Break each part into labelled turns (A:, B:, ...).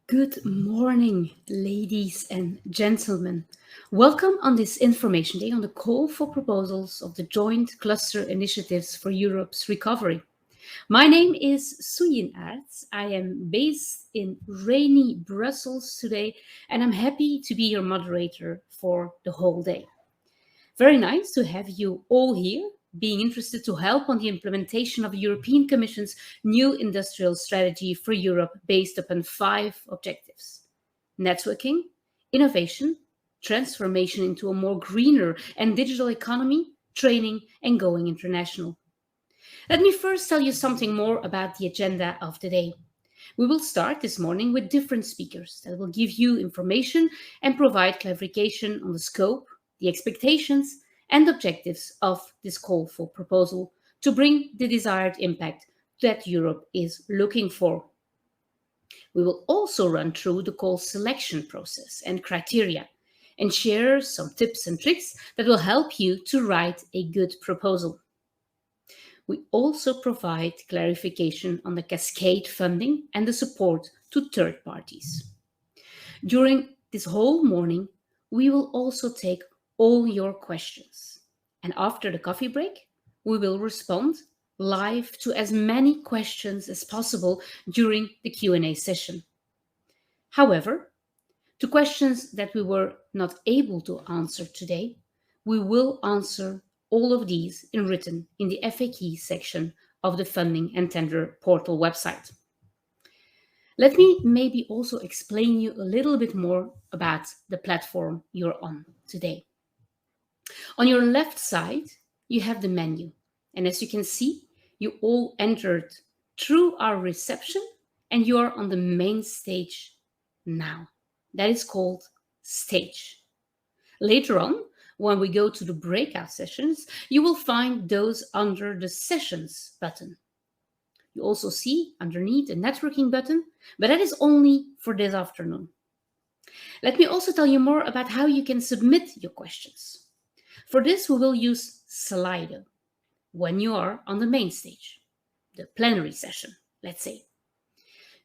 A: Good morning, ladies and gentlemen. Welcome on this Information Day on the call for proposals of the Joint Cluster Initiatives for Europe's Recovery. My name is Suyin Arts. I am based in rainy Brussels today, and I'm happy to be your moderator for the whole day. Very nice to have you all here, being interested to help on the implementation of the European Commission's new industrial strategy for Europe based upon 5 objectives: networking, innovation, transformation into a more greener and digital economy, training, and going international. Let me first tell you something more about the agenda of the day. We will start this morning with different speakers that will give you information and provide clarification on the scope, the expectations, and objectives of this call for proposal to bring the desired impact that Europe is looking for. We will also run through the call selection process and criteria and share some tips and tricks that will help you to write a good proposal. We also provide clarification on the cascade funding and the support to third parties. During this whole morning, we will also take all your questions. And after the coffee break, we will respond live to as many questions as possible during the Q&A session. However, to questions that we were not able to answer today, we will answer all of these in written in the FAQ section of the Funding and Tender Portal website. Let me maybe also explain you a little bit more about the platform you're on today. On your left side, you have the menu. And as you can see, you all entered through our reception and you are on the main stage now. That is called Stage. Later on, when we go to the breakout sessions, you will find those under the Sessions button. You also see underneath a networking button, but that is only for this afternoon. Let me also tell you more about how you can submit your questions. For this, we will use Slido when you are on the main stage, the plenary session, let's say.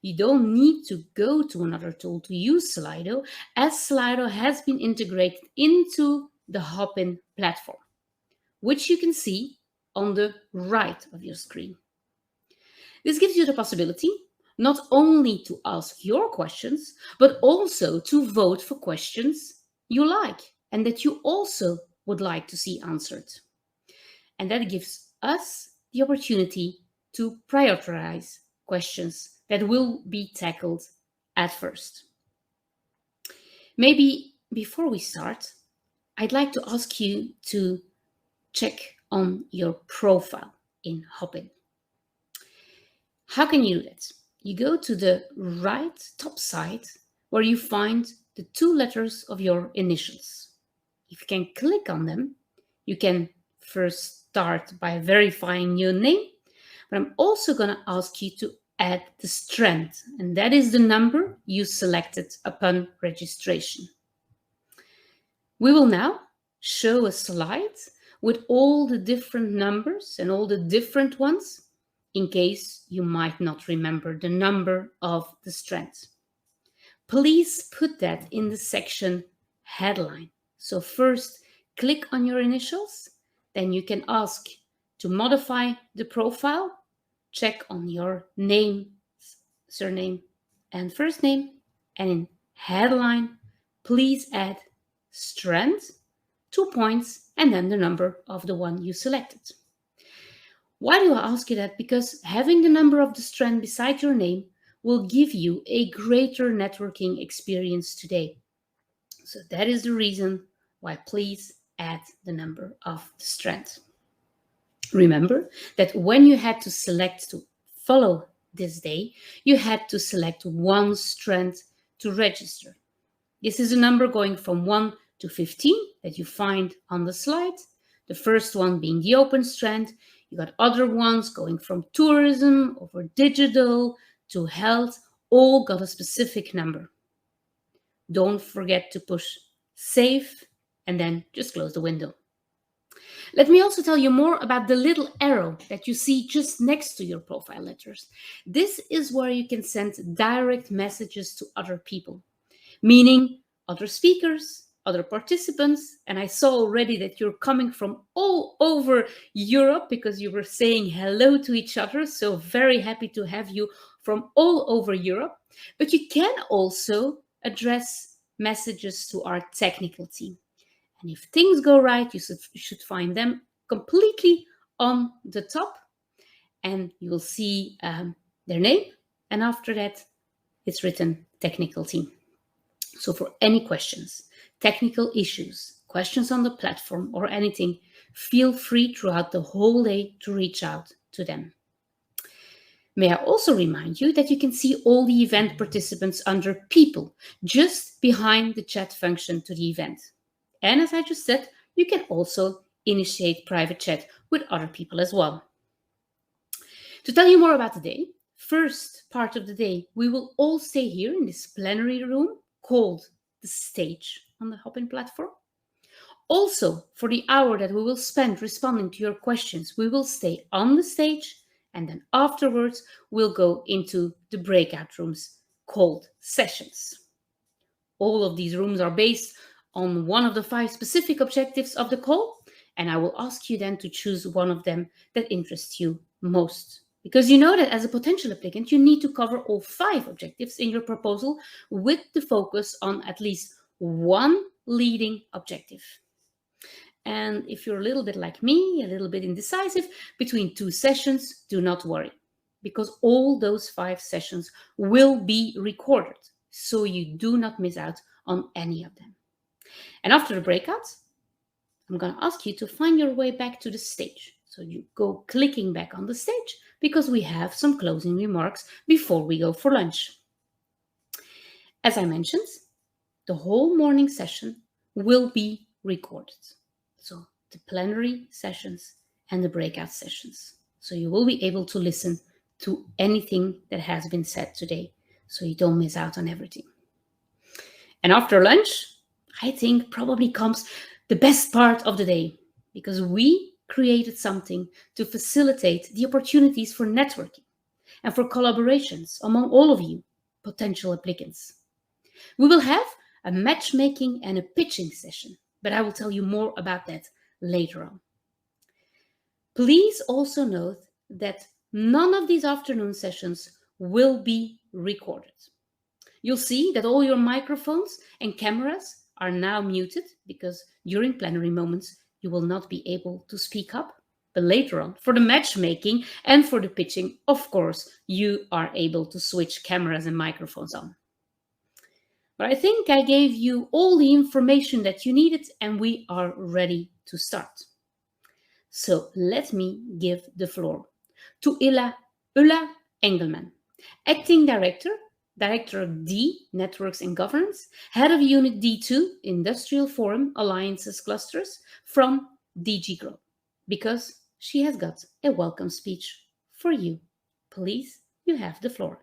A: You don't need to go to another tool to use Slido, as Slido has been integrated into the Hopin platform, which you can see on the right of your screen. This gives you the possibility not only to ask your questions, but also to vote for questions you like and that you also would like to see answered. And that gives us the opportunity to prioritize questions that will be tackled at first. Maybe before we start, I'd like to ask you to check on your profile in Hopin. How can you do that? You go to the right top side where you find the 2 letters of your initials. If you can click on them, you can first start by verifying your name, but I'm also going to ask you to add the strand, and that is the number you selected upon registration. We will now show a slide with all the different numbers and all the different ones in case you might not remember the number of the strand. Please put that in the section headline. So first, click on your initials, then you can ask to modify the profile, check on your name, surname, and first name, and in headline, please add strand, 2 points, and then the number of the one you selected. Why do I ask you that? Because having the number of the strand beside your name will give you a greater networking experience today. So that is the reason why please add the number of the strand. Remember that when you had to select to follow this day, you had to select 1 strand to register. This is a number going from 1 to 15 that you find on the slide. The first one being the open strand. You got other ones going from tourism over digital to health, all got a specific number. Don't forget to push save and then just close the window. Let me also tell you more about the little arrow that you see just next to your profile letters. This is where you can send direct messages to other people, meaning other speakers, other participants. And I saw already that you're coming from all over Europe because you were saying hello to each other. So very happy to have you from all over Europe. But you can also address messages to our technical team. And if things go right, you should find them completely on the top, and you will see their name. And after that, it's written technical team. So for any questions, technical issues, questions on the platform or anything, feel free throughout the whole day to reach out to them. May I also remind you that you can see all the event participants under people, just behind the chat function to the event. And as I just said, you can also initiate private chat with other people as well. To tell you more about the day, first part of the day, we will all stay here in this plenary room called the stage on the Hopin platform. Also, for the hour that we will spend responding to your questions, we will stay on the stage, and then afterwards we'll go into the breakout rooms called sessions. All of these rooms are based on one of the 5 specific objectives of the call, and I will ask you then to choose one of them that interests you most. Because you know that as a potential applicant, you need to cover all 5 objectives in your proposal with the focus on at least one leading objective. And if you're a little bit like me, a little bit indecisive between 2 sessions, do not worry, because all those 5 sessions will be recorded, so you do not miss out on any of them. And after the breakout, I'm going to ask you to find your way back to the stage. So you go clicking back on the stage, because we have some closing remarks before we go for lunch. As I mentioned, the whole morning session will be recorded. So the plenary sessions and the breakout sessions. So you will be able to listen to anything that has been said today, so you don't miss out on everything. And after lunch, I think probably comes the best part of the day, because we created something to facilitate the opportunities for networking and for collaborations among all of you potential applicants. We will have a matchmaking and a pitching session, but I will tell you more about that later on. Please also note that none of these afternoon sessions will be recorded. You'll see that all your microphones and cameras are now muted, because during plenary moments you will not be able to speak up. But later on, for the matchmaking and for the pitching, of course, you are able to switch cameras and microphones on. But I think I gave you all the information that you needed, and we are ready to start. So let me give the floor to Ulla Engelmann, Acting Director, Directorate D, Networks and Governance, Head of Unit D2, Industrial Forum, Alliances Clusters, from DG Grow, because she has got a welcome speech for you. Please, you have the floor.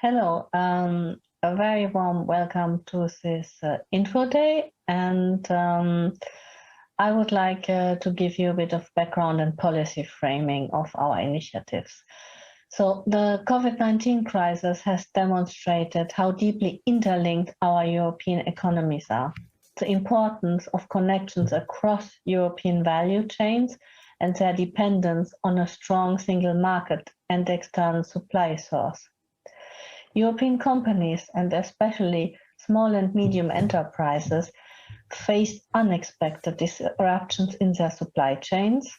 B: Hello, a very warm welcome to this info day, and I would like to give you a bit of background and policy framing of our initiatives. So the COVID-19 crisis has demonstrated how deeply interlinked our European economies are, the importance of connections across European value chains and their dependence on a strong single market and external supply source. European companies, and especially small and medium enterprises, faced unexpected disruptions in their supply chains,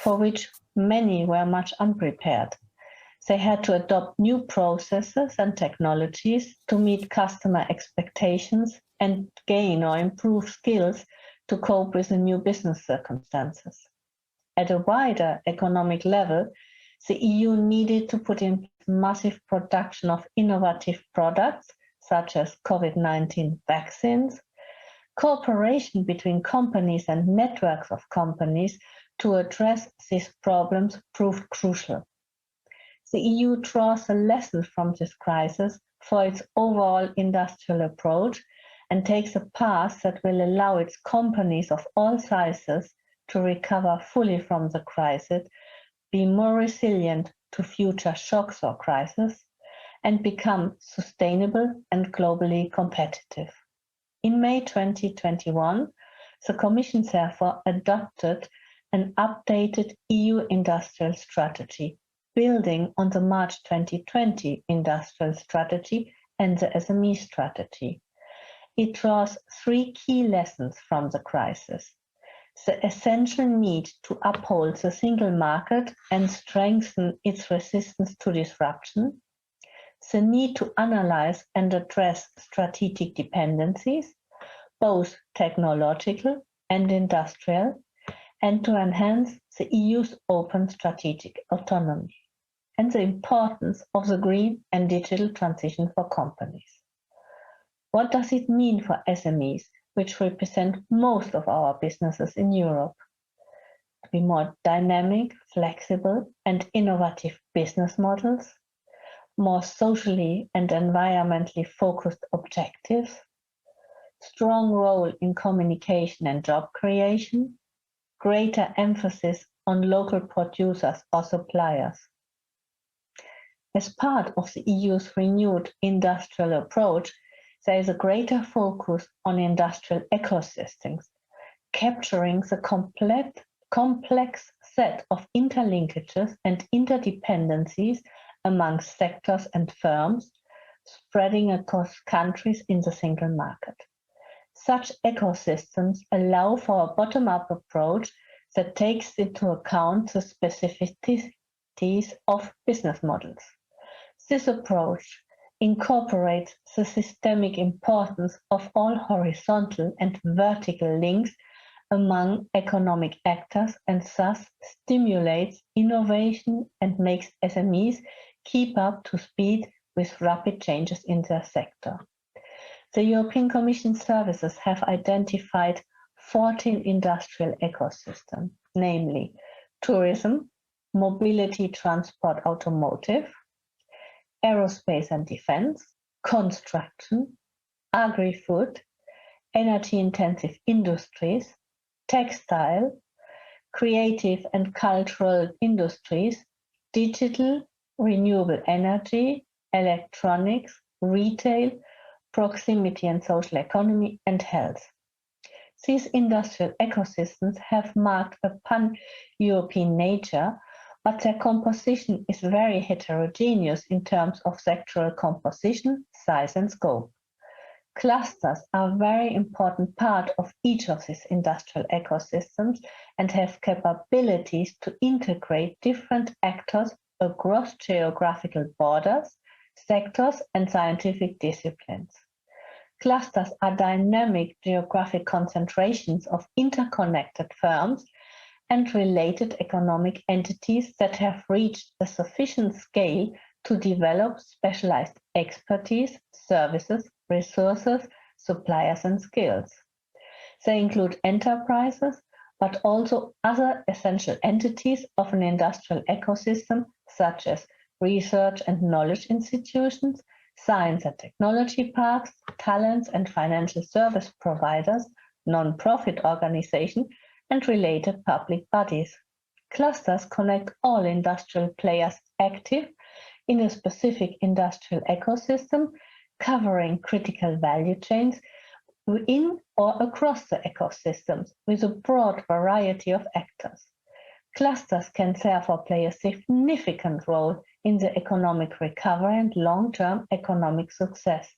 B: for which many were much unprepared. They had to adopt new processes and technologies to meet customer expectations and gain or improve skills to cope with the new business circumstances. At a wider economic level, the EU needed to put in massive production of innovative products, such as COVID-19 vaccines. Cooperation between companies and networks of companies to address these problems proved crucial. The EU draws a lesson from this crisis for its overall industrial approach and takes a path that will allow its companies of all sizes to recover fully from the crisis, be more resilient to future shocks or crises, and become sustainable and globally competitive. In May 2021, the Commission therefore adopted an updated EU industrial strategy, building on the March 2020 industrial strategy and the SME strategy. It draws three key lessons from the crisis: the essential need to uphold the single market and strengthen its resistance to disruption, the need to analyze and address strategic dependencies, both technological and industrial, and to enhance the EU's open strategic autonomy, and the importance of the green and digital transition for companies. What does it mean for SMEs, which represent most of our businesses in Europe? To be more dynamic, flexible, and innovative business models, more socially and environmentally focused objectives, strong role in communication and job creation, greater emphasis on local producers or suppliers. As part of the EU's renewed industrial approach, there is a greater focus on industrial ecosystems, capturing the complex set of interlinkages and interdependencies among sectors and firms, spreading across countries in the single market. Such ecosystems allow for a bottom-up approach that takes into account the specificities of business models. This approach incorporates the systemic importance of all horizontal and vertical links among economic actors and thus stimulates innovation and makes SMEs keep up to speed with rapid changes in their sector. The European Commission services have identified 14 industrial ecosystems, namely tourism, mobility, transport, automotive, aerospace and defense, construction, agri-food, energy-intensive industries, textile, creative and cultural industries, digital, renewable energy, electronics, retail, proximity and social economy, and health. These industrial ecosystems have marked a pan-European nature, but their composition is very heterogeneous in terms of sectoral composition, size, and scope. Clusters are a very important part of each of these industrial ecosystems and have capabilities to integrate different actors across geographical borders, sectors, and scientific disciplines. Clusters are dynamic geographic concentrations of interconnected firms and related economic entities that have reached a sufficient scale to develop specialized expertise, services, resources, suppliers, and skills. They include enterprises, but also other essential entities of an industrial ecosystem, such as research and knowledge institutions, science and technology parks, talents and financial service providers, non-profit organizations, and related public bodies. Clusters connect all industrial players active in a specific industrial ecosystem, covering critical value chains within or across the ecosystems with a broad variety of actors. Clusters can therefore play a significant role in the economic recovery and long-term economic success,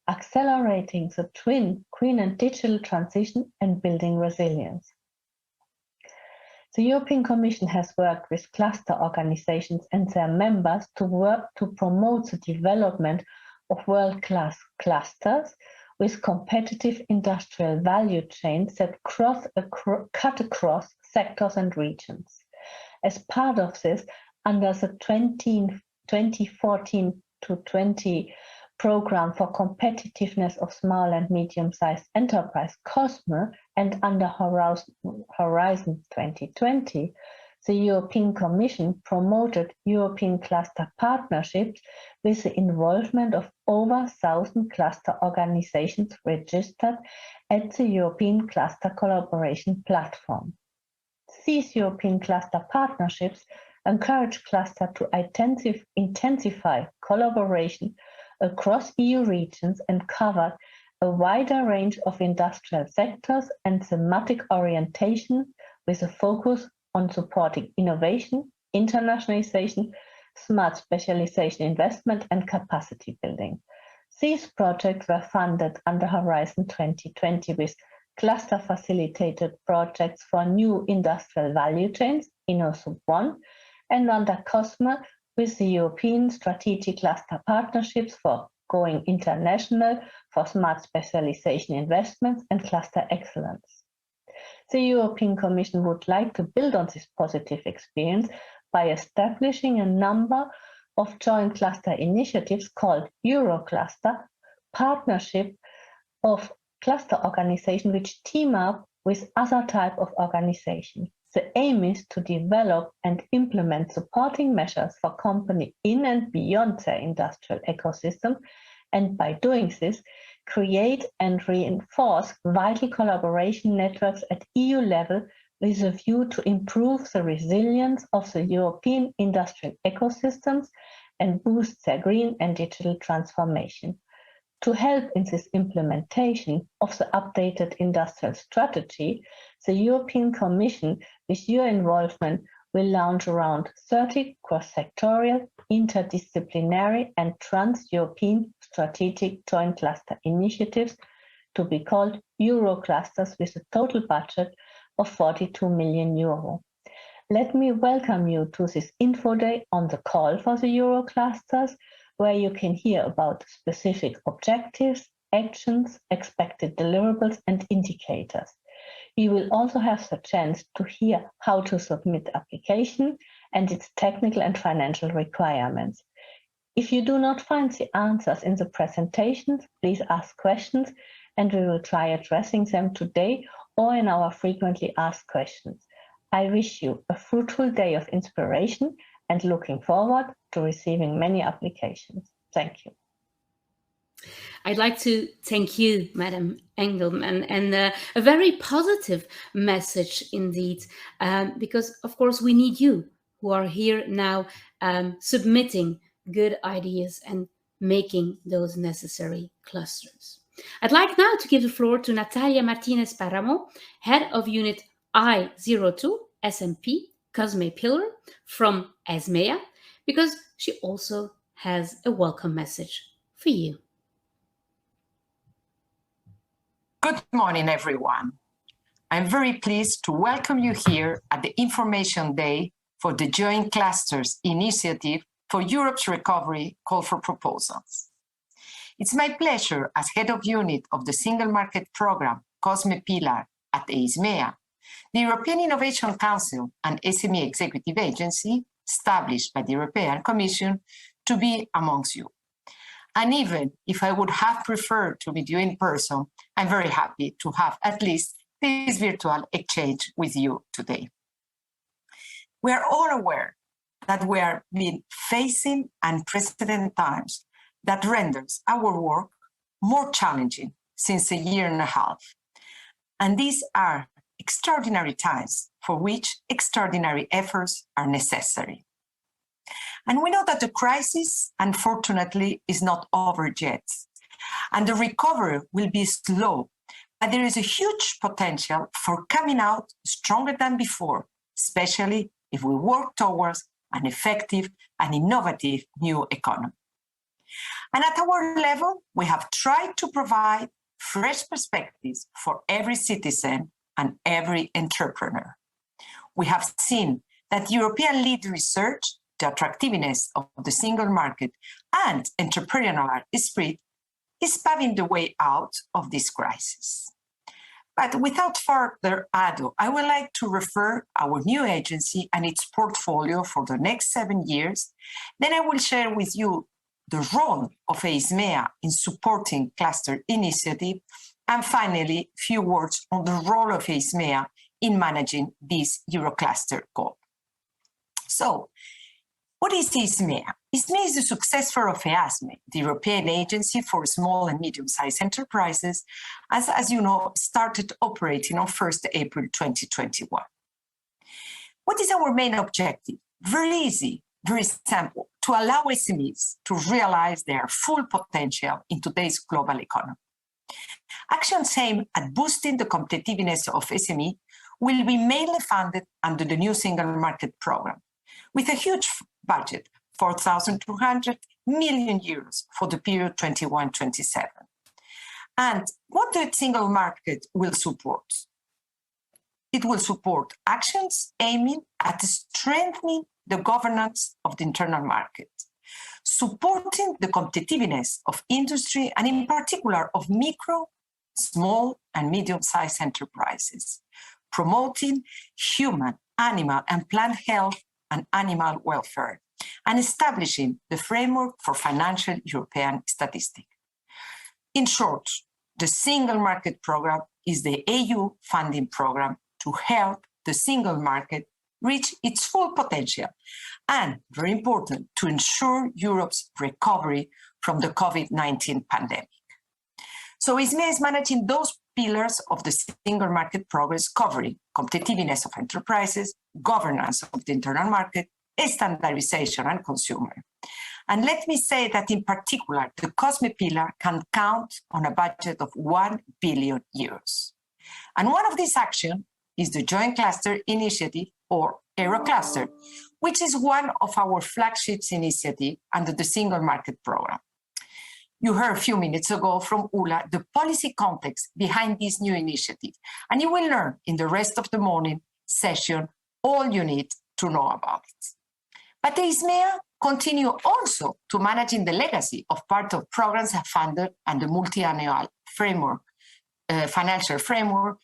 B: accelerating the twin green and digital transition and building resilience. The European Commission has worked with cluster organizations and their members to work to promote the development of world-class clusters with competitive industrial value chains that cut across sectors and regions. As part of this, under the 2014 to 20 Program for Competitiveness of Small and Medium-Sized Enterprise, COSME, and under Horizon 2020, the European Commission promoted European cluster partnerships with the involvement of over 1,000 cluster organizations registered at the European Cluster Collaboration Platform. These European cluster partnerships encourage clusters to intensify collaboration across EU regions and cover a wider range of industrial sectors and thematic orientation with a focus on supporting innovation, internationalization, smart specialization investment, and capacity building. These projects were funded under Horizon 2020 with cluster-facilitated projects for new industrial value chains, InnoSub1, and under COSME with the European Strategic Cluster Partnerships for Going International for Smart Specialization Investments and Cluster Excellence. The European Commission would like to build on this positive experience by establishing a number of joint cluster initiatives called EUROCLUSTER, partnership of cluster organizations which team up with other types of organizations. The aim is to develop and implement supporting measures for companies in and beyond their industrial ecosystem, and by doing this, create and reinforce vital collaboration networks at EU level with a view to improve the resilience of the European industrial ecosystems and boost their green and digital transformation. To help in this implementation of the updated industrial strategy, the European Commission, with your involvement, will launch around 30 cross-sectoral, interdisciplinary and trans-European strategic joint cluster initiatives to be called EUROCLUSTERS with a total budget of 42 million euro. Let me welcome you to this info day on the call for the EUROCLUSTERs, where you can hear about specific objectives, actions, expected deliverables, and indicators. You will also have the chance to hear how to submit the application and its technical and financial requirements. If you do not find the answers in the presentations, please ask questions and we will try addressing them today or in our frequently asked questions. I wish you a fruitful day of inspiration and looking forward to receiving many applications. Thank you.
A: I'd like to thank you, Madam Engelmann, and a very positive message indeed, because of course we need you who are here now submitting good ideas and making those necessary clusters. I'd like now to give the floor to Natalia Martínez Páramo, Head of Unit I02 SMP COSME Pillar from EISMEA, because she also has a welcome message for you.
C: Good morning, everyone. I'm very pleased to welcome you here at the Information Day for the Joint Clusters Initiative for Europe's Recovery Call for Proposals. It's my pleasure as Head of Unit of the Single Market Program, COSME Pillar at EISMEA, the European Innovation Council and SME Executive Agency, established by the European Commission, to be amongst you. And even if I would have preferred to meet you in person, I'm very happy to have at least this virtual exchange with you today. We are all aware that we are facing unprecedented times that renders our work more challenging since a year and a half. And these are extraordinary times for which extraordinary efforts are necessary. And we know that the crisis, unfortunately, is not over yet. And the recovery will be slow, but there is a huge potential for coming out stronger than before, especially if we work towards an effective and innovative new economy. And at our level, we have tried to provide fresh perspectives for every citizen and every entrepreneur. We have seen that European lead research, the attractiveness of the single market, and entrepreneurial spirit is paving the way out of this crisis. But without further ado, I would like to refer our new agency and its portfolio for the next 7 years. Then I will share with you the role of EISMEA in supporting cluster initiative, and finally, a few words on the role of EISMEA in managing this EUROCLUSTER Call. So, what is EISMEA? EISMEA is the successor of EASME, the European Agency for Small and Medium-Sized Enterprises, as you know, started operating on 1st April 2021. What is our main objective? Very easy, very simple, to allow SMEs to realize their full potential in today's global economy. Actions aimed at boosting the competitiveness of SME will be mainly funded under the new Single Market Programme, with a huge budget, 4,200 million euros for the period 21-27. And what the Single Market will support? It will support actions aiming at strengthening the governance of the internal market, supporting the competitiveness of industry and in particular of micro, small and medium-sized enterprises, promoting human, animal and plant health and animal welfare, and establishing the framework for financial European statistics. In short, the Single Market Programme is the EU funding programme to help the single market reach its full potential and, very important, to ensure Europe's recovery from the COVID-19 pandemic. So EISMEA is managing those pillars of the Single Market Progress covering competitiveness of enterprises, governance of the internal market, standardization and consumer. And let me say that in particular, the COSME pillar can count on a budget of 1 billion euros. And one of these actions is the Joint Cluster Initiative, or EUROCLUSTER, which is one of our flagship initiatives under the Single Market Programme. You heard a few minutes ago from Ulla the policy context behind this new initiative, and you will learn in the rest of the morning session all you need to know about it. But the EISMEA continue also to managing the legacy of part of programs funded under the multi-annual framework, financial framework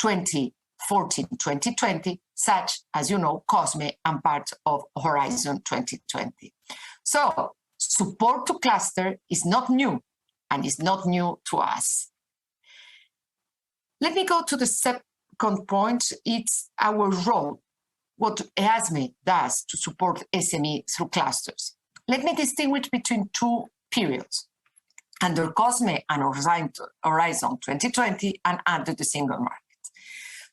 C: 2014-2020, such as you know, COSME and part of Horizon 2020. So support to cluster is not new and is not new to us. Let me go to the second point. It's our role, what EISME does to support SME through clusters. Let me distinguish between two periods, under COSME and Horizon 2020 and under the single market.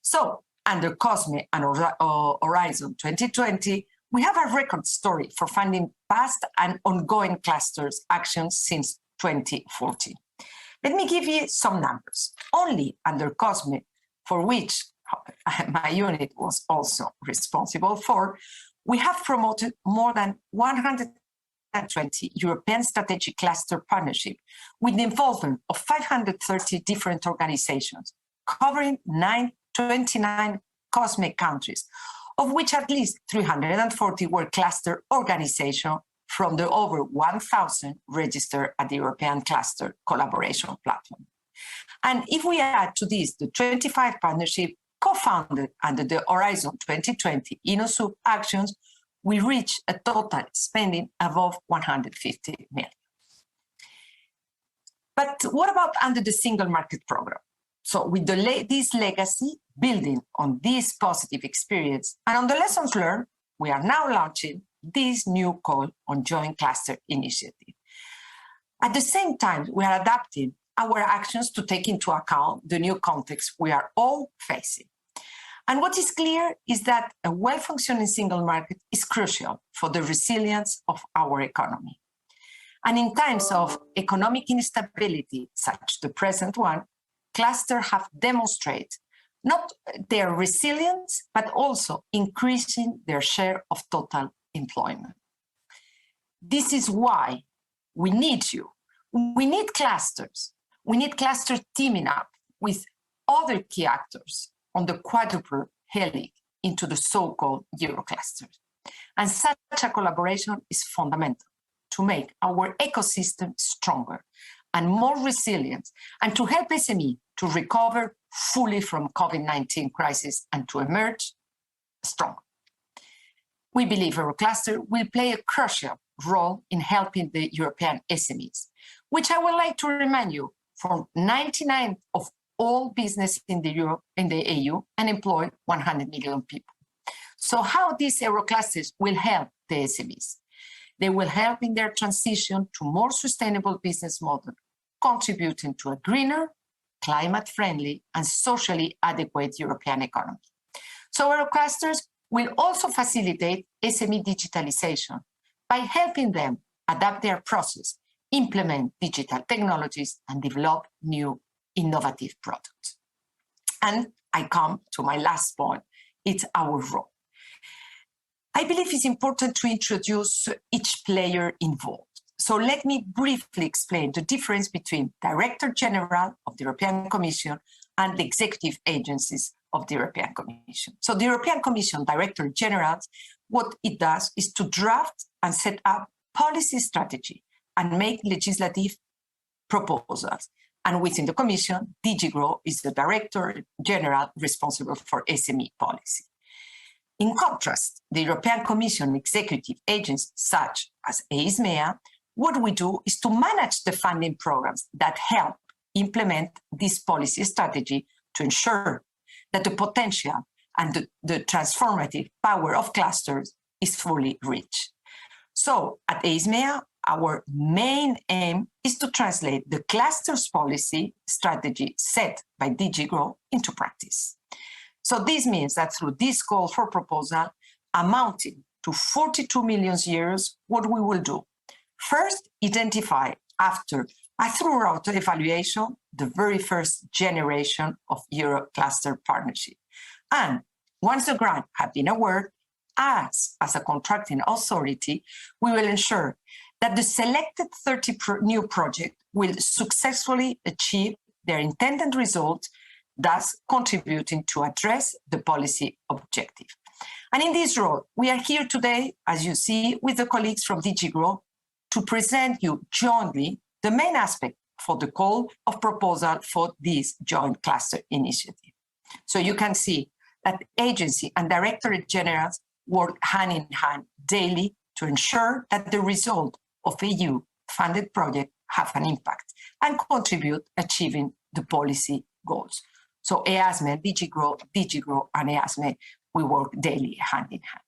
C: So under COSME and Horizon 2020, we have a record story for funding past and ongoing clusters actions since 2014. Let me give you some numbers. Only under COSME, for which my unit was also responsible for, we have promoted more than 120 European strategic cluster partnership with the involvement of 530 different organizations, covering 29 COSME countries, of which at least 340 were cluster organizations from the over 1,000 registered at the European Cluster Collaboration Platform. And if we add to this the 25 partnerships co-founded under the Horizon 2020 InnoSub actions, we reach a total spending above 150 million. But what about under the Single Market Programme? So with this legacy, building on this positive experience and on the lessons learned, we are now launching this new call on Joint Cluster Initiative. At the same time, we are adapting our actions to take into account the new context we are all facing. And what is clear is that a well-functioning single market is crucial for the resilience of our economy. And in times of economic instability, such the present one, clusters have demonstrated not their resilience, but also increasing their share of total employment. This is why we need you. We need clusters. We need clusters teaming up with other key actors on the quadruple helix into the so-called EUROClusters. And such a collaboration is fundamental to make our ecosystem stronger and more resilient, and to help SME to recover fully from COVID-19 crisis and to emerge strong. We believe EUROCluster will play a crucial role in helping the European SMEs, which I would like to remind you, for 99% of all business in the EU and employ 100 million people. So how these EUROClusters will help the SMEs? They will help in their transition to more sustainable business model, contributing to a greener, climate-friendly and socially adequate European economy. So EUROClusters will also facilitate SME digitalization by helping them adapt their process, implement digital technologies, and develop new innovative products. And I come to my last point, it's our role. I believe it's important to introduce each player involved. So let me briefly explain the difference between Director General of the European Commission and the executive agencies of the European Commission. So the European Commission Director General, what it does is to draft and set up policy strategy and make legislative proposals. And within the Commission, DG GROW is the Director General responsible for SME policy. In contrast, the European Commission executive agencies such as EISMEA, what we do is to manage the funding programs that help implement this policy strategy to ensure that the potential and the transformative power of clusters is fully reached. So at EISMEA, our main aim is to translate the clusters policy strategy set by DG GROW into practice. So this means that through this call for proposal amounting to 42 million euros, what we will do? First, identify after a thorough evaluation the very first generation of EUROCLUSTER partnership. And once the grant has been awarded, as a contracting authority, we will ensure that the selected 30 new projects will successfully achieve their intended results, thus contributing to address the policy objective. And in this role, we are here today, as you see, with the colleagues from DG GROW to present you jointly the main aspect for the call of proposal for this joint cluster initiative. So you can see that agency and Directorate Generals work hand in hand daily to ensure that the result of EU-funded projects have an impact and contribute achieving the policy goals. So EISME, DG GROW, and EISME, we work daily hand in hand.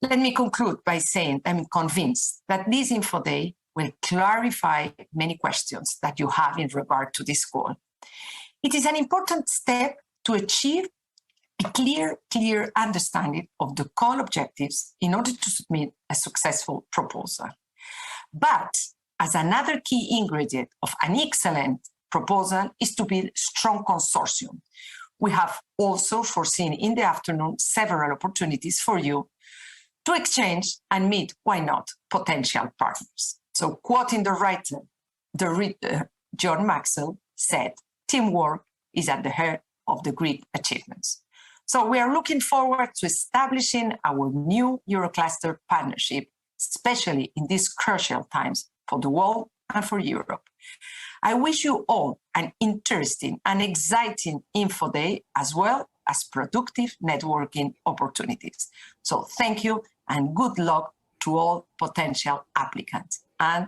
C: Let me conclude by saying I'm convinced that this Info Day will clarify many questions that you have in regard to this call. It is an important step to achieve a clear understanding of the call objectives in order to submit a successful proposal. But as another key ingredient of an excellent proposal is to build strong consortium. We have also foreseen in the afternoon several opportunities for you to exchange and meet, why not, potential partners. So quoting the writer, John Maxwell said, teamwork is at the heart of the great achievements. So we are looking forward to establishing our new EUROCLUSTER partnership, especially in these crucial times for the world and for Europe. I wish you all an interesting and exciting Info Day, as well as productive networking opportunities. So thank you and good luck to all potential applicants, and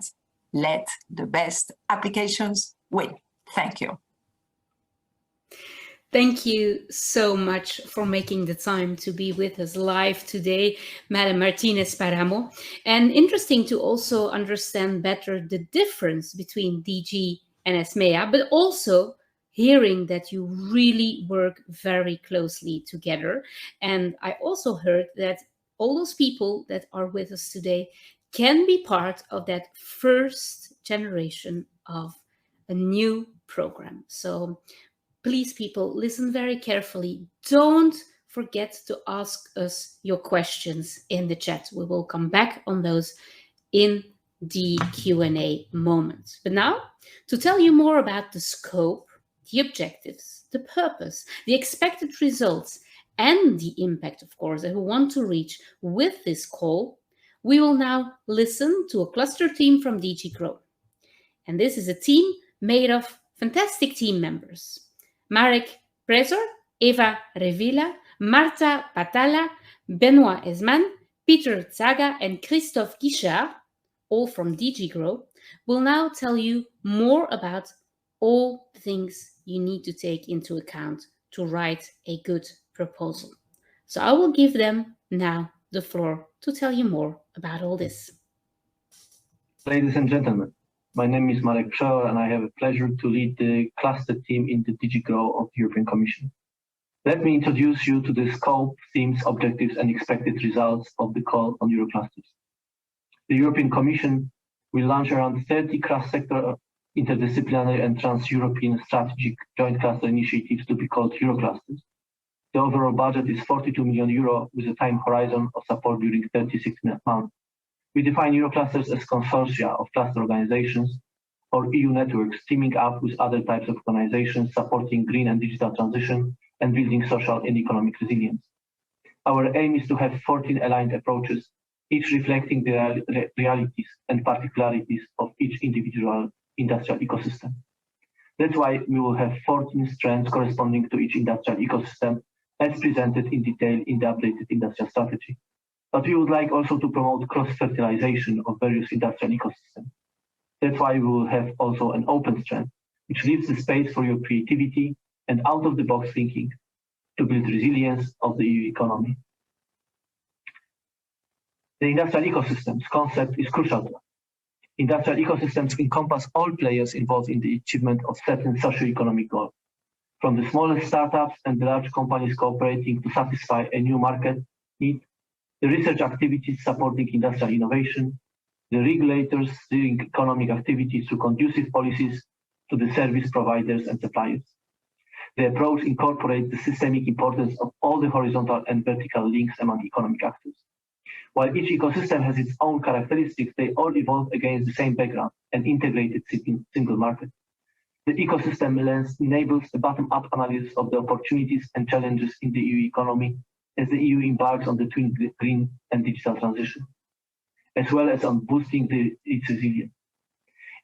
C: let the best applications win. Thank you.
A: Thank you so much for making the time to be with us live today, Madam Martínez Páramo. And interesting to also understand better the difference between DG and EISMEA, but also hearing that you really work very closely together. And I also heard that all those people that are with us today can be part of that first generation of a new program. So please, people, listen very carefully. Don't forget to ask us your questions in the chat. We will come back on those in the Q&A moment. But now, to tell you more about the scope, the objectives, the purpose, the expected results, and the impact, of course, that we want to reach with this call, we will now listen to a cluster team from DG GROW. And this is a team made of fantastic team members. Marek Przeor, Eva Revilla, Marta Batalla, Benoit Esmanne, Peter Czaga, and Christophe Guichard, all from DG GROW, will now tell you more about all the things you need to take into account to write a good proposal. So I will give them now the floor to tell you more about all this.
D: Ladies and gentlemen, my name is Marek Przeor, and I have a pleasure to lead the cluster team in the DG GROW of the European Commission. Let me introduce you to the scope, themes, objectives, and expected results of the call on EUROCLUSTERS. The European Commission will launch around 30 cross-sectoral, interdisciplinary, and trans-European strategic joint cluster initiatives to be called EUROCLUSTERS. The overall budget is €42 million with a time horizon of support during 36 months. We define EUROCLUSTERS as consortia of cluster organizations or EU networks teaming up with other types of organizations supporting green and digital transition and building social and economic resilience. Our aim is to have 14 aligned approaches, each reflecting the realities and particularities of each individual industrial ecosystem. That's why we will have 14 strands corresponding to each industrial ecosystem as presented in detail in the updated industrial strategy. But we would like also to promote cross-fertilization of various industrial ecosystems. That's why we will have also an open strand, which leaves the space for your creativity and out-of-the-box thinking to build resilience of the EU economy. The industrial ecosystems concept is crucial to us. Industrial ecosystems encompass all players involved in the achievement of certain socio-economic goals, from the smallest startups and the large companies cooperating to satisfy a new market need, the research activities supporting industrial innovation, the regulators steering economic activities through conducive policies to the service providers and suppliers. The approach incorporates the systemic importance of all the horizontal and vertical links among economic actors. While each ecosystem has its own characteristics, they all evolve against the same background and integrated single market. The ecosystem lens enables a bottom-up analysis of the opportunities and challenges in the EU economy as the EU embarks on the twin green and digital transition, as well as on boosting its resilience.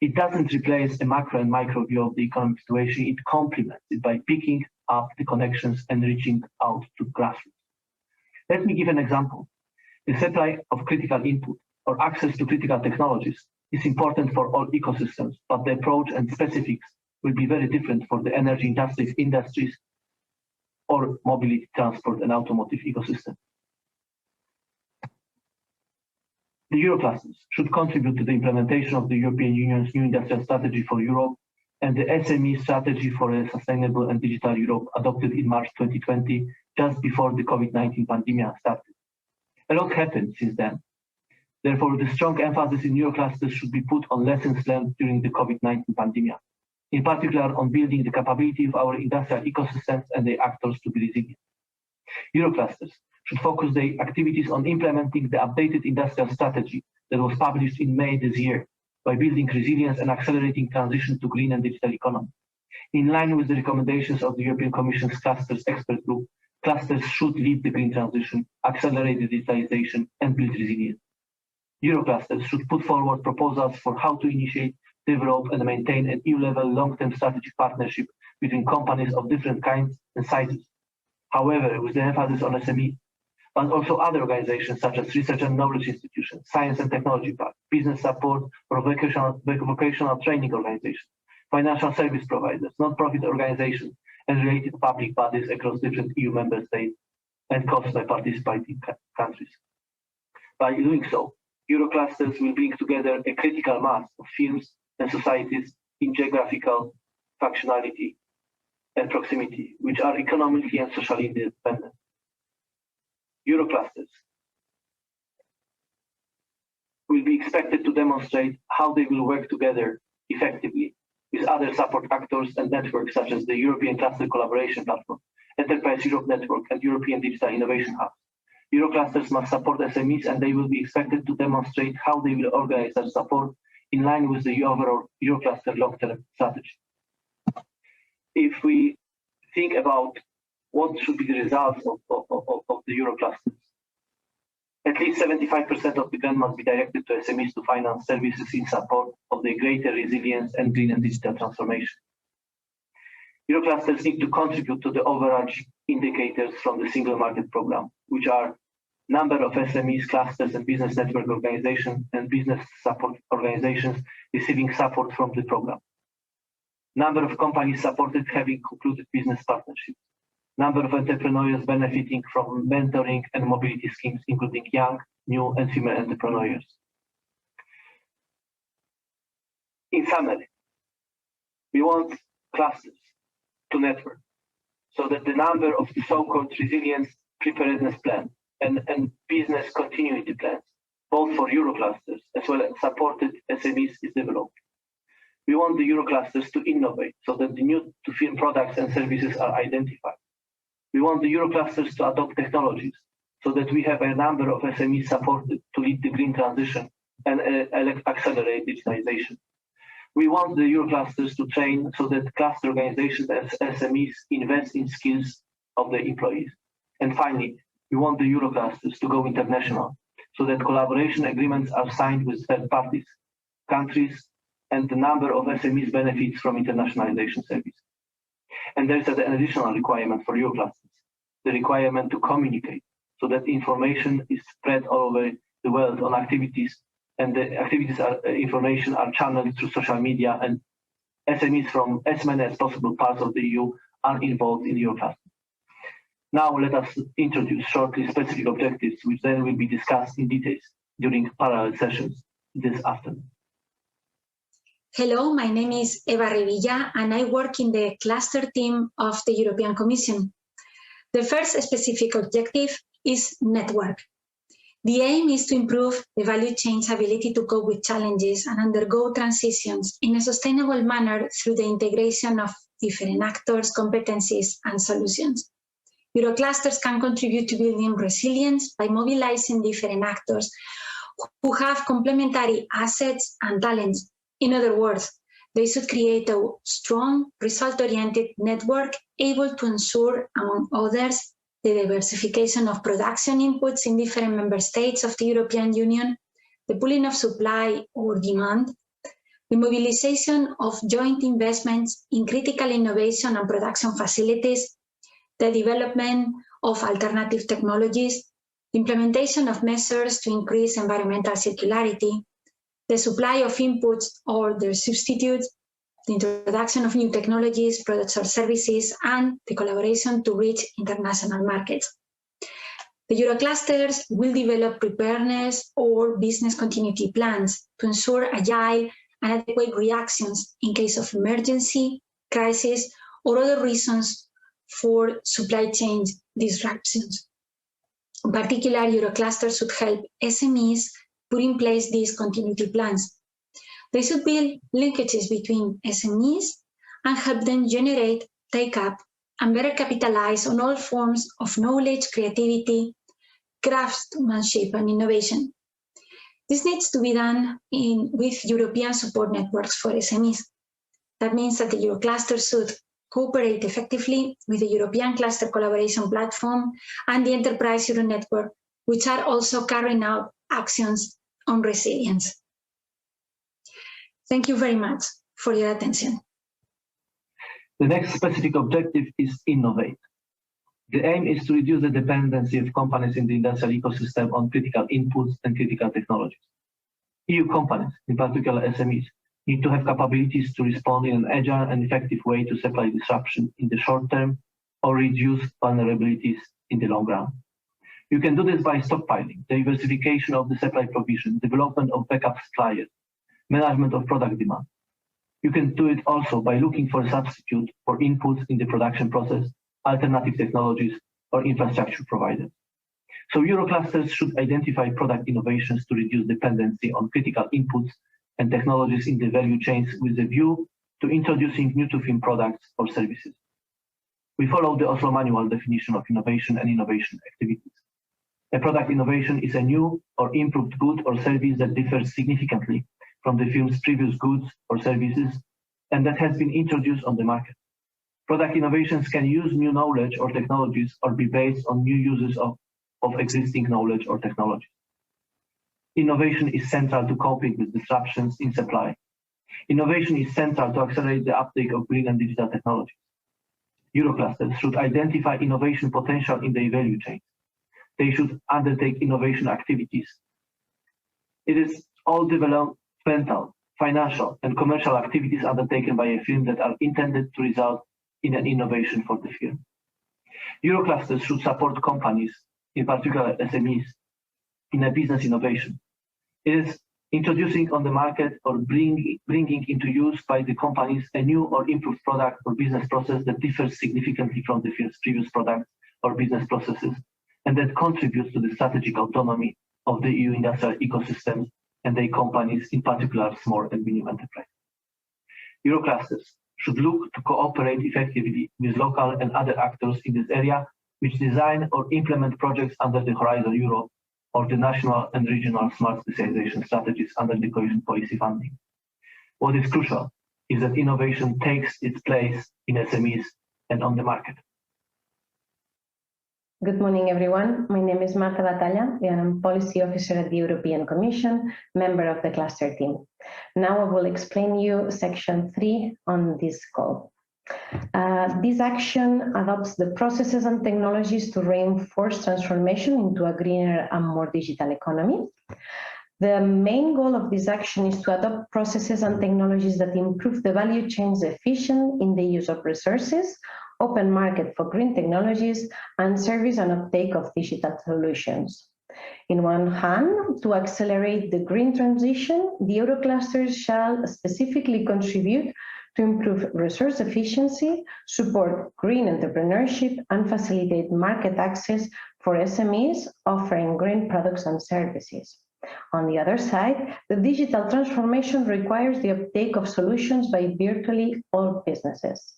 D: It doesn't replace a macro and micro view of the economic situation, it complements it by picking up the connections and reaching out to grassroots. Let me give an example. The supply of critical input or access to critical technologies is important for all ecosystems, but the approach and specifics will be very different for the energy intensive industries or mobility, transport, and automotive ecosystem. The EUROCLUSTERS should contribute to the implementation of the European Union's new industrial strategy for Europe and the SME strategy for a sustainable and digital Europe adopted in March 2020, just before the COVID-19 pandemic started. A lot happened since then. Therefore, the strong emphasis in EUROCLUSTERS should be put on lessons learned during the COVID-19 pandemic, in particular on building the capability of our industrial ecosystems and their actors to be resilient. EUROCLUSTERS should focus their activities on implementing the updated industrial strategy that was published in May this year by building resilience and accelerating transition to green and digital economy. In line with the recommendations of the European Commission's Clusters Expert Group, clusters should lead the green transition, accelerate the digitalization, and build resilience. EUROCLUSTERS should put forward proposals for how to initiate, develop, and maintain an EU-level long-term strategic partnership between companies of different kinds and sizes. However, with the emphasis on SME, but also other organizations such as research and knowledge institutions, science and technology parks, business support or vocational training organizations, financial service providers, non-profit organizations, and related public bodies across different EU member states and COSME participating countries. By doing so, EUROCLUSTERS will bring together a critical mass of firms and societies in geographical functionality and proximity, which are economically and socially independent. EUROCLUSTERS will be expected to demonstrate how they will work together effectively with other support actors and networks such as the European Cluster Collaboration Platform, Enterprise Europe Network, and European Digital Innovation Hub. EUROCLUSTERS must support SMEs, and they will be expected to demonstrate how they will organize such support in line with the overall EUROCLUSTER long-term strategy. If we think about what should be the results of the EUROCLUSTERs, at least 75% of the grant must be directed to SMEs to finance services in support of the greater resilience and green and digital transformation. EUROCLUSTERs need to contribute to the overarching indicators from the Single Market Programme, which are number of SMEs, clusters, and business network organizations and business support organizations receiving support from the program. Number of companies supported having concluded business partnerships. Number of entrepreneurs benefiting from mentoring and mobility schemes, including young, new, and female entrepreneurs. In summary, we want clusters to network, so that the number of the so-called resilience preparedness plans and business continuity plans, both for Euroclusters as well as supported SMEs, is developed. We want the Euroclusters to innovate so that the new-to-firm products and services are identified. We want the Euroclusters to adopt technologies so that we have a number of SMEs supported to lead the green transition and accelerate digitization. We want the Euroclusters to train so that cluster organizations as SMEs invest in skills of their employees. And finally, we want the Euroclusters to go international so that collaboration agreements are signed with third parties, countries, and the number of SMEs benefits from internationalization service. And there is an additional requirement for Euroclusters, the requirement to communicate so that information is spread all over the world on activities, and the activities information are channeled through social media, and SMEs from as many as possible parts of the EU are involved in Euroclusters. Now let us introduce shortly specific objectives, which then will be discussed in details during parallel sessions this afternoon.
E: Hello, my name is Eva Revilla, and I work in the cluster team of the European Commission. The first specific objective is network. The aim is to improve the value chain's ability to cope with challenges and undergo transitions in a sustainable manner through the integration of different actors, competencies, and solutions. Euroclusters can contribute to building resilience by mobilizing different actors who have complementary assets and talents. In other words, they should create a strong, result-oriented network able to ensure, among others, the diversification of production inputs in different member states of the European Union, the pooling of supply or demand, the mobilization of joint investments in critical innovation and production facilities, the development of alternative technologies, the implementation of measures to increase environmental circularity, the supply of inputs or their substitutes, the introduction of new technologies, products or services, and the collaboration to reach international markets. The Euroclusters will develop preparedness or business continuity plans to ensure agile and adequate reactions in case of emergency, crisis, or other reasons for supply chain disruptions. In particular, Euroclusters should help SMEs put in place these continuity plans. They should build linkages between SMEs and help them generate, take up, and better capitalize on all forms of knowledge, creativity, craftsmanship, and innovation. This needs to be done with European support networks for SMEs. That means that the Euroclusters should cooperate effectively with the European Cluster Collaboration Platform and the Enterprise Euro Network, which are also carrying out actions on resilience. Thank you very much for your attention.
D: The next specific objective is innovate. The aim is to reduce the dependency of companies in the industrial ecosystem on critical inputs and critical technologies. EU companies, in particular SMEs, need to have capabilities to respond in an agile and effective way to supply disruption in the short term or reduce vulnerabilities in the long run. You can do this by stockpiling, diversification of the supply provision, development of backup suppliers, management of product demand. You can do it also by looking for a substitute for inputs in the production process, alternative technologies, or infrastructure providers. So Euroclusters should identify product innovations to reduce dependency on critical inputs and technologies in the value chains with a view to introducing new-to-firm products or services. We follow the Oslo Manual definition of innovation and innovation activities. A product innovation is a new or improved good or service that differs significantly from the firm's previous goods or services and that has been introduced on the market. Product innovations can use new knowledge or technologies or be based on new uses of existing knowledge or technology. Innovation is central to coping with disruptions in supply. Innovation is central to accelerate the uptake of green and digital technologies. Euroclusters should identify innovation potential in their value chain. They should undertake innovation activities. It is all developmental, financial, and commercial activities undertaken by a firm that are intended to result in an innovation for the firm. Euroclusters should support companies, in particular SMEs, in a business innovation. It is introducing on the market or bringing into use by the companies a new or improved product or business process that differs significantly from the previous products or business processes, and that contributes to the strategic autonomy of the EU industrial ecosystem and their companies, in particular small and medium enterprises. EUROCLUSTERS should look to cooperate effectively with local and other actors in this area, which design or implement projects under the Horizon Europe or the national and regional smart specialization strategies under the cohesion policy funding. What is crucial is that innovation takes its place in SMEs and on the market.
F: Good morning, everyone. My name is Marta Batalla, and I'm Policy Officer at the European Commission, member of the cluster team. Now I will explain you Section 3 on this call. This action adopts the processes and technologies to reinforce transformation into a greener and more digital economy. The main goal of this action is to adopt processes and technologies that improve the value chains efficient in the use of resources, open market for green technologies, and service and uptake of digital solutions. In one hand, to accelerate the green transition, the EUROCLUSTERS shall specifically contribute to improve resource efficiency, support green entrepreneurship, and facilitate market access for SMEs offering green products and services. On the other side, the digital transformation requires the uptake of solutions by virtually all businesses.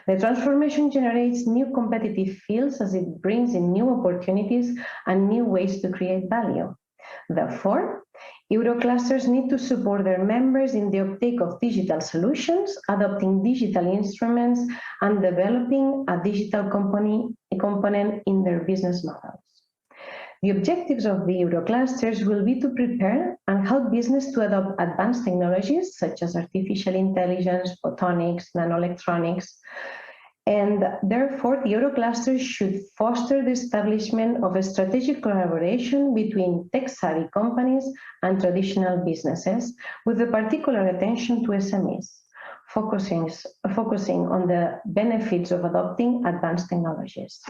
F: The transformation generates new competitive fields as it brings in new opportunities and new ways to create value. Therefore, EUROCLUSTERS need to support their members in the uptake of digital solutions, adopting digital instruments, and developing a digital component in their business models. The objectives of the EUROCLUSTERS will be to prepare and help business to adopt advanced technologies such as artificial intelligence, photonics, nanoelectronics, and therefore the EUROCLUSTERS should foster the establishment of a strategic collaboration between tech-savvy companies and traditional businesses, with a particular attention to SMEs, focusing on the benefits of adopting advanced technologies.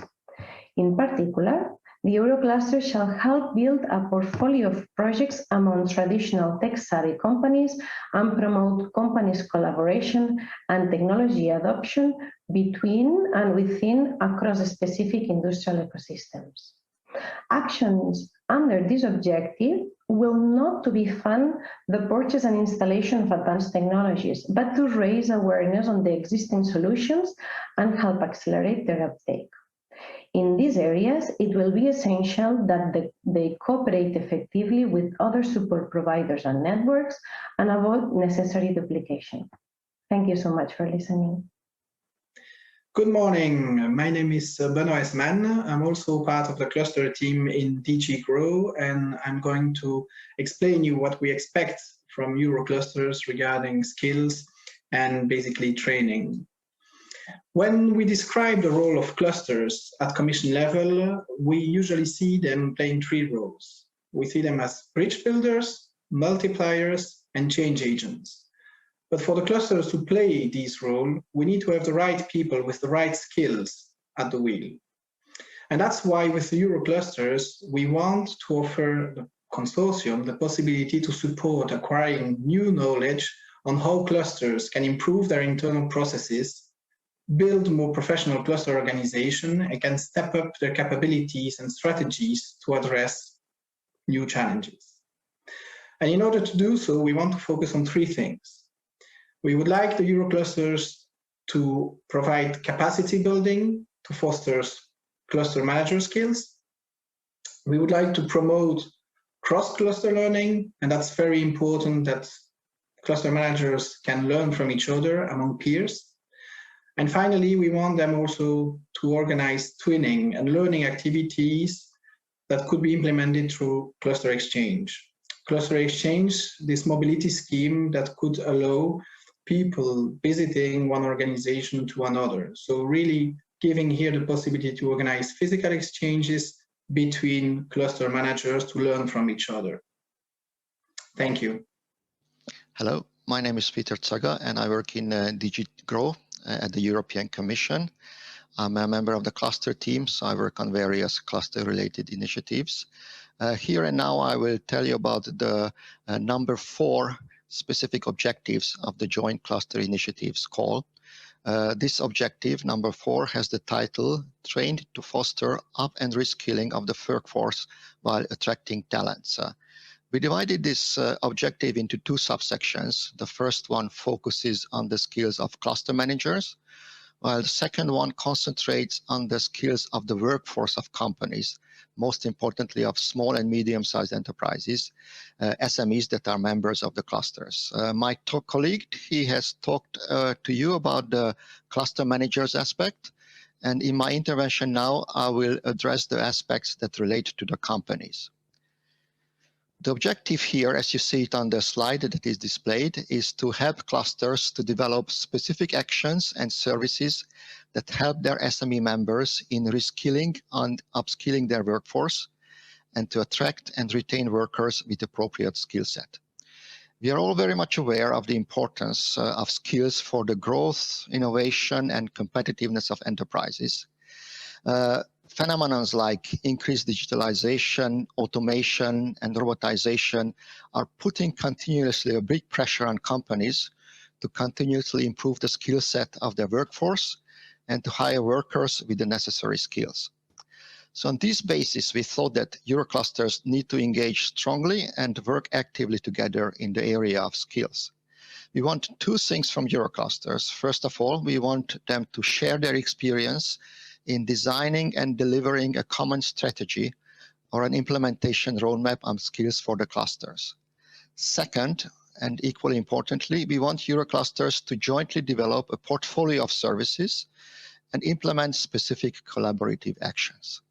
F: In particular, the EUROCLUSTER shall help build a portfolio of projects among traditional tech-savvy companies and promote companies' collaboration and technology adoption between and within across specific industrial ecosystems. Actions under this objective will not to be fund the purchase and installation of advanced technologies, but to raise awareness on the existing solutions and help accelerate their uptake. In these areas, it will be essential that they cooperate effectively with other support providers and networks and avoid necessary duplication. Thank you so much for listening.
G: Good morning. My name is Benoit Esmanne. I'm also part of the cluster team in DG Grow, and I'm going to explain you what we expect from EUROCLUSTERS regarding skills and basically training. When we describe the role of clusters at Commission level, we usually see them playing three roles. We see them as bridge builders, multipliers, and change agents. But for the clusters to play this role, we need to have the right people with the right skills at the wheel. And that's why with the EUROCLUSTERS, we want to offer the consortium the possibility to support acquiring new knowledge on how clusters can improve their internal processes, build more professional cluster organization, and can step up their capabilities and strategies to address new challenges. And in order to do so, we want to focus on three things. We would like the EUROCLUSTERS to provide capacity building to foster cluster manager skills. We would like to promote cross-cluster learning, and that's very important that cluster managers can learn from each other among peers. And finally, we want them also to organize twinning and learning activities that could be implemented through cluster exchange. Cluster exchange, this mobility scheme that could allow people visiting one organization to another. So really giving here the possibility to organize physical exchanges between cluster managers to learn from each other. Thank you.
H: Hello, my name is Czaga and I work in DG Grow at the European Commission. I'm a member of the cluster team, so I work on various cluster-related initiatives. Here and now I will tell you about the number 4 specific objectives of the Joint Cluster Initiatives Call. This objective, number 4, has the title, Trained to Foster Up and Reskilling of the Workforce while Attracting Talents. We divided this objective into 2 subsections. The first one focuses on the skills of cluster managers, while the second one concentrates on the skills of the workforce of companies, most importantly of small and medium-sized enterprises, SMEs that are members of the clusters. My colleague, he has talked to you about the cluster managers aspect, and in my intervention now, I will address the aspects that relate to the companies. The objective here, as you see it on the slide that is displayed, is to help clusters to develop specific actions and services that help their SME members in reskilling and upskilling their workforce and to attract and retain workers with appropriate skill set. We are all very much aware of the importance of skills for the growth, innovation, and competitiveness of enterprises. Phenomena like increased digitalization, automation, and robotization are putting continuously a big pressure on companies to continuously improve the skill set of their workforce and to hire workers with the necessary skills. So on this basis, we thought that Euroclusters need to engage strongly and work actively together in the area of skills. We want 2 things from Euroclusters. First of all, we want them to share their experience in designing and delivering a common strategy or an implementation roadmap on skills for the clusters. Second, and equally importantly, we want Euroclusters to jointly develop a portfolio of services and implement specific collaborative actions.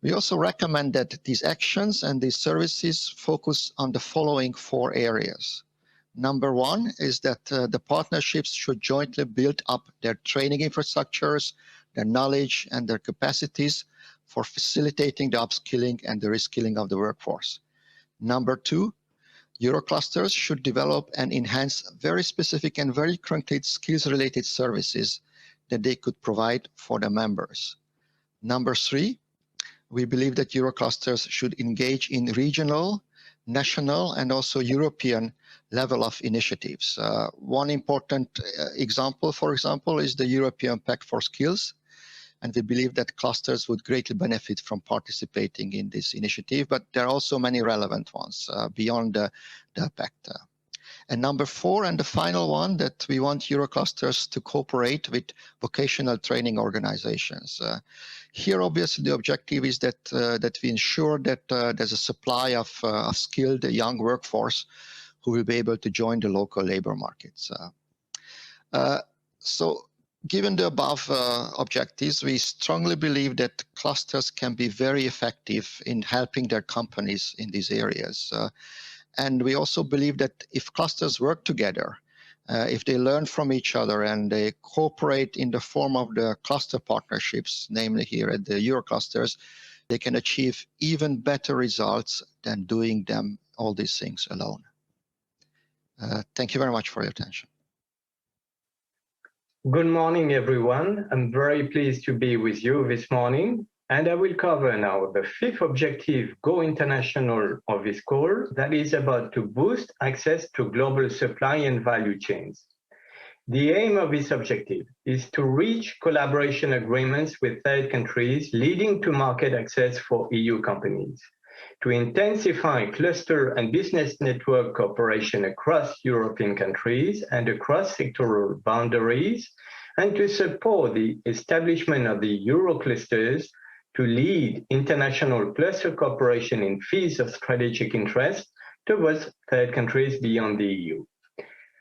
H: We also recommend that these actions and these services focus on the following 4 areas. Number 1 is that the partnerships should jointly build up their training infrastructures, their knowledge and their capacities for facilitating the upskilling and the reskilling of the workforce. Number 2, Euroclusters should develop and enhance very specific and very concrete skills-related services that they could provide for their members. Number 3, we believe that Euroclusters should engage in regional, national, and also European level of initiatives. One important example, for example, is the European Pact for Skills. And we believe that clusters would greatly benefit from participating in this initiative, but there are also many relevant ones beyond the pact. And number 4, and the final one, that we want Euroclusters to cooperate with vocational training organizations. Here, obviously, the objective is that we ensure that there's a supply of skilled young workforce who will be able to join the local labor markets. So, given the above objectives, we strongly believe that clusters can be very effective in helping their companies in these areas. And we also believe that if clusters work together, if they learn from each other and they cooperate in the form of the cluster partnerships, namely here at the Euroclusters, they can achieve even better results than doing all these things alone. Thank you very much for your attention.
I: Good morning, everyone. I'm very pleased to be with you this morning, and I will cover now the 5th objective, Go International, of this call, that is about to boost access to global supply and value chains. The aim of this objective is to reach collaboration agreements with third countries leading to market access for EU companies, to intensify cluster and business network cooperation across European countries and across sectoral boundaries, and to support the establishment of the Euroclusters to lead international cluster cooperation in fields of strategic interest towards third countries beyond the EU.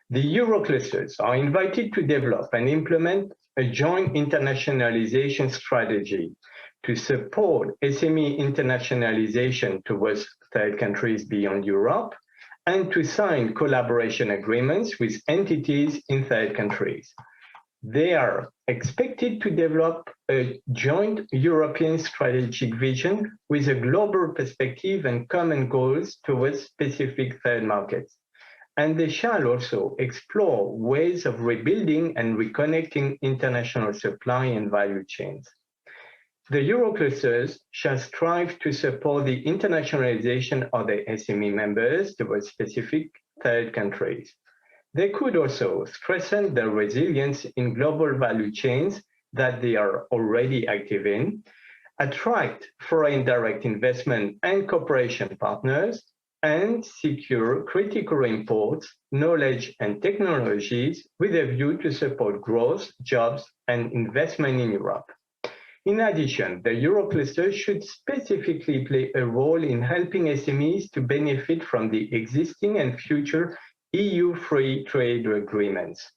I: The Euroclusters are invited to develop and implement a joint internationalization strategy to support SME internationalization towards third countries beyond Europe, and to sign collaboration agreements with entities in third countries. They are expected to develop a joint European strategic vision with a global perspective and common goals towards specific third markets. And they shall also explore ways of rebuilding and reconnecting international supply and value chains. The EUROCLUSTERS shall strive to support the internationalization of the SME members towards specific third countries. They could also strengthen their resilience in global value chains that they are already active in, attract foreign direct investment and cooperation partners, and secure critical imports, knowledge and technologies with a view to support growth, jobs, and investment in Europe. In addition, the EUROCLUSTER should specifically play a role in helping SMEs to benefit from the existing and future EU free trade agreements,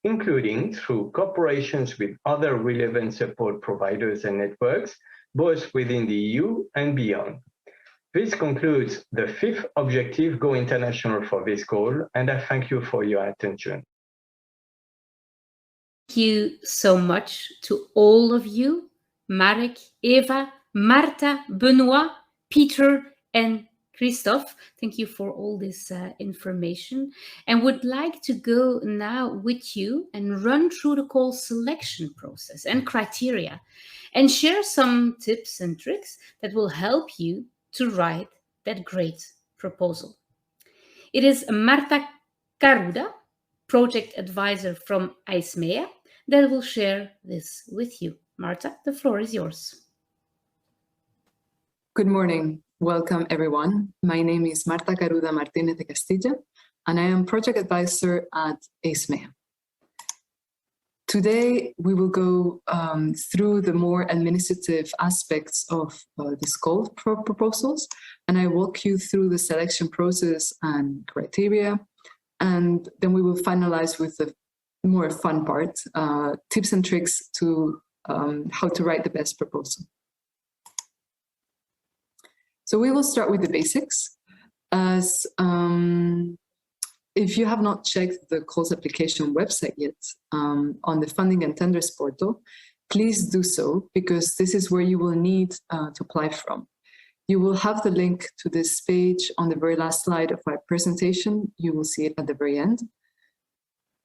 I: including through cooperations with other relevant support providers and networks, both within the EU and beyond. This concludes the fifth objective, Go International, for this call, and I thank you for your attention.
A: Thank you so much to all of you, Marek, Eva, Marta, Benoit, Peter, and Christophe. Thank you for all this information, and would like to go now with you and run through the call selection process and criteria and share some tips and tricks that will help you to write that great proposal. It is Marta Caruda, project advisor from EISMEA, that will share this with you. Marta, the floor is yours.
J: Good morning. Welcome, everyone. My name is Marta Caruda Martínez de Castilla, and I am project advisor at EISMEA. Today, we will go through the more administrative aspects of this call for proposals, and I walk you through the selection process and criteria, and then we will finalize with the more fun part, tips and tricks to how to write the best proposal. So we will start with the basics. As if you have not checked the calls application website yet on the funding and tenders portal, please do so, because this is where you will need to apply from. You will have the link to this page on the very last slide of my presentation. You will see it at the very end.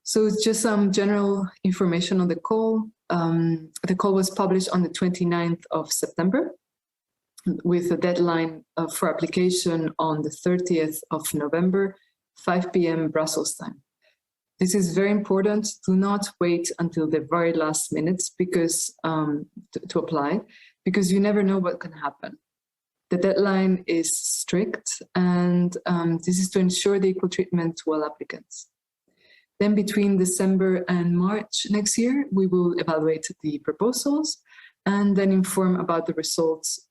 J: So just some general information on the call. The call was published on the 29th of September with a deadline for application on the 30th of November, 5 p.m. Brussels time. This is very important. Do not wait until the very last minutes because to apply, because you never know what can happen. The deadline is strict, and this is to ensure the equal treatment to all applicants. Then between December and March next year, we will evaluate the proposals and then inform about the results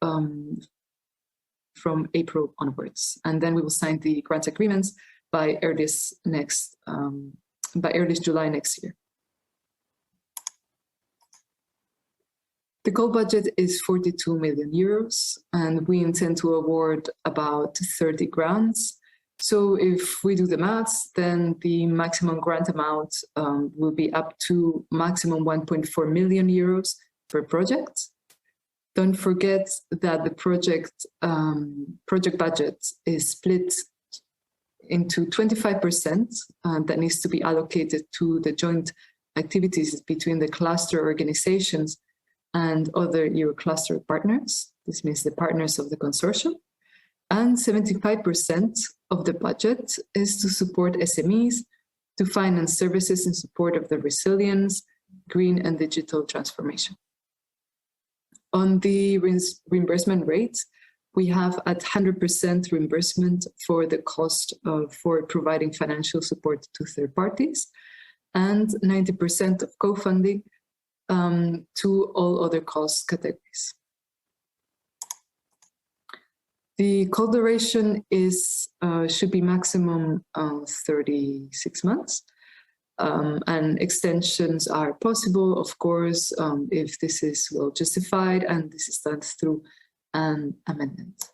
J: from April onwards. And then we will sign the grant agreements by earliest July next year. The goal budget is 42 million euros, and we intend to award about 30 grants. So if we do the maths, then the maximum grant amount will be up to maximum 1.4 million euros per project. Don't forget that the project budget is split into 25% that needs to be allocated to the joint activities between the cluster organizations and other EUROCLUSTER partners. This means the partners of the consortium. And 75% of the budget is to support SMEs, to finance services in support of the resilience, green and digital transformation. On the reimbursement rate, we have at 100% reimbursement for the cost for providing financial support to third parties, and 90% of co-funding to all other cost categories. The call duration should be maximum 36 months, and extensions are possible, of course, if this is well justified and this is done through an amendment.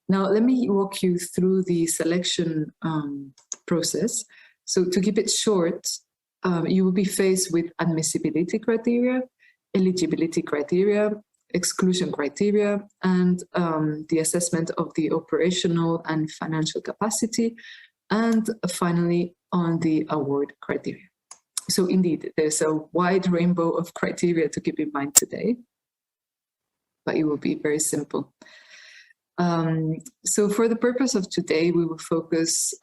J: Now, let me walk you through the selection process. So to keep it short, you will be faced with admissibility criteria, eligibility criteria, exclusion criteria, and the assessment of the operational and financial capacity, and finally on the award criteria. So indeed, there's a wide rainbow of criteria to keep in mind today. but it will be very simple. So for the purpose of today, we will focus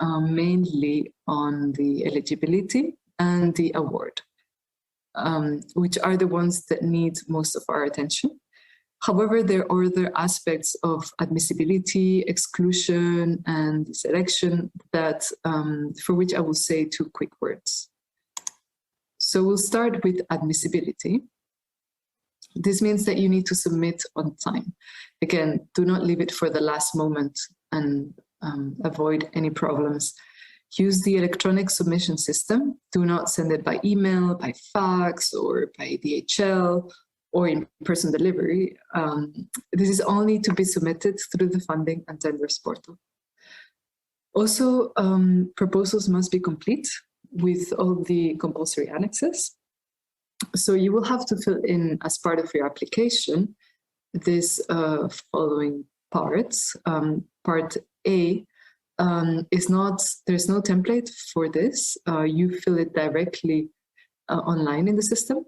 J: mainly on the eligibility and the award, which are the ones that need most of our attention. However, there are other aspects of admissibility, exclusion, and selection that, for which I will say 2 quick words. So we'll start with admissibility. This means that you need to submit on time. Again, do not leave it for the last moment and avoid any problems. Use the electronic submission system. Do not send it by email, by fax, or by DHL, or in-person delivery. This is only to be submitted through the Funding and Tenders portal. Also, proposals must be complete with all the compulsory annexes. So you will have to fill in, as part of your application, this following parts. Part A there's no template for this. You fill it directly online in the system.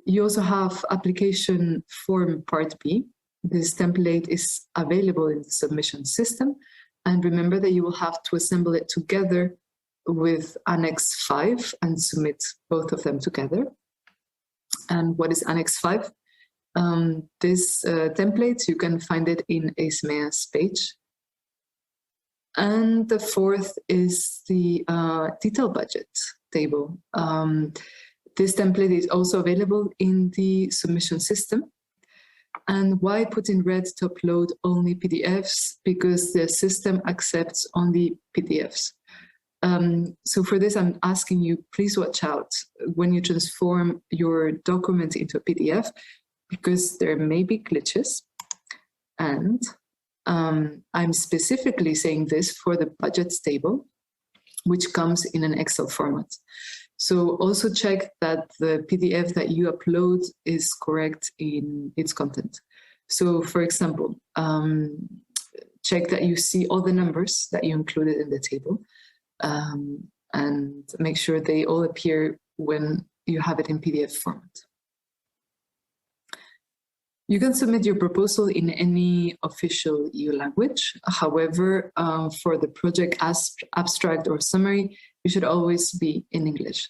J: You also have application form part B. This template is available in the submission system. And remember that you will have to assemble it together with Annex 5 and submit both of them together. And what is Annex 5? This template, you can find it in EISMEA's page. And the 4th is the detail budget table. This template is also available in the submission system. And why put in red to upload only PDFs? Because the system accepts only PDFs. So for this, I'm asking you, please watch out when you transform your document into a PDF, because there may be glitches. And I'm specifically saying this for the budgets table, which comes in an Excel format. So also check that the PDF that you upload is correct in its content. So for example, check that you see all the numbers that you included in the table, and make sure they all appear when you have it in PDF format. You can submit your proposal in any official EU language. However, for the project abstract or summary, you should always be in English.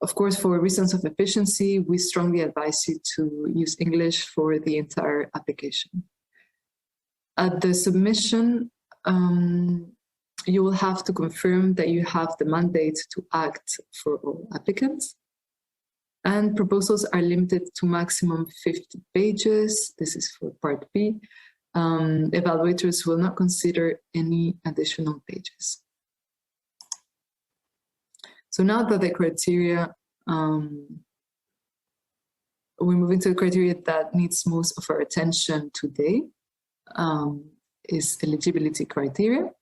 J: Of course, for reasons of efficiency, we strongly advise you to use English for the entire application. At the submission, you will have to confirm that you have the mandate to act for all applicants. And proposals are limited to maximum 50 pages. This is for part B. Evaluators will not consider any additional pages. So now that the criteria, we move into the criteria that needs most of our attention today, is eligibility criteria.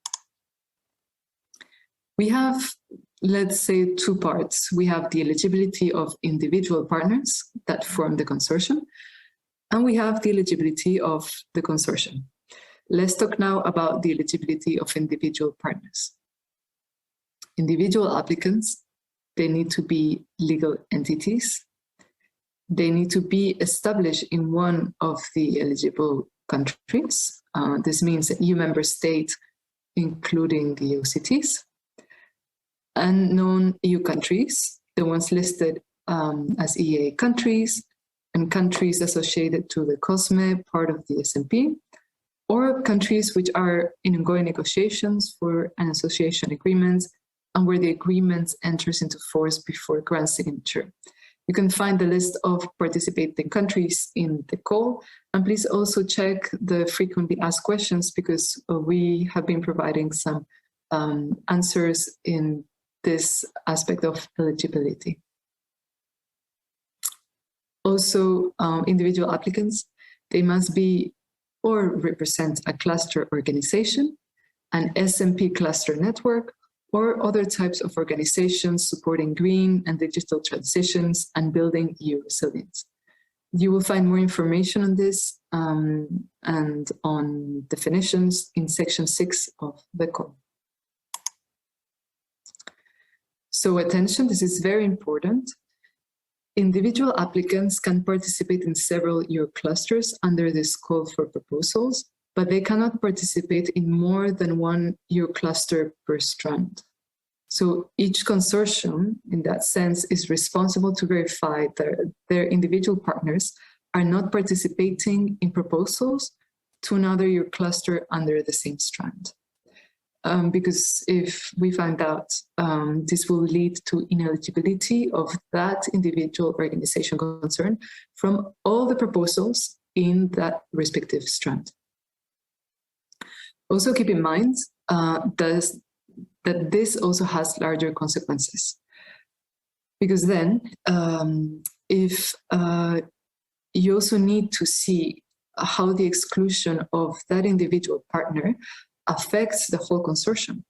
J: We have, let's say, 2 parts. We have the eligibility of individual partners that form the consortium, and we have the eligibility of the consortium. Let's talk now about the eligibility of individual partners. Individual applicants, they need to be legal entities. They need to be established in one of the eligible countries. This means that EU member state, including the OCTs. And non-EU countries, the ones listed as EEA countries, and countries associated to the COSME, part of the SMP, or countries which are in ongoing negotiations for an association agreement and where the agreement enters into force before grant signature. You can find the list of participating countries in the call, and please also check the frequently asked questions, because we have been providing some answers in this aspect of eligibility. Also, individual applicants, they must be or represent a cluster organization, an SMP cluster network, or other types of organizations supporting green and digital transitions and building EU resilience. You will find more information on this and on definitions in section 6 of the call. So attention, this is very important. individual applicants can participate in several Euroclusters under this call for proposals, but they cannot participate in more than one Eurocluster per strand. So each consortium, in that sense, is responsible to verify that their individual partners are not participating in proposals to another Eurocluster under the same strand. Because if we find out, this will lead to ineligibility of that individual organization concerned from all the proposals in that respective strand. Also keep in mind that this also has larger consequences. Because then, if you also need to see how the exclusion of that individual partner affects the whole consortium.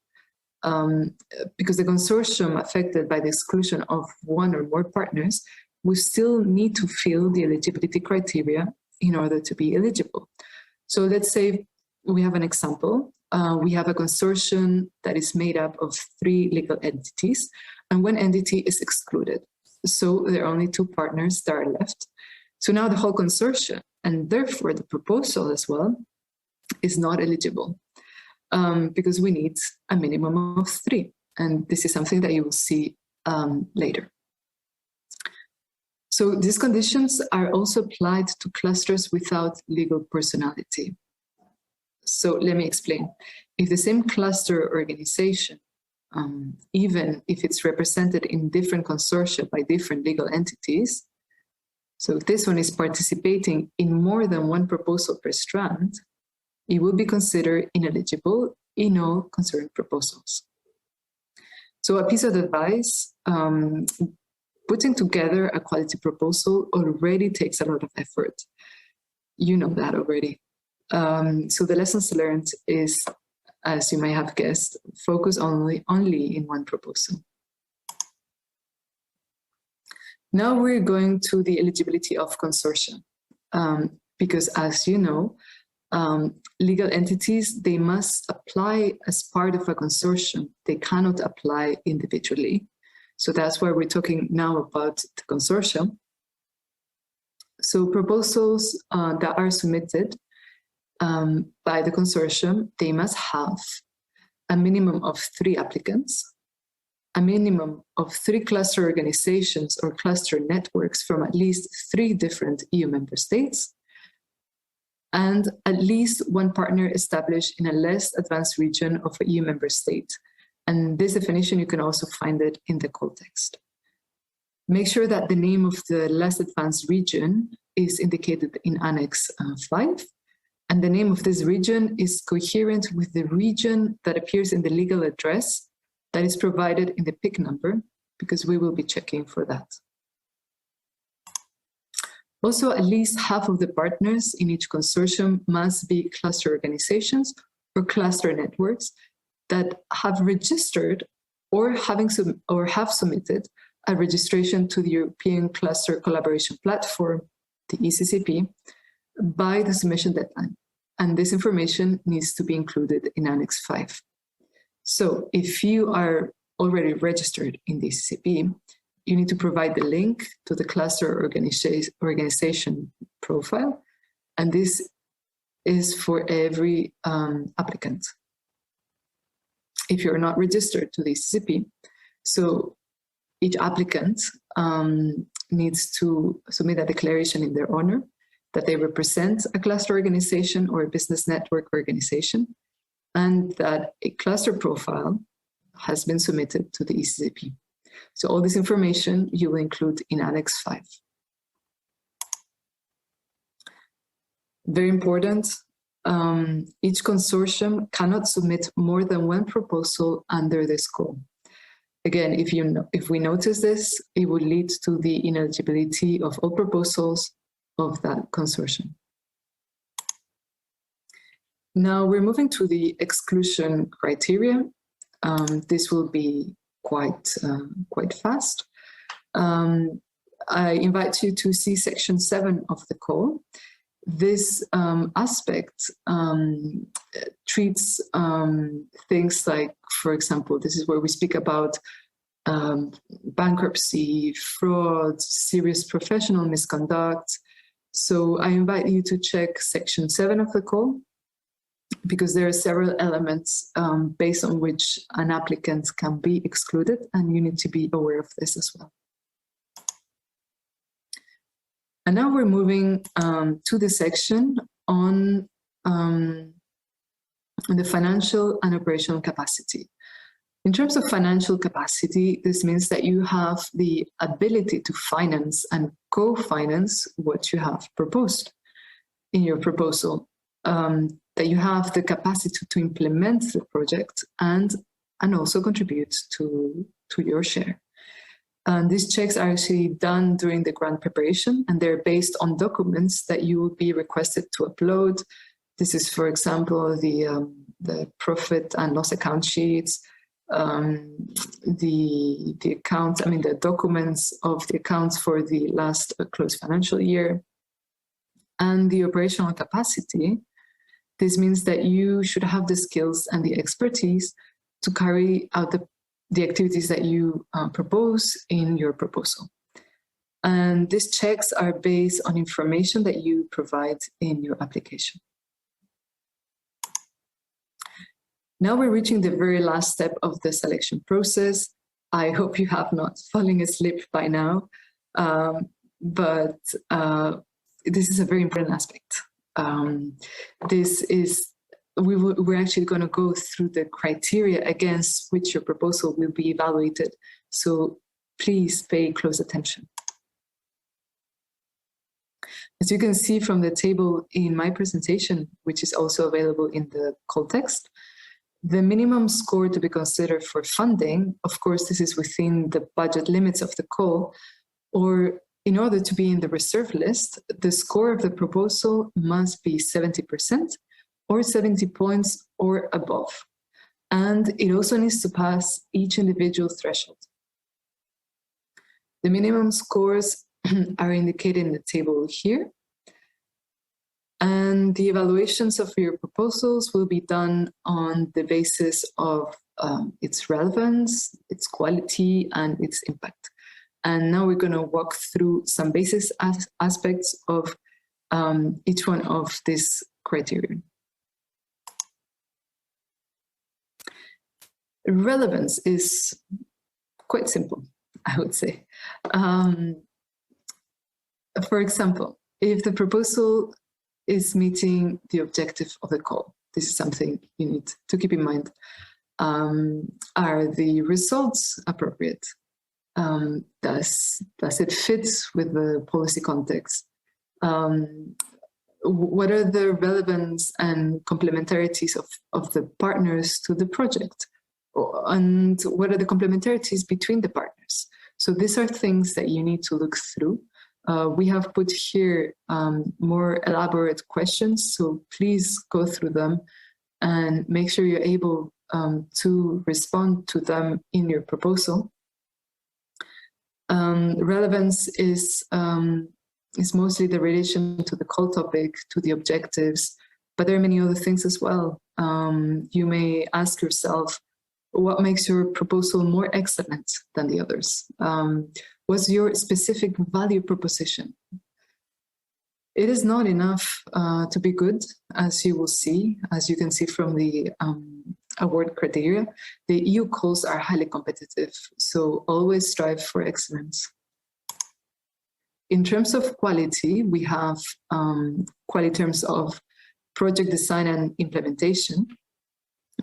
J: Because the consortium affected by the exclusion of one or more partners will still need to fill the eligibility criteria in order to be eligible. So let's say we have an example. We have a consortium that is made up of 3 legal entities, and one entity is excluded. So there are only 2 partners that are left. So now the whole consortium, and therefore the proposal as well, is not eligible because we need a minimum of 3. And this is something that you will see later. So these conditions are also applied to clusters without legal personality. So let me explain. If the same cluster organization, even if it's represented in different consortia by different legal entities, so if this one is participating in more than one proposal per strand, it will be considered ineligible in all concerned proposals. So a piece of advice, putting together a quality proposal already takes a lot of effort. You know that already. So the lessons learned is, as you may have guessed, focus only in one proposal. Now we're going to the eligibility of consortia, because as you know, legal entities, they must apply as part of a consortium. They cannot apply individually. So that's why we're talking now about the consortium. So proposals that are submitted by the consortium, they must have a minimum of 3 applicants, a minimum of 3 cluster organizations or cluster networks from at least 3 different EU member states, and at least 1 partner established in a less advanced region of a EU member state. And this definition, you can also find it in the call text. Make sure that the name of the less advanced region is indicated in Annex 5. And the name of this region is coherent with the region that appears in the legal address that is provided in the PIC number, because we will be checking for that. Also, at least half of the partners in each consortium must be cluster organizations or cluster networks that have registered or have submitted a registration to the European Cluster Collaboration Platform, the ECCP, by the submission deadline. And this information needs to be included in Annex 5. So if you are already registered in the ECCP, you need to provide the link to the cluster organization profile. And this is for every applicant. If you're not registered to the ECCP, so each applicant needs to submit a declaration in their honor that they represent a cluster organization or a business network organization, and that a cluster profile has been submitted to the ECCP. So all this information you will include in Annex 5. Very important, each consortium cannot submit more than 1 proposal under this call. Again, if we notice this, it would lead to the ineligibility of all proposals of that consortium. Now we're moving to the exclusion criteria. This will be quite fast. I invite you to see section 7 of the call. This aspect treats things like, for example, this is where we speak about bankruptcy, fraud, serious professional misconduct. So I invite you to check section 7 of the call, because there are several elements based on which an applicant can be excluded, and you need to be aware of this as well. And now we're moving to the section on the financial and operational capacity. In terms of financial capacity, this means that you have the ability to finance and co-finance what you have proposed in your proposal, that you have the capacity to implement the project and also contribute to your share. And these checks are actually done during the grant preparation, and they're based on documents that you will be requested to upload. This is, for example, the profit and loss account sheets, the accounts, the documents of the accounts for the last closed financial year, and the operational capacity. This means that you should have the skills and the expertise to carry out the activities that you propose in your proposal. And these checks are based on information that you provide in your application. Now we're reaching the very last step of the selection process. I hope you have not fallen asleep by now, but this is a very important aspect. We're actually going to go through the criteria against which your proposal will be evaluated. So please pay close attention. As you can see from the table in my presentation, which is also available in the call text, the minimum score to be considered for funding, of course, this is within the budget limits of the call, or in order to be in the reserve list, the score of the proposal must be 70% or 70 points or above. And it also needs to pass each individual threshold. The minimum scores are indicated in the table here. And the evaluations of your proposals will be done on the basis of its relevance, its quality, and its impact. And now we're going to walk through some basic aspects of each one of these criteria. Relevance is quite simple, I would say. For example, if the proposal is meeting the objective of the call, this is something you need to keep in mind. Are the results appropriate? Does it fit with the policy context? What are the relevance and complementarities of the partners to the project? And what are the complementarities between the partners? So these are things that you need to look through. We have put here more elaborate questions, so please go through them and make sure you're able to respond to them in your proposal. Relevance is mostly the relation to the call topic, to the objectives, but there are many other things as well. You may ask yourself, what makes your proposal more excellent than the others? What's your specific value proposition? It is not enough to be good, as you will see, as you can see from the award criteria. The EU calls are highly competitive, so always strive for excellence. In terms of quality, we have quality terms of project design and implementation.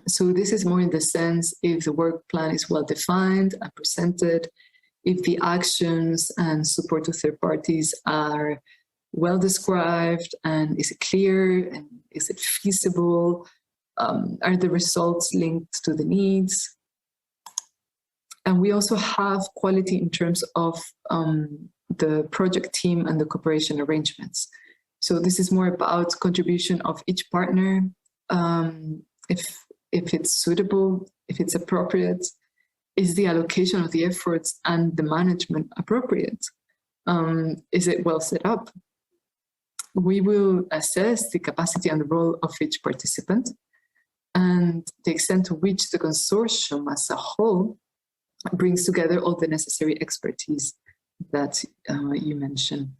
J: So this is more in the sense if the work plan is well defined and presented, if the actions and support to third parties are well described, and is it clear, and is it feasible? Are the results linked to the needs? And we also have quality in terms of the project team and the cooperation arrangements. So this is more about contribution of each partner, if it's suitable, if it's appropriate. Is the allocation of the efforts and the management appropriate? Is it well set up? We will assess the capacity and the role of each participant and the extent to which the consortium as a whole brings together all the necessary expertise that you mentioned.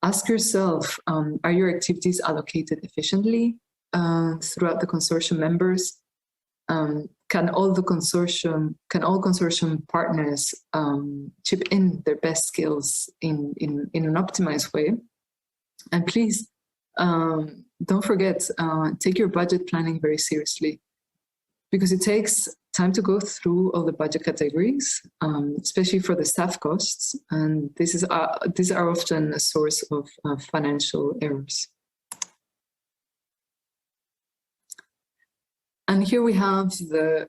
J: Ask yourself, are your activities allocated efficiently throughout the consortium members? Can all consortium partners chip in their best skills in an optimized way? And please, don't forget, take your budget planning very seriously, because it takes time to go through all the budget categories, especially for the staff costs, and these are often a source of financial errors. And here we have the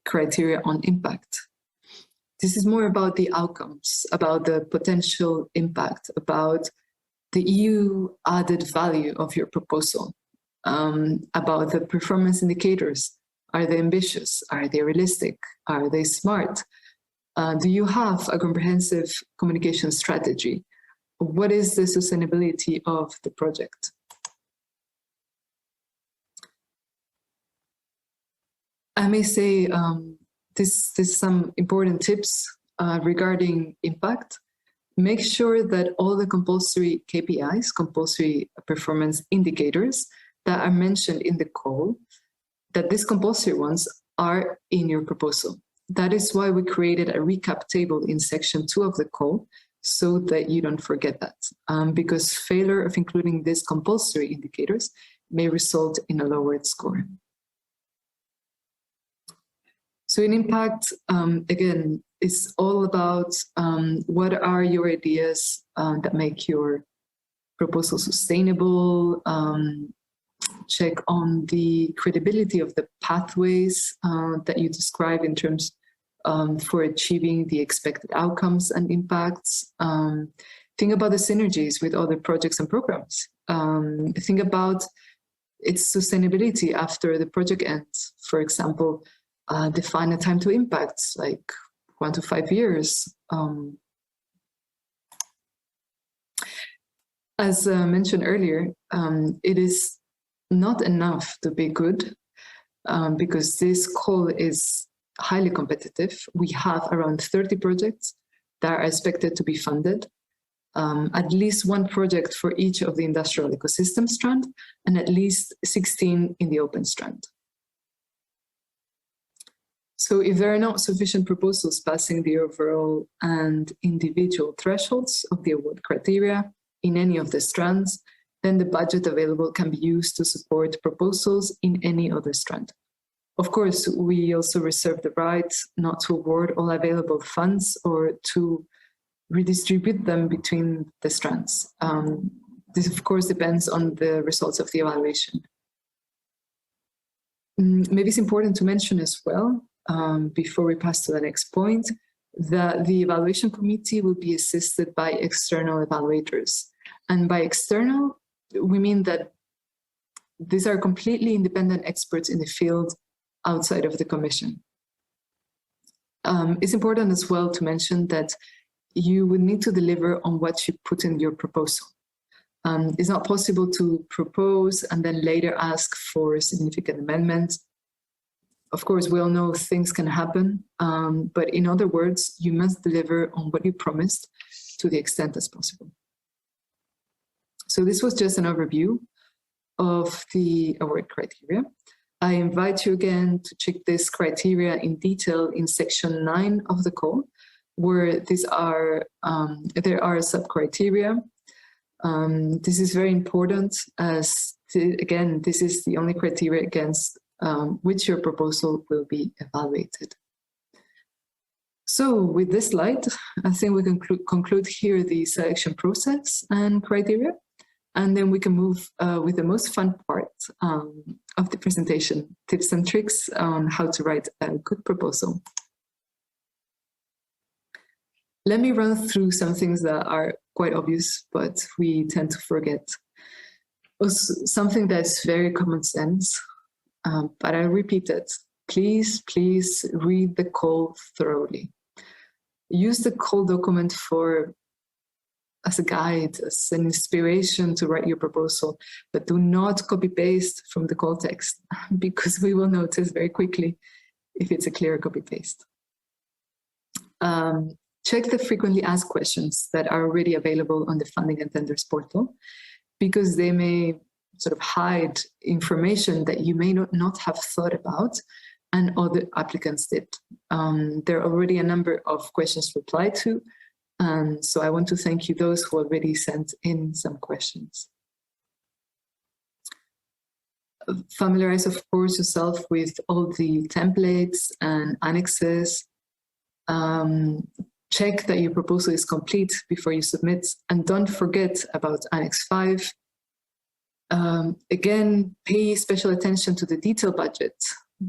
J: criteria on impact. This is more about the outcomes, about the potential impact, about the EU added value of your proposal, about the performance indicators. Are they ambitious? Are they realistic? Are they smart? Do you have a comprehensive communication strategy? What is the sustainability of the project? I may say this some important tips regarding impact. Make sure that all the compulsory KPIs, compulsory performance indicators that are mentioned in the call, that these compulsory ones are in your proposal. That is why we created a recap table in section 2 of the call, so that you don't forget that, because failure of including these compulsory indicators may result in a lowered score. So in impact, again, it's all about what are your ideas that make your proposal sustainable, check on the credibility of the pathways that you describe in terms for achieving the expected outcomes and impacts. Think about the synergies with other projects and programs. Think about its sustainability after the project ends. For example, define a time to impact, like 1 to 5 years. As mentioned earlier, it is not enough to be good, because this call is highly competitive. We have around 30 projects that are expected to be funded, at least 1 project for each of the industrial ecosystem strand, and at least 16 in the open strand. So if there are not sufficient proposals passing the overall and individual thresholds of the award criteria in any of the strands, then the budget available can be used to support proposals in any other strand. Of course, we also reserve the right not to award all available funds or to redistribute them between the strands. This, of course, depends on the results of the evaluation. Maybe it's important to mention as well, before we pass to the next point, that the evaluation committee will be assisted by external evaluators. And by external, we mean that these are completely independent experts in the field outside of the Commission. It's important as well to mention that you would need to deliver on what you put in your proposal. It's not possible to propose and then later ask for significant amendments. Of course, we all know things can happen, but in other words, you must deliver on what you promised to the extent as possible. So this was just an overview of the award criteria. I invite you again to check this criteria in detail in section 9 of the call, where there are sub-criteria. This is very important as, again, this is the only criteria against which your proposal will be evaluated. So with this slide, I think we can conclude here the selection process and criteria, and then we can move with the most fun part of the presentation, tips and tricks on how to write a good proposal. Let me run through some things that are quite obvious, but we tend to forget. Something that's very common sense, but I repeat it. Please read the call thoroughly. Use the call document as a guide, as an inspiration to write your proposal, but do not copy-paste from the call text, because we will notice very quickly if it's a clear copy-paste. Check the frequently asked questions that are already available on the Funding and Tenders portal, because they may sort of hide information that you may not have thought about and other applicants did. There are already a number of questions replied to, and so I want to thank you those who already sent in some questions. Familiarize, of course, yourself with all the templates and annexes. Check that your proposal is complete before you submit, and don't forget about Annex 5. Again, pay special attention to the detail budget,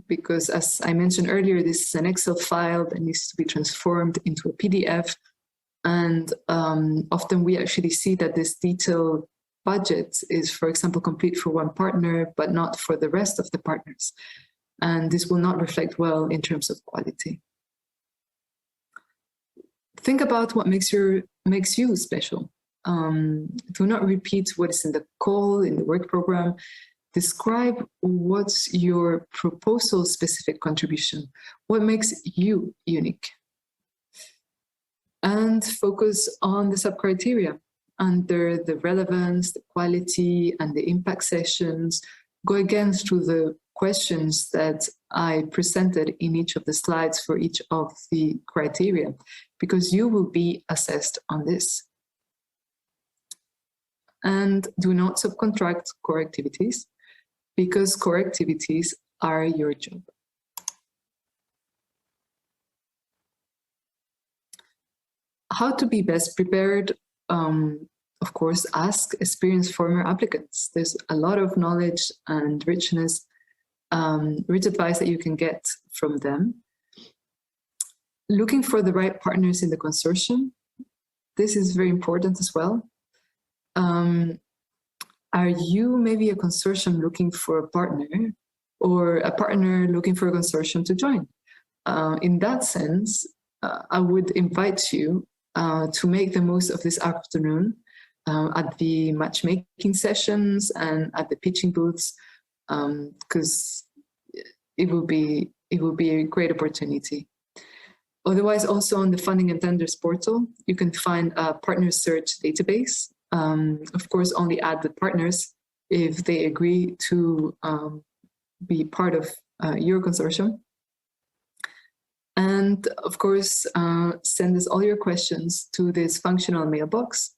J: because as I mentioned earlier, this is an Excel file that needs to be transformed into a PDF. And often we actually see that this detailed budget is, for example, complete for one partner, but not for the rest of the partners. And this will not reflect well in terms of quality. Think about what makes you special. Do not repeat what is in the call, in the work program. Describe what's your proposal-specific contribution, what makes you unique. And focus on the sub-criteria under the relevance, the quality, and the impact sessions. Go again through the questions that I presented in each of the slides for each of the criteria, because you will be assessed on this. And do not subcontract core activities, because core activities are your job. How to be best prepared? Of course, ask experienced former applicants. There's a lot of knowledge and richness, rich advice that you can get from them. Looking for the right partners in the consortium. This is very important as well. Are you maybe a consortium looking for a partner, or a partner looking for a consortium to join? In that sense, I would invite you to make the most of this afternoon at the matchmaking sessions and at the pitching booths, because it will be a great opportunity. Otherwise, also on the Funding and Tenders portal, you can find a partner search database. Of course, only add the partners if they agree to be part of your consortium. And of course, send us all your questions to this functional mailbox.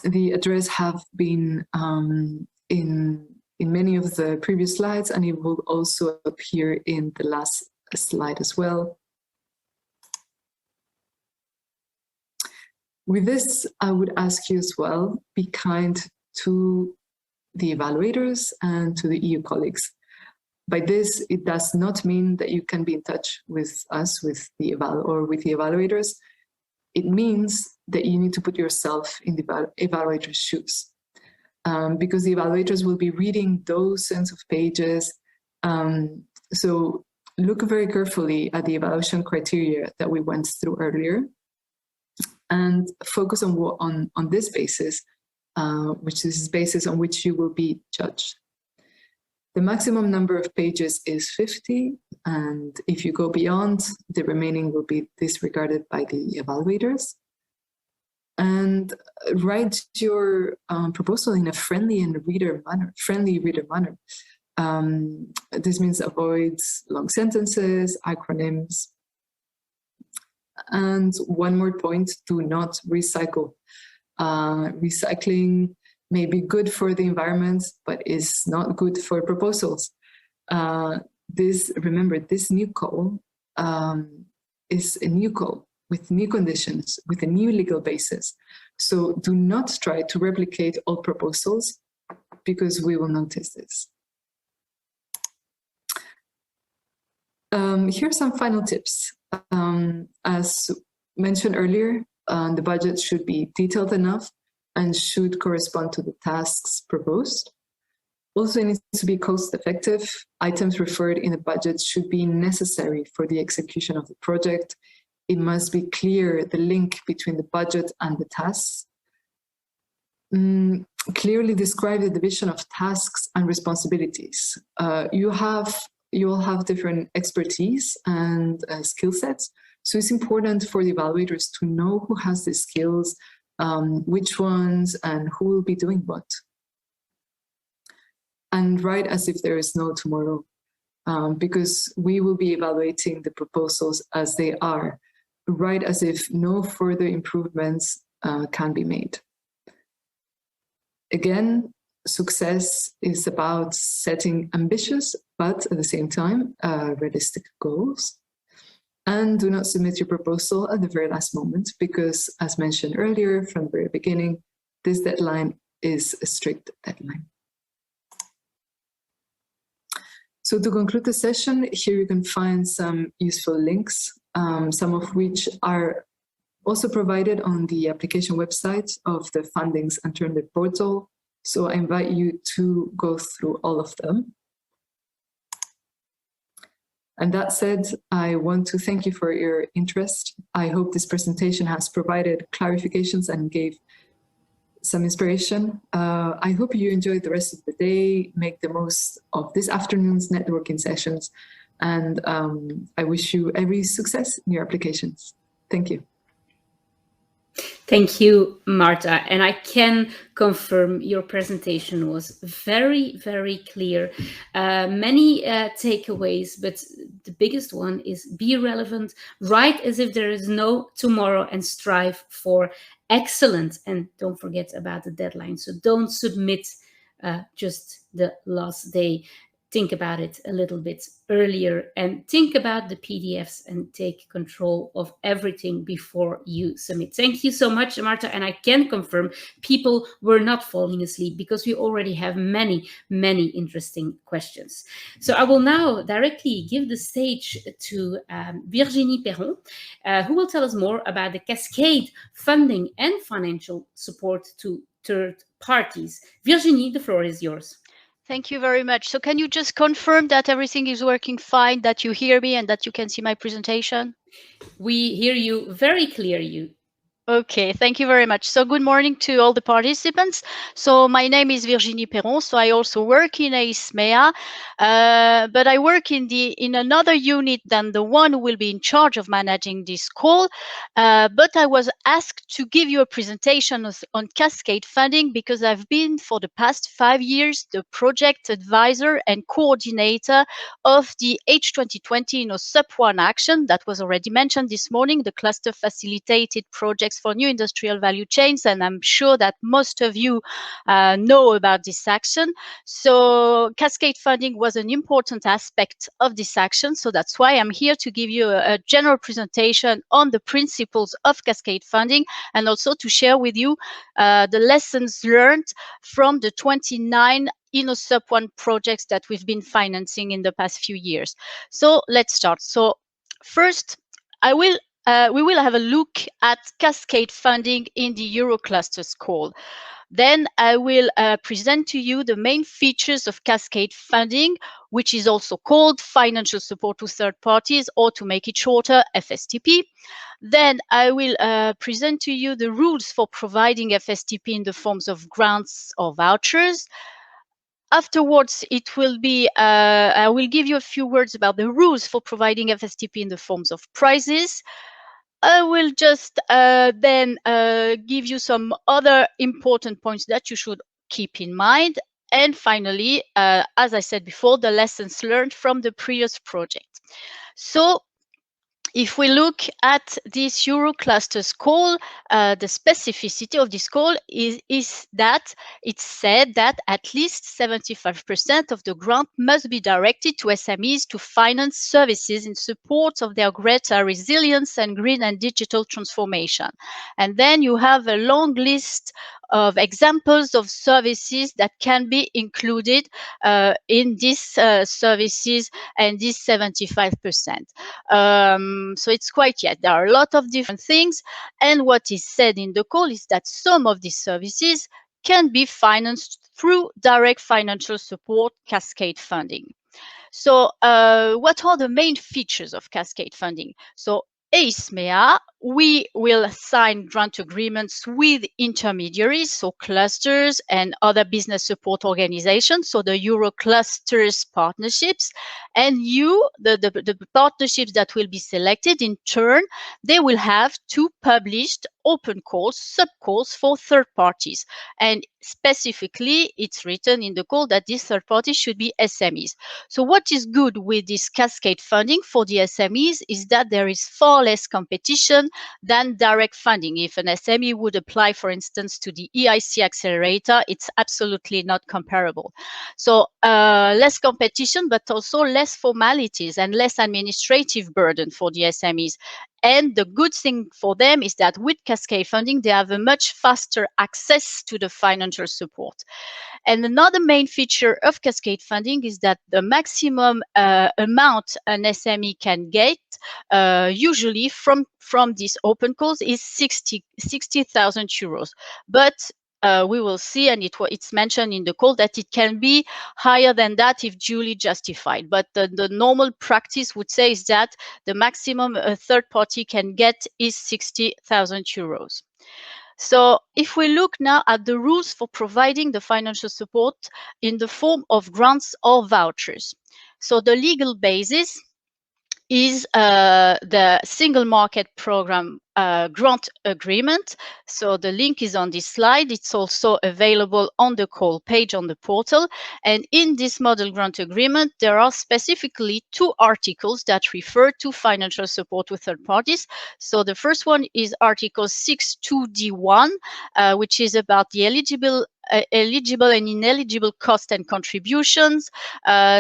J: The address have been in many of the previous slides, and it will also appear in the last slide as well. With this, I would ask you as well, be kind to the evaluators and to the EU colleagues. By this, it does not mean that you can be in touch with us, with the evaluators. It means that you need to put yourself in the evaluator's shoes, because the evaluators will be reading those kinds of pages. So look very carefully at the evaluation criteria that we went through earlier, and focus on this basis, which is the basis on which you will be judged. The maximum number of pages is 50, and if you go beyond, the remaining will be disregarded by the evaluators. And write your proposal in a friendly reader manner. This means avoid long sentences, acronyms. And one more point, do not recycle. Recycling may be good for the environment, but is not good for proposals. Remember, this new call is a new call with new conditions, with a new legal basis. So do not try to replicate old proposals, because we will notice this. Here are some final tips. As mentioned earlier, the budget should be detailed enough and should correspond to the tasks proposed. Also, it needs to be cost-effective. Items referred in the budget should be necessary for the execution of the project. It must be clear the link between the budget and the tasks. Clearly describe the division of tasks and responsibilities. You have you all have different expertise and skill sets. So it's important for the evaluators to know who has the skills, which ones, and who will be doing what. And write as if there is no tomorrow, because we will be evaluating the proposals as they are. Write as if no further improvements can be made. Again, success is about setting ambitious, but at the same time, realistic goals. And do not submit your proposal at the very last moment, because as mentioned earlier from the very beginning, this deadline is a strict deadline. So to conclude the session, here you can find some useful links, some of which are also provided on the application website of the Fundings Alternative portal. So I invite you to go through all of them. And that said, I want to thank you for your interest. I hope this presentation has provided clarifications and gave some inspiration. I hope you enjoyed the rest of the day, make the most of this afternoon's networking sessions, and I wish you every success in your applications. Thank you.
A: Thank you, Marta. And I can confirm your presentation was very, very clear. Many takeaways, but the biggest one is be relevant, write as if there is no tomorrow, and strive for excellence. And don't forget about the deadline. So don't submit just the last day. Think about it a little bit earlier, and think about the PDFs and take control of everything before you submit. Thank you so much, Marta. And I can confirm people were not falling asleep, because we already have many, many interesting questions. So I will now directly give the stage to Virginie Perron, who will tell us more about the cascade funding and financial support to third parties. Virginie, the floor is yours.
K: Thank you very much. So can you just confirm that everything is working fine, that you hear me and that you can see my presentation?
A: We hear you very clearly.
K: Okay, thank you very much. So good morning to all the participants. So my name is Virginie Perron. So I also work in EISMEA, but I work in another unit than the one who will be in charge of managing this call. But I was asked to give you a presentation on cascade funding, because I've been for the past 5 years the project advisor and coordinator of the H2020 SUP1 action that was already mentioned this morning, the cluster facilitated projects for new industrial value chains, and I'm sure that most of you know about this action. So cascade funding was an important aspect of this action, so that's why I'm here to give you a general presentation on the principles of cascade funding, and also to share with you the lessons learned from the 29 SUP1 projects that we've been financing in the past few years. So let's start. So first, we will have a look at cascade funding in the EUROCLUSTERS Call. Then I will present to you the main features of cascade funding, which is also called financial support to third parties, or to make it shorter, FSTP. Then I will present to you the rules for providing FSTP in the forms of grants or vouchers. Afterwards, it will be, I will give you a few words about the rules for providing FSTP in the forms of prizes. I will just then give you some other important points that you should keep in mind. And finally, as I said before, the lessons learned from the previous project. So if we look at this EUROCLUSTERS Call, the specificity of this call is that it's said that at least 75% of the grant must be directed to SMEs to finance services in support of their greater resilience and green and digital transformation. And then you have a long list of examples of services that can be included in these services and this 75%. So it's quite yet. There are a lot of different things. And what is said in the call is that some of these services can be financed through direct financial support cascade funding. So what are the main features of cascade funding? So EISMEA we will sign grant agreements with intermediaries, so clusters and other business support organizations, so the EUROCLUSTERS partnerships. And the partnerships that will be selected, in turn, they will have two published open calls, sub-calls for third parties. And specifically, it's written in the call that these third parties should be SMEs. So what is good with this cascade funding for the SMEs is that there is far less competition than direct funding. If an SME would apply, for instance, to the EIC accelerator, it's absolutely not comparable. So less competition, but also less formalities and less administrative burden for the SMEs. And the good thing for them is that with cascade funding, they have a much faster access to the financial support. And another main feature of cascade funding is that the maximum amount an SME can get, usually from these open calls, is 60,000 euros. But we will see, and it's mentioned in the call, that it can be higher than that if duly justified. But the normal practice would say is that the maximum a third party can get is 60,000 euros. So if we look now at the rules for providing the financial support in the form of grants or vouchers. So the legal basis is the Single Market Program grant agreement. So the link is on this slide. It's also available on the call page on the portal. And in this model grant agreement, there are specifically two articles that refer to financial support with third parties. So the first one is Article 6.2d1, which is about the eligible and ineligible costs and contributions,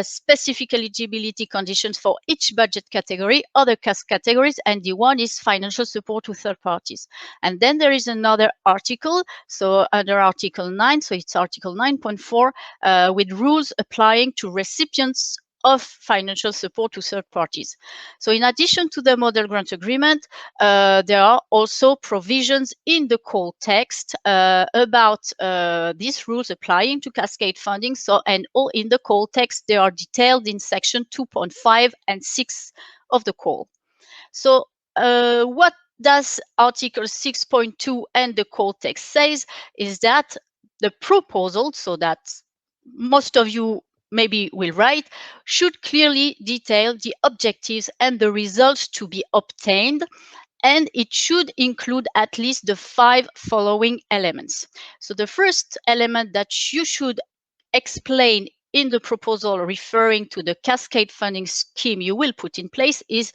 K: specific eligibility conditions for each budget category, other cost categories, and the one is financial support to third parties. And then there is another article, so under Article 9, so it's Article 9.4, with rules applying to recipients of financial support to third parties. So in addition to the model grant agreement, there are also provisions in the call text about these rules applying to cascade funding. So, and all in the call text, they are detailed in section 2.5 and 6 of the call. So what does Article 6.2 and the call text says is that the proposal, so that most of you maybe will write, should clearly detail the objectives and the results to be obtained, and it should include at least the 5 following elements. So the first element that you should explain in the proposal referring to the cascade funding scheme you will put in place is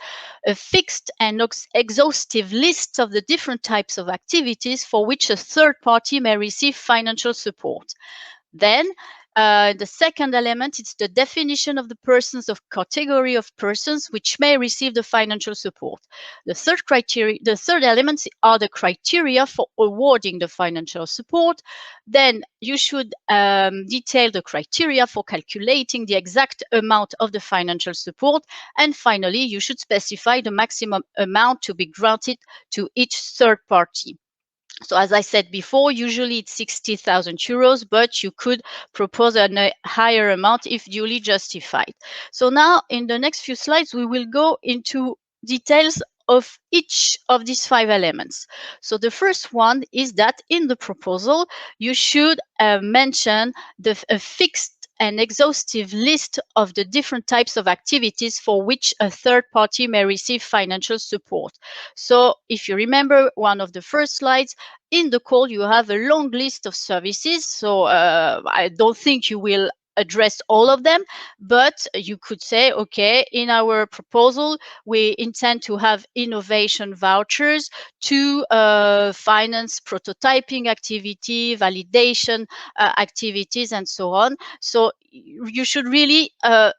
K: a fixed and exhaustive list of the different types of activities for which a third party may receive financial support. Then the second element is the definition of the persons of category of persons which may receive the financial support. The third element are the criteria for awarding the financial support. Then you should detail the criteria for calculating the exact amount of the financial support. And finally, you should specify the maximum amount to be granted to each third party. So as I said before, usually it's 60,000 euros, but you could propose a higher amount if duly justified. So now in the next few slides, we will go into details of each of these 5 elements. So the first one is that in the proposal, you should mention a fixed an exhaustive list of the different types of activities for which a third party may receive financial support. So if you remember one of the first slides, in the call you have a long list of services. So I don't think you will address all of them, but you could say, okay, in our proposal, we intend to have innovation vouchers to finance prototyping activity, validation activities, and so on. So you should really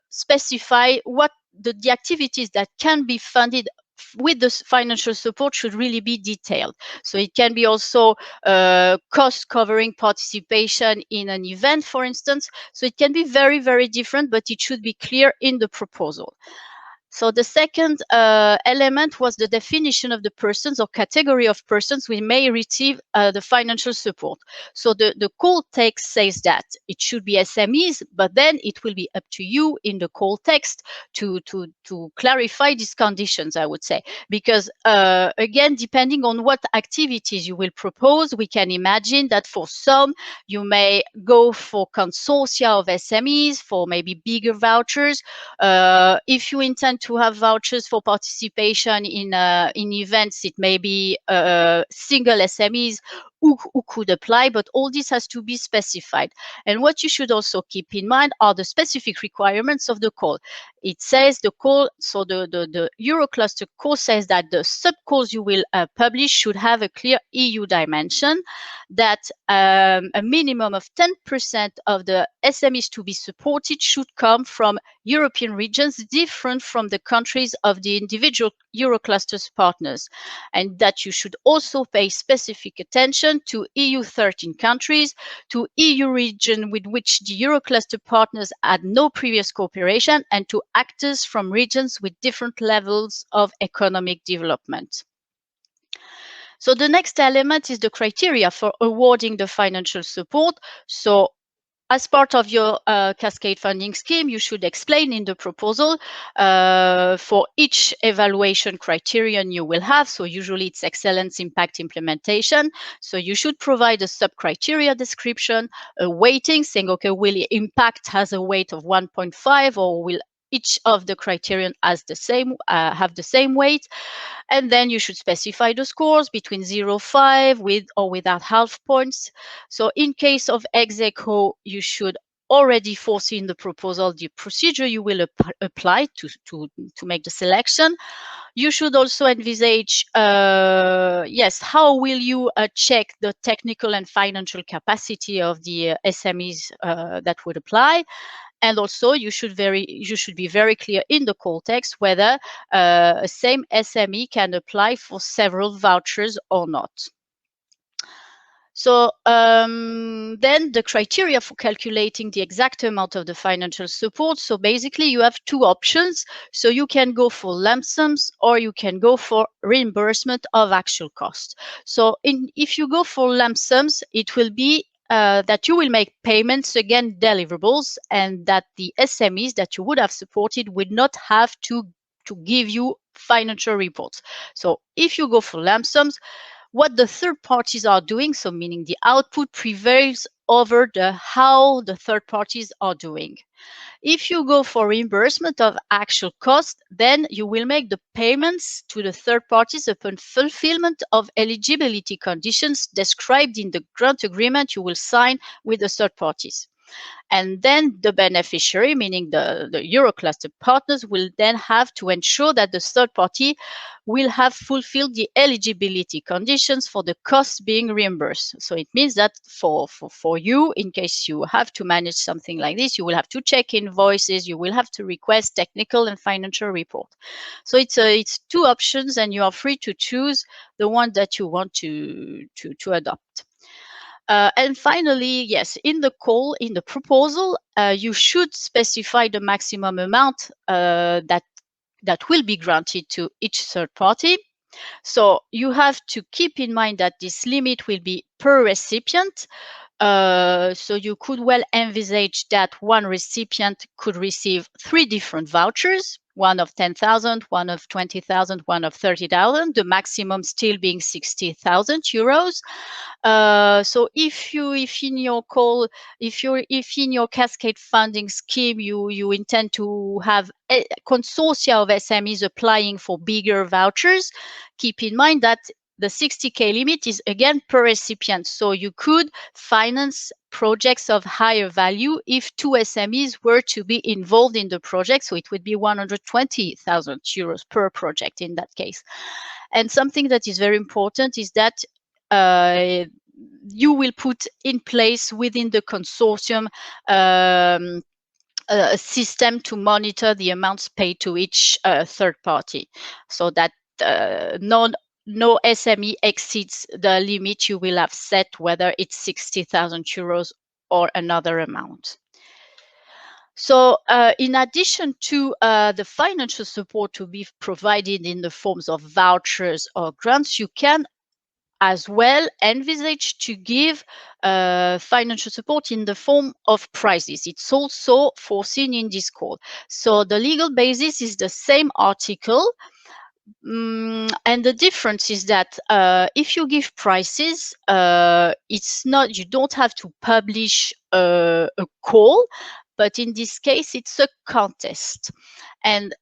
K: specify what the activities that can be funded with the financial support should really be detailed. So it can be also cost covering participation in an event, for instance. So it can be very, very different, but it should be clear in the proposal. So the second element was the definition of the persons or category of persons who may receive the financial support. So the call text says that it should be SMEs, but then it will be up to you in the call text to clarify these conditions, I would say. Because again, depending on what activities you will propose, we can imagine that for some, you may go for consortia of SMEs, for maybe bigger vouchers. If you intend to have vouchers for participation in events, it may be single SMEs who could apply, but all this has to be specified. And what you should also keep in mind are the specific requirements of the call. It says the call, so the Eurocluster call says that the sub-calls you will publish should have a clear EU dimension, that a minimum of 10% of the SMEs to be supported should come from European regions different from the countries of the individual Euroclusters partners, and that you should also pay specific attention to EU 13 countries, to EU region with which the Eurocluster partners had no previous cooperation, and to actors from regions with different levels of economic development. So the next element is the criteria for awarding the financial support. So as part of your cascade funding scheme, you should explain in the proposal for each evaluation criterion you will have. So usually it's excellence, impact, implementation. So you should provide a sub-criteria description, a weighting, saying, okay, will impact has a weight of 1.5, or will each of the criterion has the same have the same weight. And then you should specify the scores between 0.5 with or without half points. So in case of ex aequo, you should already foresee in the proposal the procedure you will apply to make the selection. You should also envisage, yes, how will you check the technical and financial capacity of the SMEs that would apply. And also, you should be very clear in the call text whether a same SME can apply for several vouchers or not. So then the criteria for calculating the exact amount of the financial support. So basically, you have two options. So you can go for lump sums or you can go for reimbursement of actual costs. So if you go for lump sums, it will be that you will make payments against deliverables, and that the SMEs that you would have supported would not have to give you financial reports. So if you go for lump sums, what the third parties are doing, so meaning the output prevails over how the third parties are doing. If you go for reimbursement of actual cost, then you will make the payments to the third parties upon fulfillment of eligibility conditions described in the grant agreement you will sign with the third parties. And then the beneficiary, meaning the Eurocluster partners, will then have to ensure that the third party will have fulfilled the eligibility conditions for the costs being reimbursed. So it means that for you, in case you have to manage something like this, you will have to check invoices, you will have to request technical and financial report. So it's two options, and you are free to choose the one that you want to adopt. And finally, yes, in the call, in the proposal, you should specify the maximum amount that will be granted to each third party. So you have to keep in mind that this limit will be per recipient. So you could well envisage that one recipient could receive 3 different vouchers, one of 10,000, one of 20,000, one of 30,000, the maximum still being 60,000 euros. So if in your cascade funding scheme you intend to have a consortia of SMEs applying for bigger vouchers, keep in mind that the 60K limit is again per recipient. So you could finance projects of higher value if 2 SMEs were to be involved in the project. So it would be 120,000 euros per project in that case. And something that is very important is that you will put in place within the consortium a system to monitor the amounts paid to each third party, so that no SME exceeds the limit you will have set, whether it's 60,000 euros or another amount. So in addition to the financial support to be provided in the forms of vouchers or grants, you can as well envisage to give financial support in the form of prizes. It's also foreseen in this call. So the legal basis is the same article, and the difference is that if you give prizes, it's not, you don't have to publish a call, but in this case it's a contest, and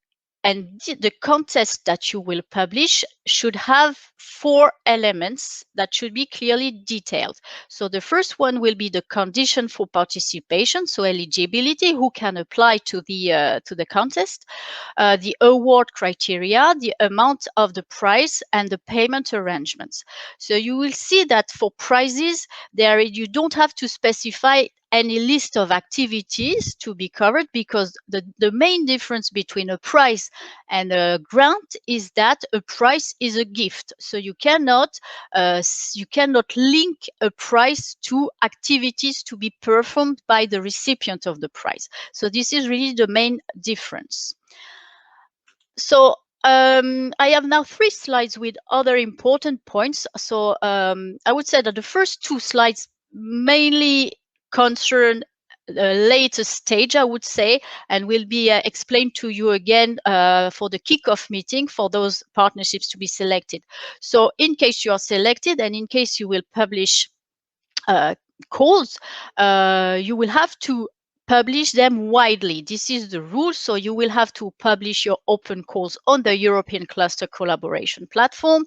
K: the contest that you will publish should have 4 elements that should be clearly detailed. So the first one will be the condition for participation, so eligibility, who can apply to the contest, the award criteria, the amount of the prize, and the payment arrangements. So you will see that for prizes, there you don't have to specify any list of activities to be covered, because the main difference between a prize and a grant is that a prize is a gift. So you cannot link a prize to activities to be performed by the recipient of the prize. So this is really the main difference. So I have now 3 slides with other important points. So I would say that the first 2 slides mainly concern the latest stage, I would say, and will be explained to you again for the kickoff meeting for those partnerships to be selected. So in case you are selected and in case you will publish calls, you will have to publish them widely. This is the rule. So you will have to publish your open calls on the European Cluster Collaboration Platform,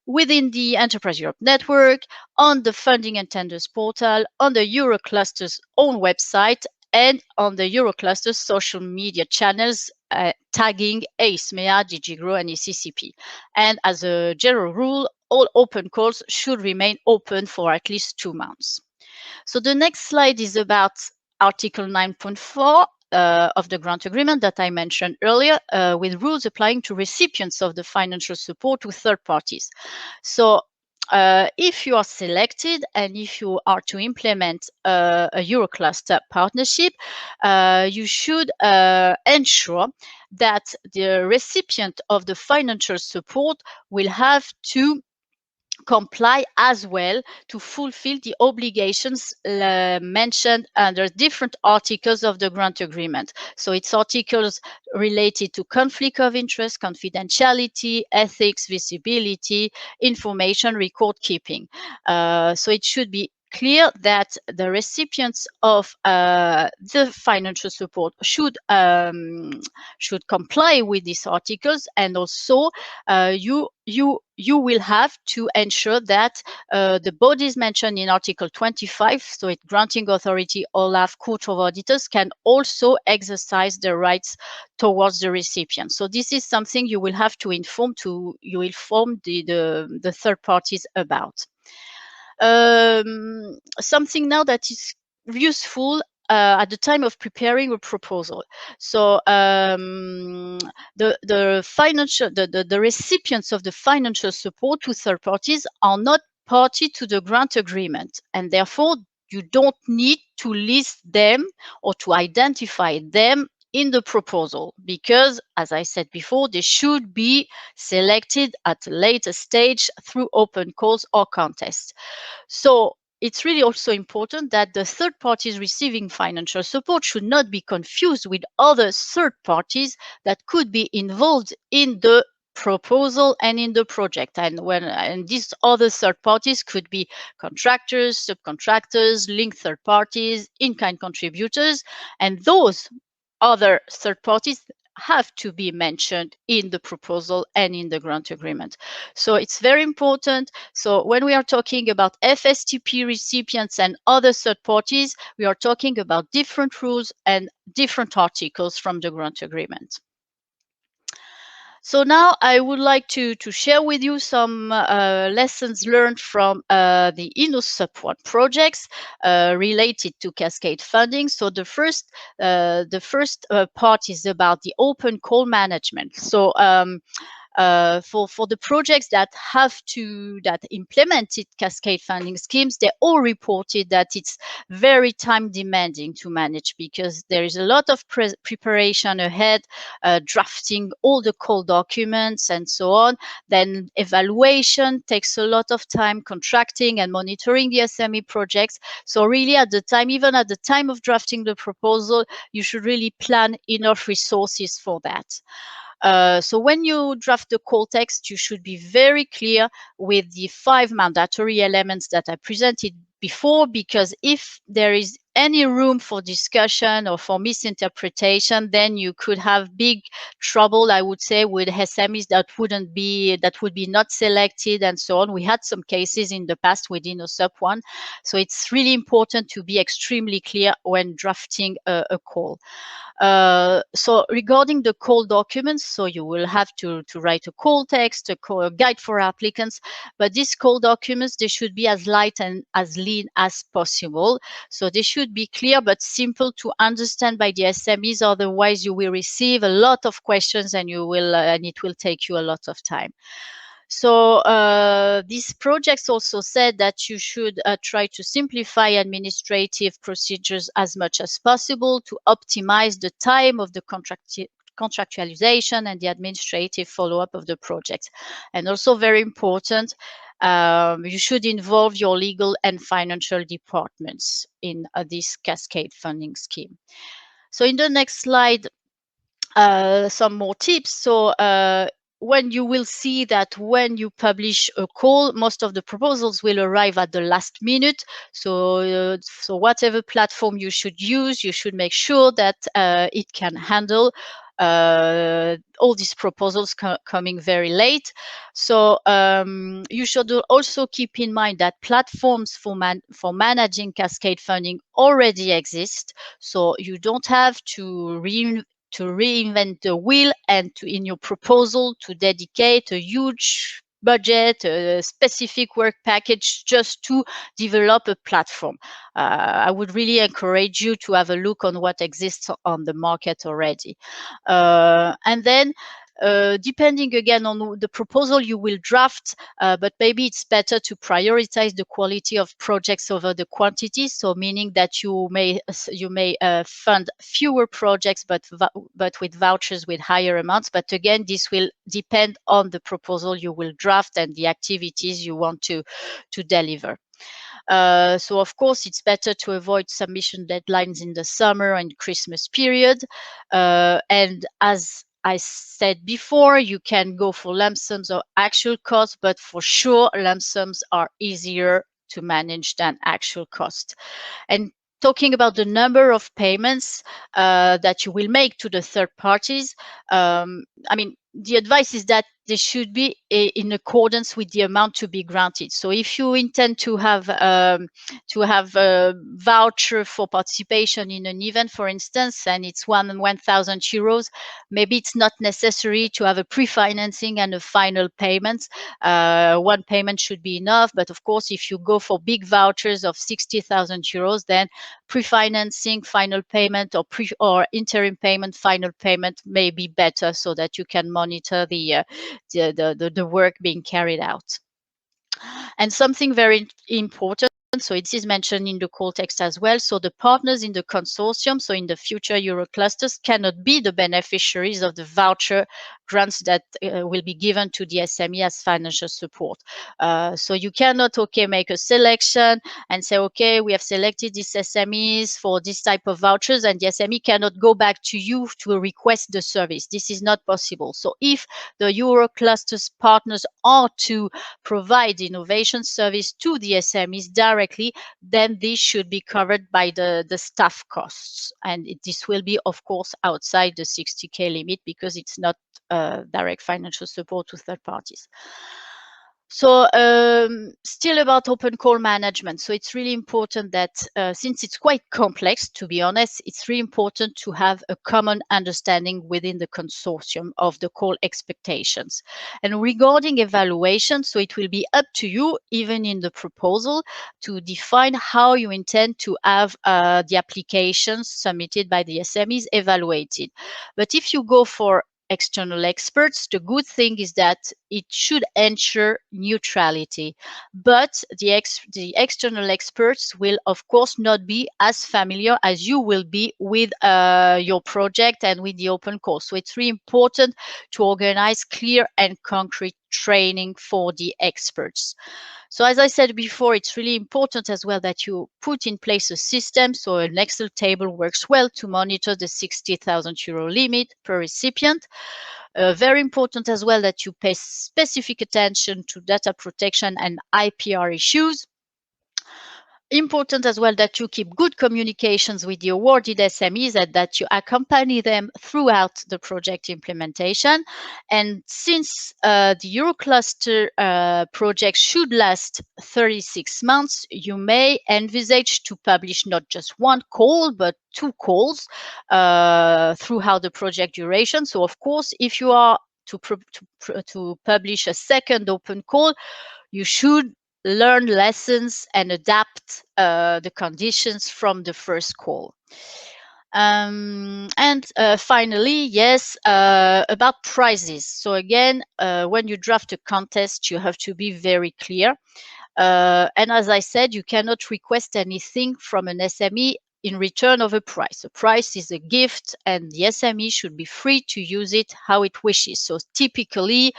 K: within the Enterprise Europe network, on the Funding and Tenders portal, on the EUROCLUSTER's own website, and on the EUROCLUSTER's social media channels, tagging EISMEA, DG GROW, and ECCP. And as a general rule, all open calls should remain open for at least 2 months. So the next slide is about Article 9.4 of the grant agreement that I mentioned earlier, with rules applying to recipients of the financial support to third parties. So if you are selected and if you are to implement a Eurocluster partnership, you should ensure that the recipient of the financial support will have to comply as well to fulfill the obligations mentioned under different articles of the grant agreement. So it's articles related to conflict of interest, confidentiality, ethics, visibility, information, record keeping. So it should be clear that the recipients of the financial support should comply with these articles, and also you will have to ensure that the bodies mentioned in Article 25, so it granting authority, OLAF, Court of Auditors, can also exercise their rights towards the recipient. So this is something you will have to inform the third parties about. Something now that is useful at the time of preparing a proposal. So the recipients of the financial support to third parties are not party to the grant agreement, and therefore you don't need to list them or to identify them in the proposal, because, as I said before, they should be selected at a later stage through open calls or contests. So it's really also important that the third parties receiving financial support should not be confused with other third parties that could be involved in the proposal and in the project. And these other third parties could be contractors, subcontractors, linked third parties, in-kind contributors, and those other third parties have to be mentioned in the proposal and in the grant agreement. So it's very important. So when we are talking about FSTP recipients and other third parties, we are talking about different rules and different articles from the grant agreement. So now I would like to share with you some lessons learned from the INOS Sub1 projects related to cascade funding. So the first part is about the open call management. So for the projects that implemented cascade funding schemes, they all reported that it's very time demanding to manage because there is a lot of preparation ahead, drafting all the call documents and so on. Then evaluation takes a lot of time, contracting and monitoring the SME projects. So really even at the time of drafting the proposal, you should really plan enough resources for that. So when you draft the call text, you should be very clear with the 5 mandatory elements that I presented before, because if there is any room for discussion or for misinterpretation, then you could have big trouble, I would say, with SMEs that would be not selected and so on. We had some cases in the past within a sub-1. So it's really important to be extremely clear when drafting a call. So regarding the call documents, so you will have to write a call text, a guide for applicants, but these call documents, they should be as light and as lean as possible. So they should be clear but simple to understand by the SMEs, otherwise you will receive a lot of questions and it will take you a lot of time. So these projects also said that you should try to simplify administrative procedures as much as possible to optimize the time of the contractualization and the administrative follow-up of the project. And also very important, you should involve your legal and financial departments in this cascade funding scheme. So in the next slide, some more tips. So when you will see that when you publish a call, most of the proposals will arrive at the last minute. So whatever platform you should use, you should make sure that it can handle all these proposals coming very late. So you should also keep in mind that platforms for managing cascade funding already exist. So you don't have to reinvent the wheel and in your proposal to dedicate a huge budget, a specific work package just to develop a platform. I would really encourage you to have a look on what exists on the market already. And then depending again on the proposal you will draft, but maybe it's better to prioritize the quality of projects over the quantity. So meaning that you may fund fewer projects, but with vouchers with higher amounts. But again, this will depend on the proposal you will draft and the activities you want to deliver. So of course, it's better to avoid submission deadlines in the summer and Christmas period. And as I said before, you can go for lump sums or actual costs, but for sure, lump sums are easier to manage than actual cost. And talking about the number of payments that you will make to the third parties, I mean, the advice is that they should be in accordance with the amount to be granted. So if you intend to have a voucher for participation in an event, for instance, and it's 1,000 euros, maybe it's not necessary to have a pre-financing and a final payment. One payment should be enough. But of course, if you go for big vouchers of 60,000 euros, then pre-financing, final payment, or interim payment, final payment may be better, so that you can monitor the work being carried out. And something very important, so it is mentioned in the call text as well. So the partners in the consortium, so in the future Euroclusters, cannot be the beneficiaries of the voucher grants that will be given to the SME as financial support. So you cannot, make a selection and say, okay, we have selected these SMEs for this type of vouchers, and the SME cannot go back to you to request the service. This is not possible. So if the Euroclusters partners are to provide innovation service to the SMEs directly, then this should be covered by the staff costs. And this will be, of course, outside the 60K limit, because it's not direct financial support to third parties. So still about open call management. So it's really important that since it's quite complex, to be honest, it's really important to have a common understanding within the consortium of the call expectations. And regarding evaluation, so it will be up to you, even in the proposal, to define how you intend to have the applications submitted by the SMEs evaluated. But if you go for external experts. The good thing is that it should ensure neutrality, but the external experts will of course not be as familiar as you will be with your project and with the open call. So it's really important to organize clear and concrete training for the experts. So as I said before, it's really important as well that you put in place a system. So an Excel table works well to monitor the 60,000 euro limit per recipient. Very important as well that you pay specific attention to data protection and IPR issues. Important as well that you keep good communications with the awarded SMEs and that you accompany them throughout the project implementation. And since the Eurocluster project should last 36 months, you may envisage to publish not just one call, but 2 calls throughout the project duration. So of course, if you are to publish a second open call, you should learn lessons and adapt the conditions from the first call. And finally, yes, about prizes. So again, when you draft a contest, you have to be very clear. And as I said, you cannot request anything from an SME in return of a prize. A prize is a gift and the SME should be free to use it how it wishes. So typically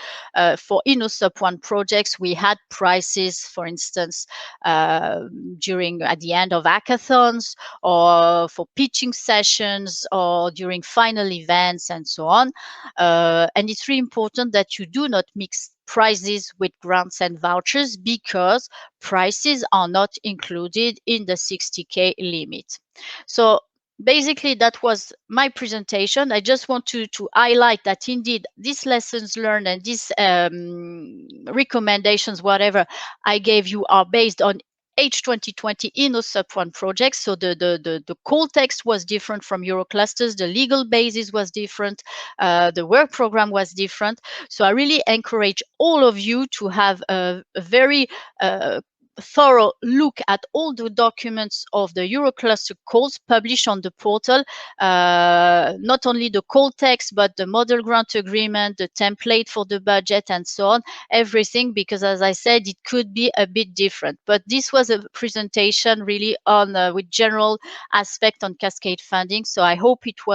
K: for InnoSup 1 projects, we had prizes, for instance, at the end of hackathons or for pitching sessions or during final events and so on. And it's really important that you do not mix prizes with grants and vouchers because prices are not included in the 60K limit. So basically that was my presentation. I just want to highlight that indeed these lessons learned and these recommendations, whatever I gave you, are based on H2020 InnoSup 1 projects. So the call text was different from Euroclusters, the legal basis was different, the work program was different. So I really encourage all of you to have a very thorough look at all the documents of the Eurocluster calls published on the portal, not only the call text, but the model grant agreement, the template for the budget and so on, everything, because as I said, it could be a bit different. But this was a presentation really on with general aspect on cascade funding. So I hope it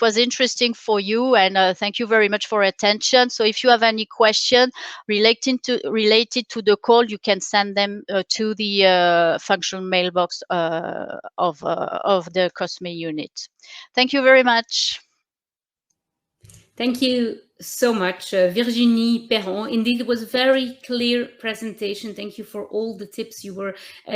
K: was interesting for you, and thank you very much for attention. So if you have any question related to the call, you can send them to the functional mailbox of the COSME unit. Thank you very much.
A: Thank you so much, Virginie Perron. Indeed, it was a very clear presentation. Thank you for all the tips you were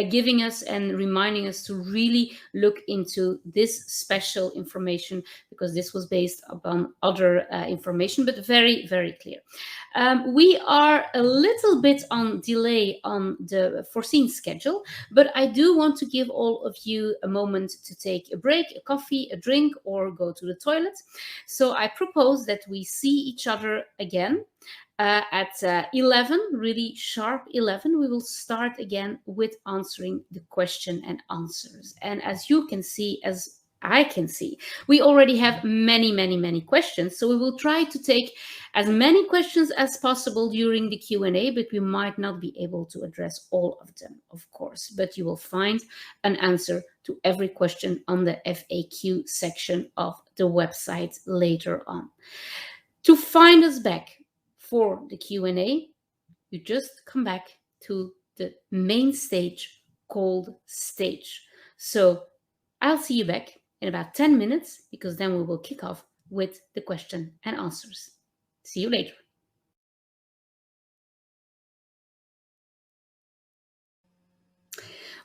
A: giving us and reminding us to really look into this special information, because this was based upon other information, but very, very clear. We are a little bit on delay on the foreseen schedule, but I do want to give all of you a moment to take a break, a coffee, a drink, or go to the toilet. So I propose that we see each other again at 11, really sharp 11. We will start again with answering the question and answers. And as you can see, as I can see, we already have many questions. So we will try to take as many questions as possible during the Q&A, but we might not be able to address all of them, of course. But you will find an answer to every question on the FAQ section of the website later on. To find us back for the Q&A, you just come back to the main stage called Stage. So I'll see you back in about 10 minutes, because then we will kick off with the question and answers. See you later.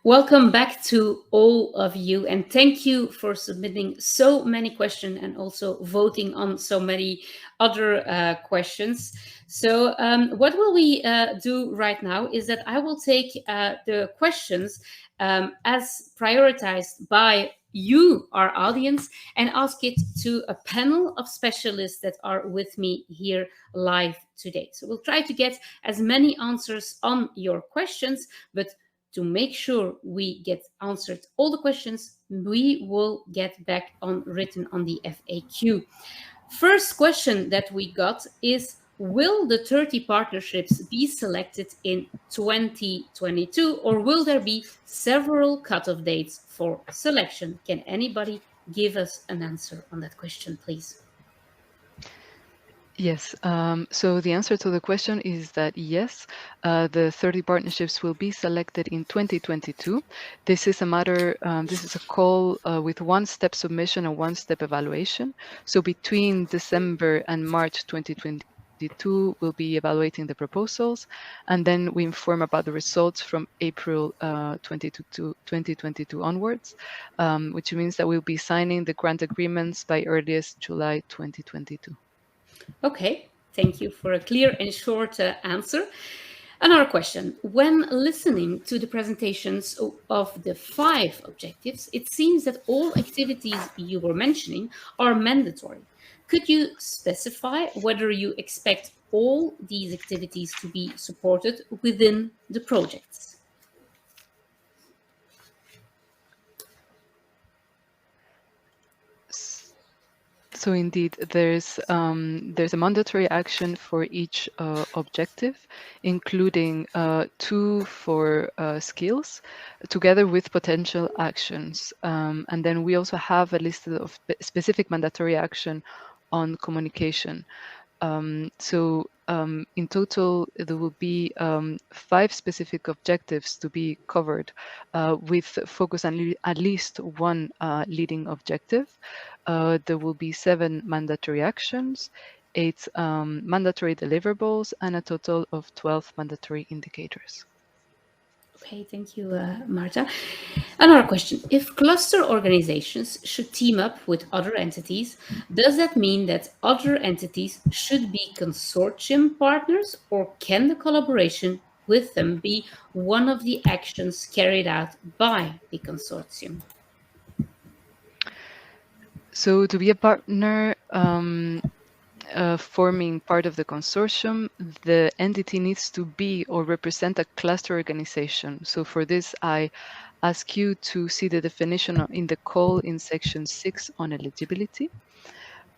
A: Welcome back to all of you, and thank you for submitting so many questions and also voting on so many other questions. So what will we do right now is that I will take the questions as prioritized by you, our audience, and ask it to a panel of specialists that are with me here live today. So we'll try to get as many answers on your questions, but to make sure we get answered all the questions, we will get back on written on the FAQ. First question that we got is, will the 30 partnerships be selected in 2022, or will there be several cutoff dates for selection? Can anybody give us an answer on that question, please?
L: Yes, so the answer to the question is that yes, the 30 partnerships will be selected in 2022. This is a matter, this is a call with one-step submission and one-step evaluation. So between December and March 2022, we'll be evaluating the proposals, and then we inform about the results from April 2022 onwards, which means that we'll be signing the grant agreements by earliest July 2022.
A: Okay, thank you for a clear and short answer. Another question. When listening to the presentations of the 5 objectives, it seems that all activities you were mentioning are mandatory. Could you specify whether you expect all these activities to be supported within the projects?
L: So indeed, there's a mandatory action for each objective, including 2 for skills, together with potential actions. And then we also have a list of specific mandatory action on communication. In total, there will be 5 specific objectives to be covered with focus on at least one leading objective. There will be 7 mandatory actions, 8 mandatory deliverables, and a total of 12 mandatory indicators.
A: Okay, thank you, Marta. Another question. If cluster organizations should team up with other entities, does that mean that other entities should be consortium partners, or can the collaboration with them be one of the actions carried out by the consortium?
L: So to be a partner, forming part of the consortium, the entity needs to be or represent a cluster organization. So for this, I ask you to see the definition in the call in section 6 on eligibility.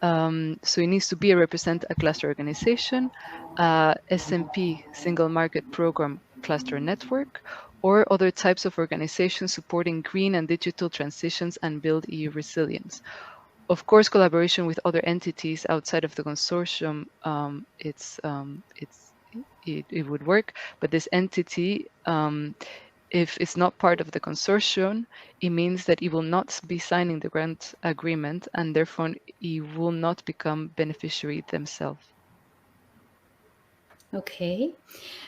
L: So it needs to be represent a cluster organization, SMP, Single Market Program Cluster Network, or other types of organizations supporting green and digital transitions and build EU resilience. Of course, collaboration with other entities outside of the consortium, it would work, but this entity, if it's not part of the consortium, it means that it will not be signing the grant agreement, and therefore it will not become beneficiary themselves.
A: Okay,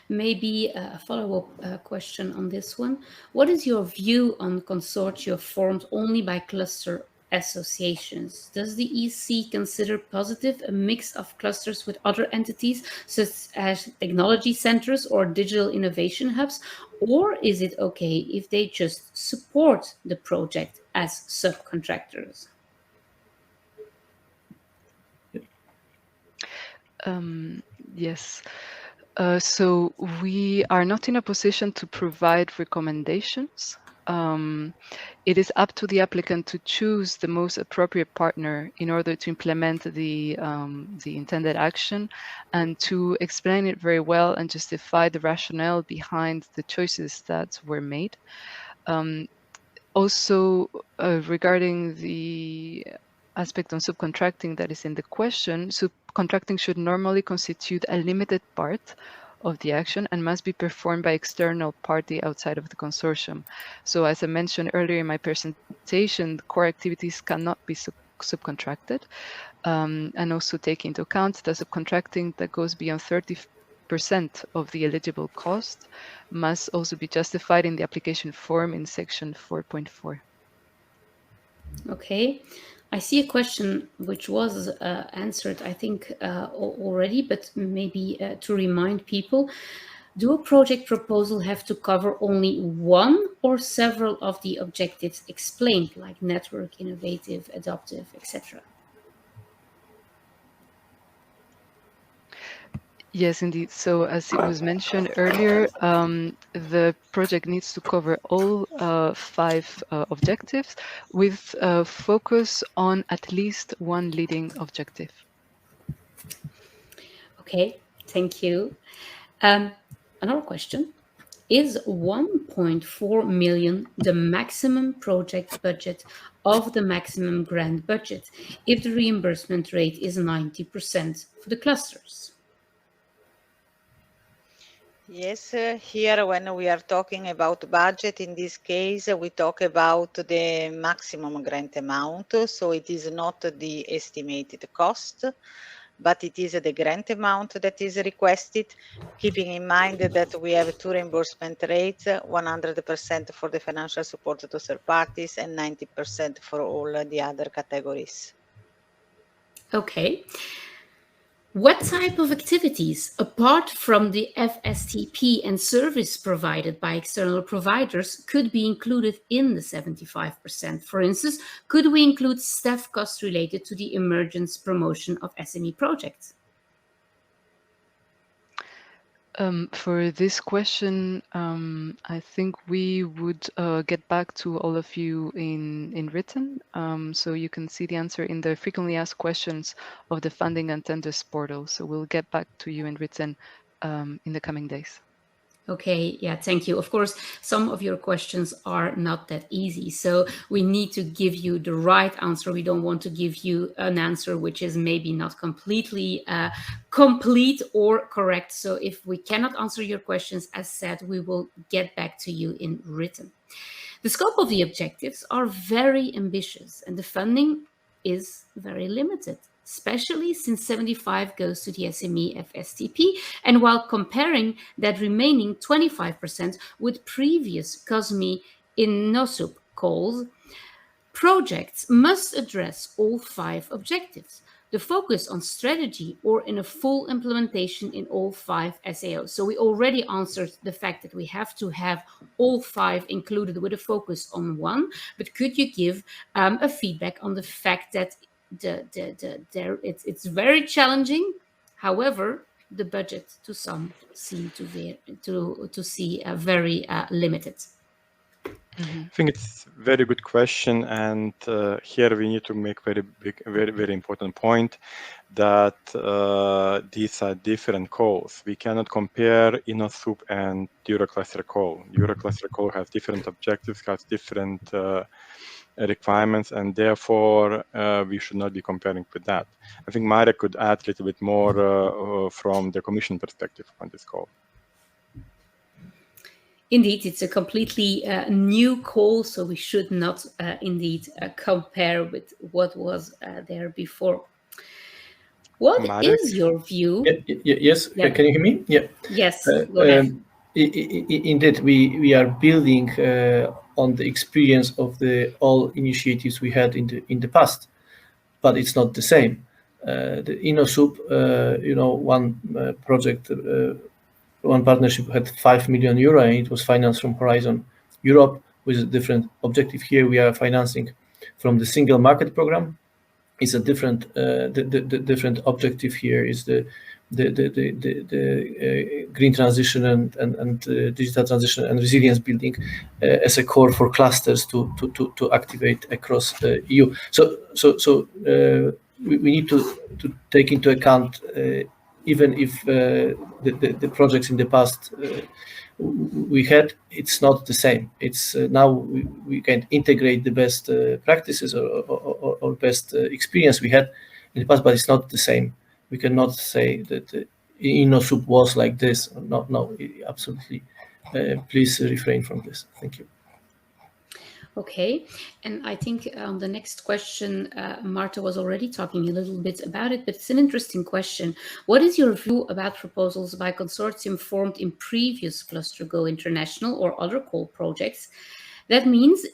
A: maybe a follow-up question on this one. What is your view on consortia formed only by cluster associations? Does the EC consider positive a mix of clusters with other entities, such as technology centers or digital innovation hubs, or is it okay if they just support the project as subcontractors?
L: Yes. So we are not in a position to provide recommendations. It is up to the applicant to choose the most appropriate partner in order to implement the intended action and to explain it very well and justify the rationale behind the choices that were made. Also, regarding the aspect on subcontracting that is in the question, subcontracting should normally constitute a limited part of the action and must be performed by external party outside of the consortium. So as I mentioned earlier in my presentation, core activities cannot be subcontracted, and also take into account the subcontracting that goes beyond 30% of the eligible cost must also be justified in the application form in section 4.4.
A: Okay. I see a question which was answered, I think, already, but maybe to remind people, do a project proposal have to cover only one or several of the objectives explained, like network, innovative, adaptive, etc.?
L: Yes, indeed. So as it was mentioned earlier, the project needs to cover all 5 objectives with focus on at least one leading objective.
A: Okay, thank you. Another question. Is 1.4 million the maximum project budget of the maximum grant budget if the reimbursement rate is 90% for the clusters?
M: Yes, here when we are talking about budget, in this case, we talk about the maximum grant amount. So it is not the estimated cost, but it is the grant amount that is requested, keeping in mind that we have two reimbursement rates, 100% for the financial support to third parties and 90% for all the other categories.
A: Okay. What type of activities, apart from the FSTP and service provided by external providers, could be included in the 75%? For instance, could we include staff costs related to the emergence promotion of SME projects?
L: For this question, I think we would get back to all of you in written, so you can see the answer in the frequently asked questions of the funding and tenders portal. So we'll get back to you in written in the coming days.
A: Okay, yeah, thank you. Of course, some of your questions are not that easy, so we need to give you the right answer. We don't want to give you an answer which is maybe not completely complete or correct. So if we cannot answer your questions, as said, we will get back to you in written. The scope of the objectives are very ambitious and the funding is very limited, especially since 75 goes to the SME FSTP, and while comparing that remaining 25% with previous COSME INNOSUB calls, projects must address all 5 objectives. The focus on strategy or in a full implementation in all 5 SAOs. So we already answered the fact that we have to have all 5 included with a focus on one, but could you give a feedback on the fact that it's very challenging. However, the budget to some seem to see very limited.
N: I think it's a very good question, and here we need to make very important point that these are different calls. We cannot compare INNOSUB and EUROCLUSTER Call. EUROCLUSTER Call has different objectives, has different requirements, and therefore we should not be comparing with that. I think Marek could add a little bit more from the Commission perspective on this call.
A: Indeed, it's a completely new call, so we should not indeed compare with what was there before. What
N: Marek?
A: is your view?
O: Yes,
A: Yeah.
O: Can you hear me? Yeah.
A: Yes, go ahead.
O: Indeed, we are building on the experience of all initiatives we had in the past, but it's not the same. The INNOSUB, one project, one partnership had 5 million euro, and it was financed from Horizon Europe with a different objective. Here we are financing from the single market program. It's a different the different objective here is the green transition and digital transition and resilience building as a core for clusters to activate across the EU. So we need to take into account even if the projects in the past we had, it's not the same. It's now we can integrate the best practices or best experience we had in the past, but it's not the same. We cannot say that INNOSUB was like this. No, absolutely. Please refrain from this. Thank you.
A: Okay, and I think on the next question, Marta was already talking a little bit about it, but it's an interesting question. What is your view about proposals by consortium formed in previous Cluster Go International or other call projects? That means,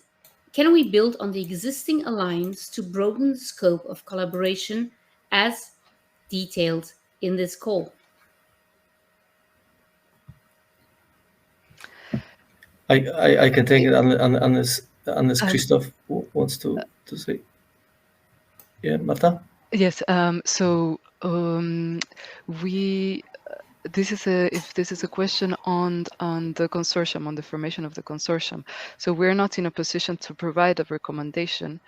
A: can we build on the existing alliance to broaden the scope of collaboration as detailed in this call?
O: I can take it unless Christophe wants to say. Yeah, Marta?
L: Yes, so we if this is a question on the consortium, on the formation of the consortium. So we're not in a position to provide a recommendation,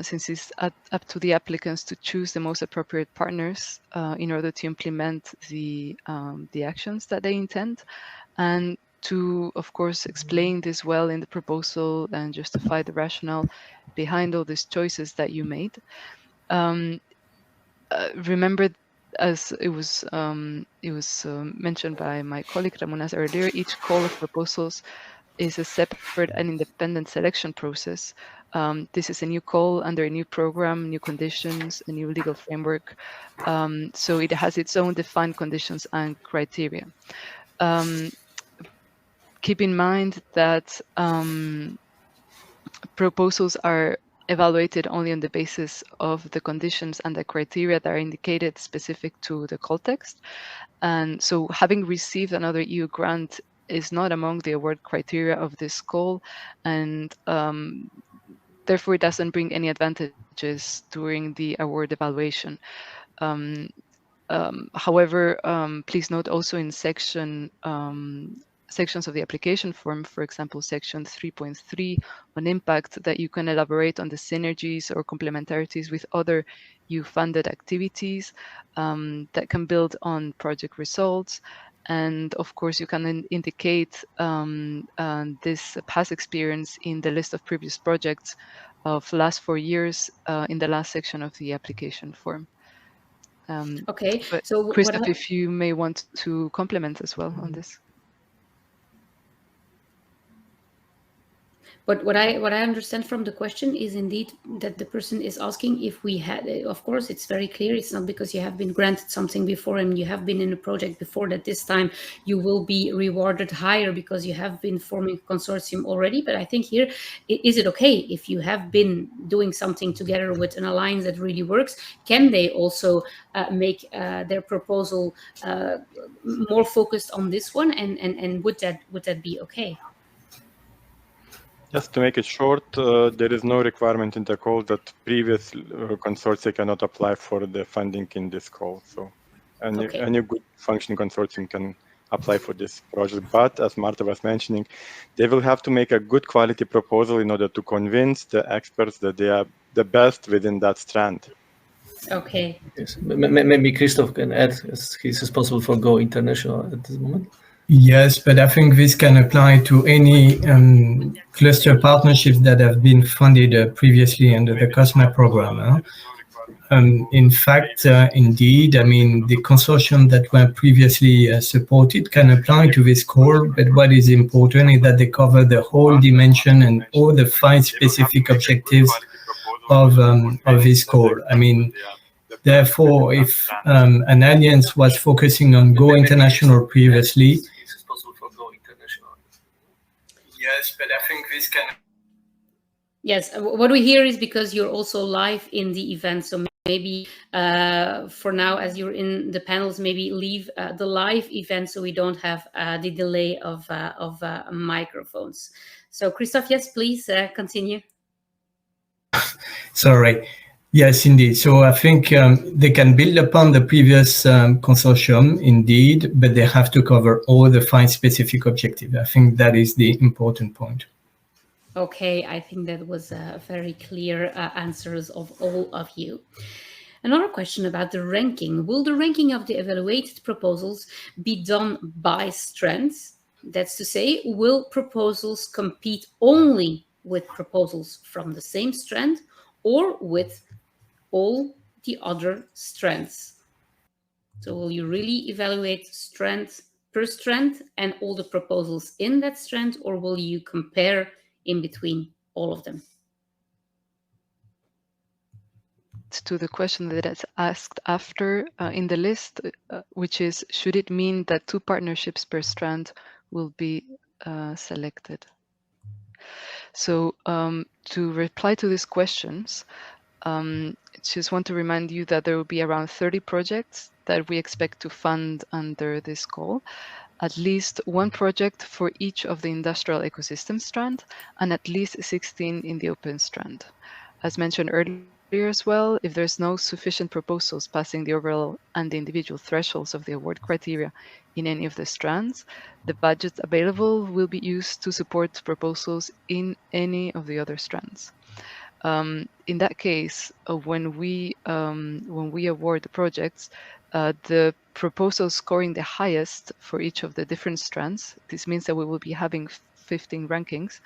L: since it's up to the applicants to choose the most appropriate partners in order to implement the actions that they intend, and to, of course, explain this well in the proposal and justify the rationale behind all these choices that you made. Remember, as it was mentioned by my colleague Ramonas earlier, each call of proposals is a separate and independent selection process. This is a new call under a new program, new conditions, a new legal framework. So it has its own defined conditions and criteria. Keep in mind that proposals are evaluated only on the basis of the conditions and the criteria that are indicated specific to the call text. And so having received another EU grant is not among the award criteria of this call, and therefore it doesn't bring any advantages during the award evaluation. However, please note also in sections of the application form, for example, section 3.3 on impact, that you can elaborate on the synergies or complementarities with other EU-funded activities that can build on project results. And of course, you can indicate this past experience in the list of previous projects of last 4 years in the last section of the application form.
A: Okay,
L: but
A: so
L: Christophe, if you may want to complement as well on this.
A: But what I understand from the question is indeed that the person is asking if we had, of course, it's very clear. It's not because you have been granted something before and you have been in a project before that this time you will be rewarded higher because you have been forming a consortium already. But I think here, is it okay if you have been doing something together with an alliance that really works? Can they also make their proposal more focused on this one? And would that be okay?
N: Just to make it short, there is no requirement in the call that previous consortia cannot apply for the funding in this call. So any good functioning consortium can apply for this project. But as Marta was mentioning, they will have to make a good quality proposal in order to convince the experts that they are the best within that strand.
A: Okay.
O: Yes. Maybe Christophe can add, as he's responsible for Go International at this moment.
P: Yes, but I think this can apply to any cluster partnerships that have been funded previously under the COSME program. In fact, indeed, I mean, the consortium that were previously supported can apply to this call, but what is important is that they cover the whole dimension and all the 5 specific objectives of this call. I mean, therefore, if an alliance was focusing on Go International previously, yes, but I think this can.
A: Yes, what we hear is because you're also live in the event, so maybe for now, as you're in the panels, maybe leave the live event so we don't have the delay of microphones. So, Christophe, yes, please continue.
P: Sorry. Yes, indeed. So I think they can build upon the previous consortium, indeed, but they have to cover all the 5 specific objectives. I think that is the important point.
A: Okay, I think that was very clear answers of all of you. Another question about the ranking. Will the ranking of the evaluated proposals be done by strengths? That's to say, will proposals compete only with proposals from the same strand or with all the other strands? So will you really evaluate strand per strand and all the proposals in that strand, or will you compare in between all of them?
L: To the question that is asked after in the list, which is, should it mean that 2 partnerships per strand will be selected? So to reply to these questions, just want to remind you that there will be around 30 projects that we expect to fund under this call, at least 1 project for each of the industrial ecosystem strand, and at least 16 in the open strand. As mentioned earlier, as well, if there's no sufficient proposals passing the overall and the individual thresholds of the award criteria in any of the strands, the budget available will be used to support proposals in any of the other strands. In that case, when we award the projects, the proposals scoring the highest for each of the different strands, this means that we will be having 15 rankings.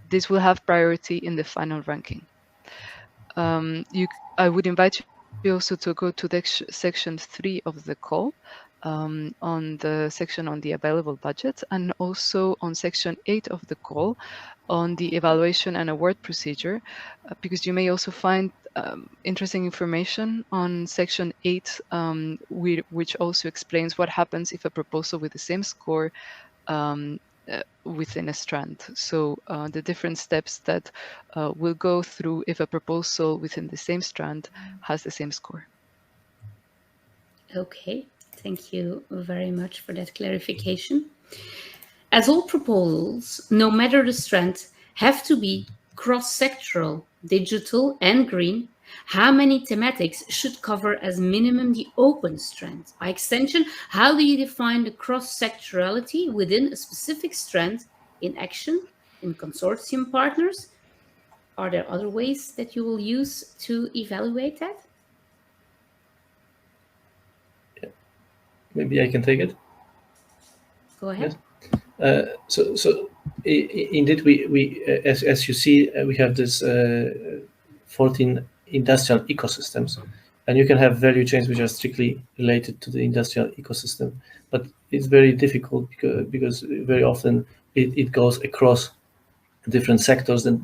L: This will have priority in the final ranking. I would invite you also to go to the section 3 of the call, on the section on the available budget, and also on section 8 of the call on the evaluation and award procedure, because you may also find interesting information on section 8, which also explains what happens if a proposal with the same score within a strand. So the different steps that we'll go through if a proposal within the same strand has the same score.
A: Okay, thank you very much for that clarification. As all proposals, no matter the strand, have to be cross-sectoral, digital and green, how many thematics should cover as minimum the open strand? By extension, how do you define the cross-sectorality within a specific strand in action, in consortium partners? Are there other ways that you will use to evaluate that?
O: Yeah. Maybe I can take it.
A: Go ahead.
O: Yes. So indeed, we as you see, we have this 14 industrial ecosystems, and you can have value chains which are strictly related to the industrial ecosystem, but it's very difficult because very often it goes across different sectors, and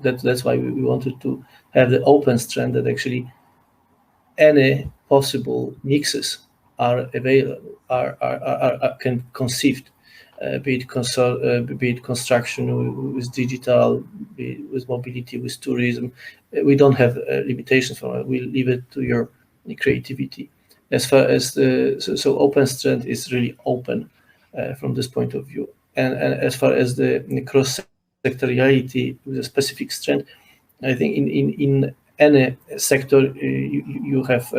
O: that's why we wanted to have the open strand that actually any possible mixes are available, can conceived. Be it construction with digital, be it with mobility, with tourism. We don't have limitations for it. We leave it to your creativity. As far as so open strand is really open from this point of view. And as far as the cross-sectoriality with a specific strand, I think in any sector you have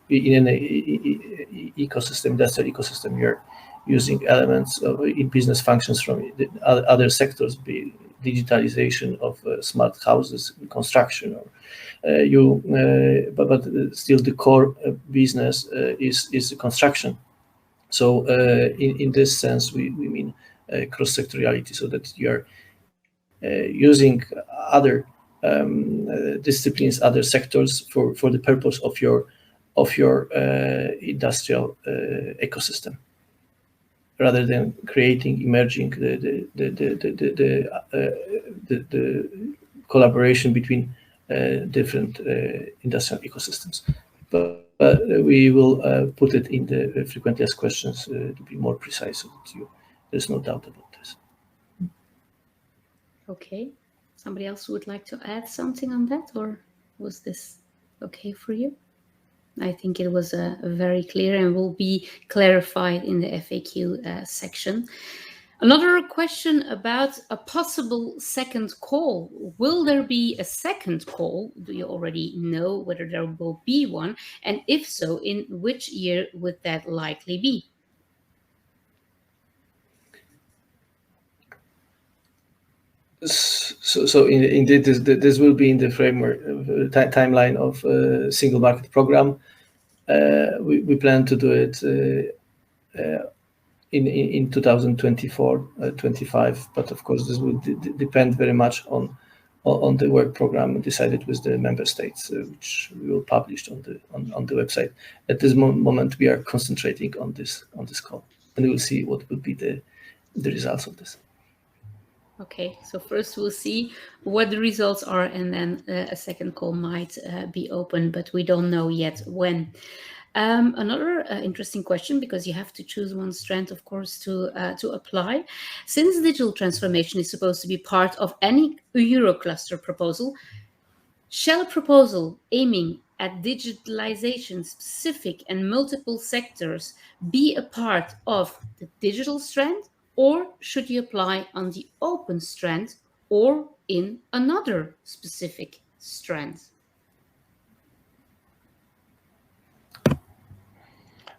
O: in any ecosystem, industrial ecosystem, you're using elements in business functions from the other sectors, be digitalization of smart houses, construction, or but still the core business is construction. So in this sense, we mean cross-sectoriality, so that you're using other disciplines, other sectors for the purpose of your industrial ecosystem, rather than creating, emerging the collaboration between different industrial ecosystems. But we will put it in the frequently asked questions to be more precise, so that there's no doubt about this.
A: Okay. Somebody else would like to add something on that, or was this okay for you? I think it was very clear and will be clarified in the FAQ section. Another question about a possible second call. Will there be a second call? Do you already know whether there will be one? And if so, in which year would that likely be?
O: So indeed, this will be in the framework timeline of single market program. We plan to do it in 2024-25, but of course this will depend very much on the work program decided with the member states, which we will publish on the website. At this moment, we are concentrating on this call, and we will see what will be the results of this.
A: Okay, so first we'll see what the results are, and then a second call might be open, but we don't know yet when. Another interesting question, because you have to choose one strand, of course, to apply. Since digital transformation is supposed to be part of any Eurocluster proposal, shall a proposal aiming at digitalization specific and multiple sectors be a part of the digital strand, or should you apply on the open strand or in another specific strand?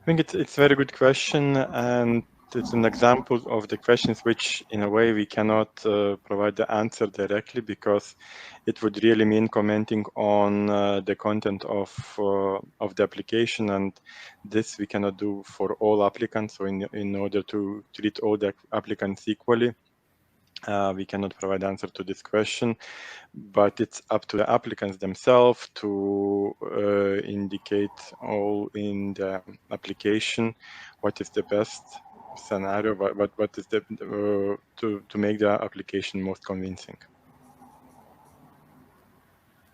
N: think it's a very good question, and it's an example of the questions which, in a way, we cannot provide the answer directly, because it would really mean commenting on the content of the application, and this we cannot do for all applicants. So in order to treat all the applicants equally, we cannot provide answer to this question, but it's up to the applicants themselves to indicate all in the application what is the best scenario, what is the to make the application most convincing.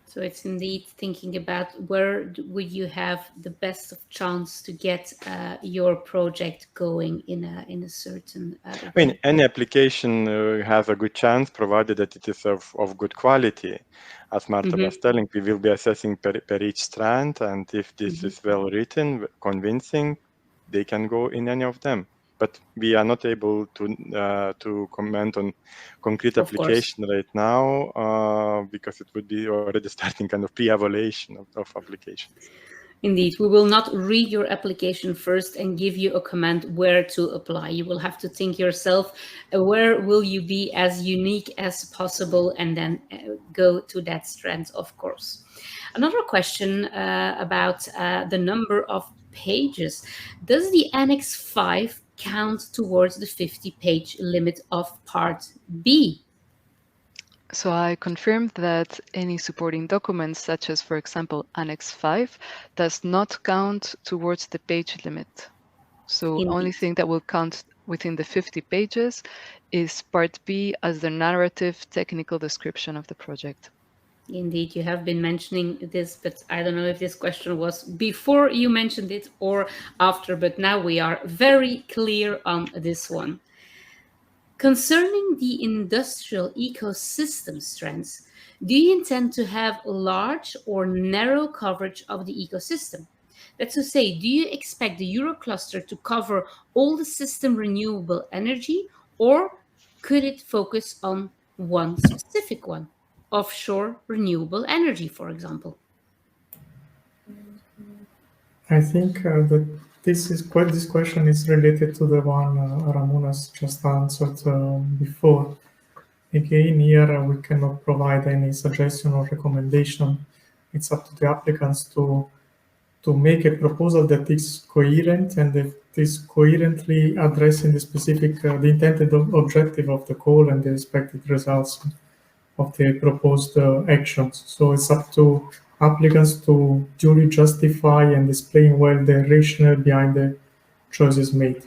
A: So it's indeed thinking about where would you have the best of chance to get your project going in a certain.
N: I mean, any application has a good chance, provided that it is of good quality. As Marta was telling, we will be assessing per each strand, and if this is well written, convincing, they can go in any of them. But we are not able to comment on concrete application right now, because it would be already starting kind of pre-evaluation of applications.
A: Indeed, we will not read your application first and give you a comment where to apply. You will have to think yourself, where will you be as unique as possible, and then go to that strand, of course. Another question about the number of pages. Does the Annex 5 count towards the 50-page limit of Part B?
L: So I confirmed that any supporting documents, such as, for example, Annex 5, does not count towards the page limit. So the only thing that will count within the 50 pages is Part B as the narrative technical description of the project.
A: Indeed, you have been mentioning this, but I don't know if this question was before you mentioned it or after, but now we are very clear on this one. Concerning the industrial ecosystem strands, do you intend to have large or narrow coverage of the ecosystem? That's to say, do you expect the Eurocluster to cover all the system renewable energy, or could it focus on one specific one? Offshore renewable energy, for example?
Q: I think that this question is related to the one Ramunas just answered before. Again, here we cannot provide any suggestion or recommendation. It's up to the applicants to make a proposal that is coherent and that is coherently addressing the specific, the intended objective of the call and the expected results of the proposed actions. So it's up to applicants to duly justify and explain well the rationale behind the choices made.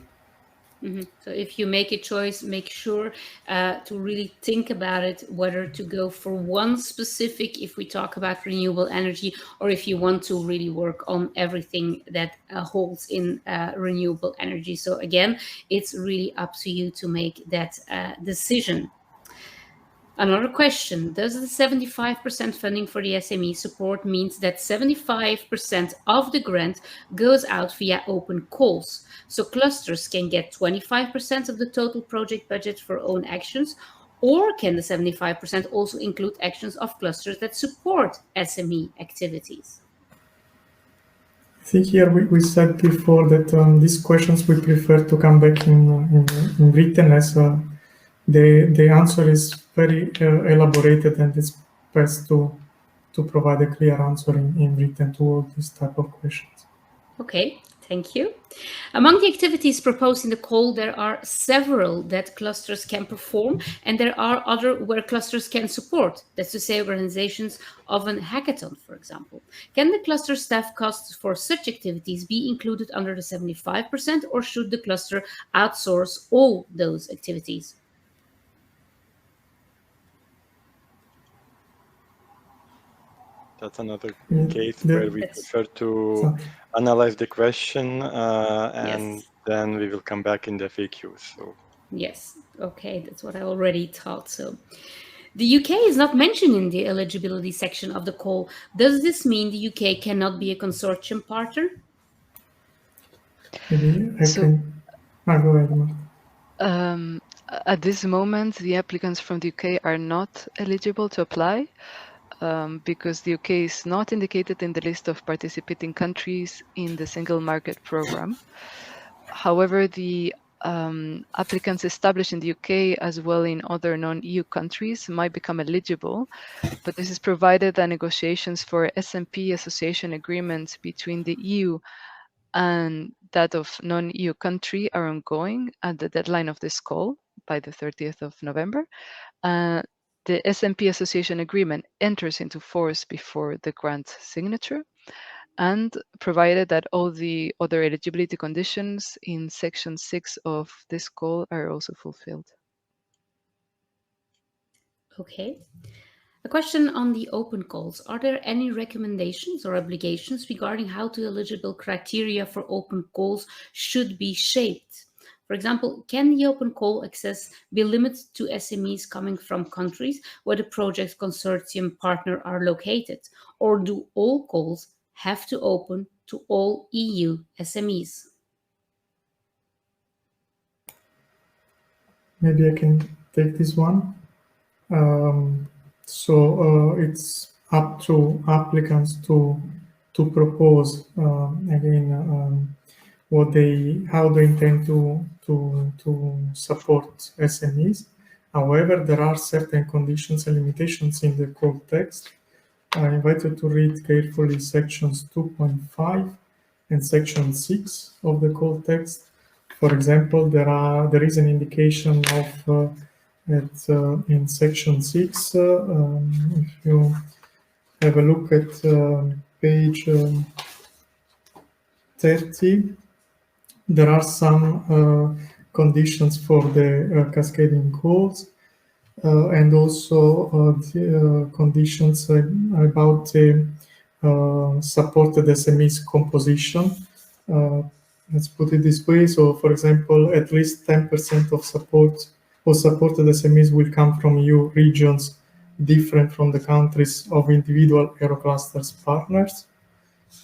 A: So if you make a choice, make sure to really think about it, whether to go for one specific, if we talk about renewable energy, or if you want to really work on everything that holds in renewable energy. So again, it's really up to you to make that decision. Another question, does the 75% funding for the SME support means that 75% of the grant goes out via open calls? So clusters can get 25% of the total project budget for own actions, or can the 75% also include actions of clusters that support SME activities?
Q: I think here we said before that these questions we prefer to come back in written, as the answer is very elaborated, and it's best to provide a clear answer in written to all these type of questions.
A: Okay, thank you. Among the activities proposed in the call, there are several that clusters can perform, and there are other where clusters can support. That's to say, organizations of an hackathon, for example. Can the cluster staff costs for such activities be included under the 75%, or should the cluster outsource all those activities?
N: That's another case where we prefer to analyze the question and then we will come back in the FAQ. So.
A: Yes, okay, that's what I already thought. So the UK is not mentioned in the eligibility section of the call. Does this mean the UK cannot be a consortium partner?
Q: Maybe I can. Go ahead, Marta.
L: At this moment, the applicants from the UK are not eligible to apply. because the UK is not indicated in the list of participating countries in the Single Market Programme. However, the applicants established in the UK as well in other non-EU countries might become eligible, but this is provided that negotiations for SMP association agreements between the EU and that of non-EU country are ongoing at the deadline of this call by the 30th of November. The SMP association agreement enters into force before the grant signature, and provided that all the other eligibility conditions in section 6 of this call are also fulfilled.
A: Okay. A question on the open calls. Are there any recommendations or obligations regarding how the eligible criteria for open calls should be shaped? For example, can the open call access be limited to SMEs coming from countries where the project consortium partner are located? Or do all calls have to open to all EU SMEs?
Q: Maybe I can take this one. It's up to applicants to propose again how they intend to support SMEs. However, there are certain conditions and limitations in the call text. I invite you to read carefully sections 2.5 and section 6 of the call text. For example, there is an indication of in section 6, if you have a look at page 30, there are some conditions for the cascading calls and also the conditions about the supported SMEs composition. Let's put it this way. So, for example, at least 10% of support or supported SMEs will come from EU regions different from the countries of individual EUROClusters partners.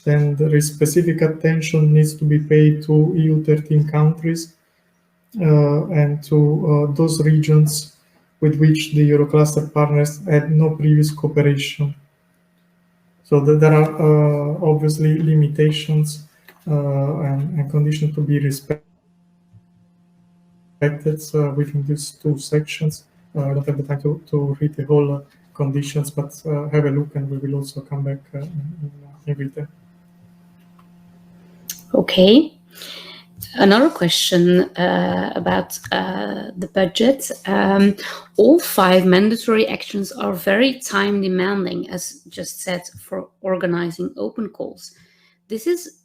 Q: Then there is specific attention needs to be paid to EU 13 countries and to those regions with which the EUROCluster partners had no previous cooperation. So there are obviously limitations and conditions to be respected within these two sections. I don't have the time to read the whole conditions, but have a look and we will also come back in written.
A: Okay. Another question about the budget. All 5 mandatory actions are very time demanding, as just said, for organizing open calls. This is,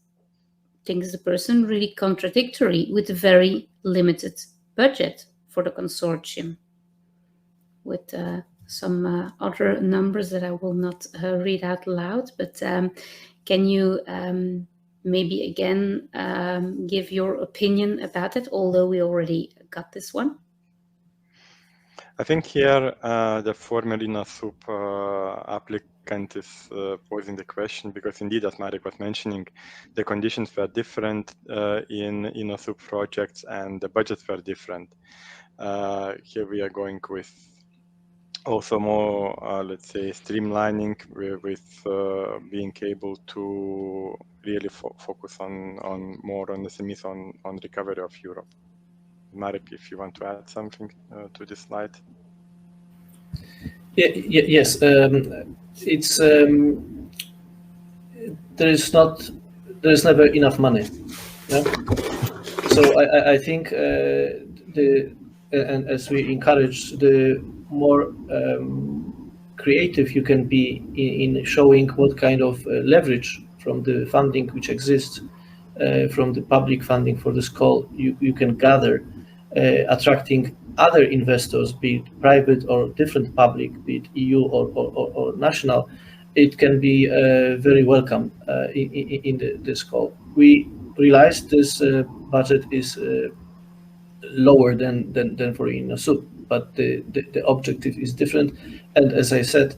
A: thinks the person, really contradictory with a very limited budget for the consortium, with some other numbers that I will not read out loud, but can you maybe again give your opinion about it, although we already got this one?
N: I think here the former INASUP applicant is posing the question because indeed, as Marek was mentioning, the conditions were different in INASUP projects and the budgets were different. Here we are going with also more, let's say, streamlining with being able to really focus on more on the SMEs on recovery of Europe. Marek, if you want to add something to this slide.
O: Yes, it's there is never enough money. Yeah? So I think and as we encourage, the more creative you can be in showing what kind of leverage from the funding which exists, from the public funding for this call, you can gather, attracting other investors, be it private or different public, be it EU or national, it can be very welcome in this call. We realize this budget is lower than for INASUP, but the objective is different. And as I said,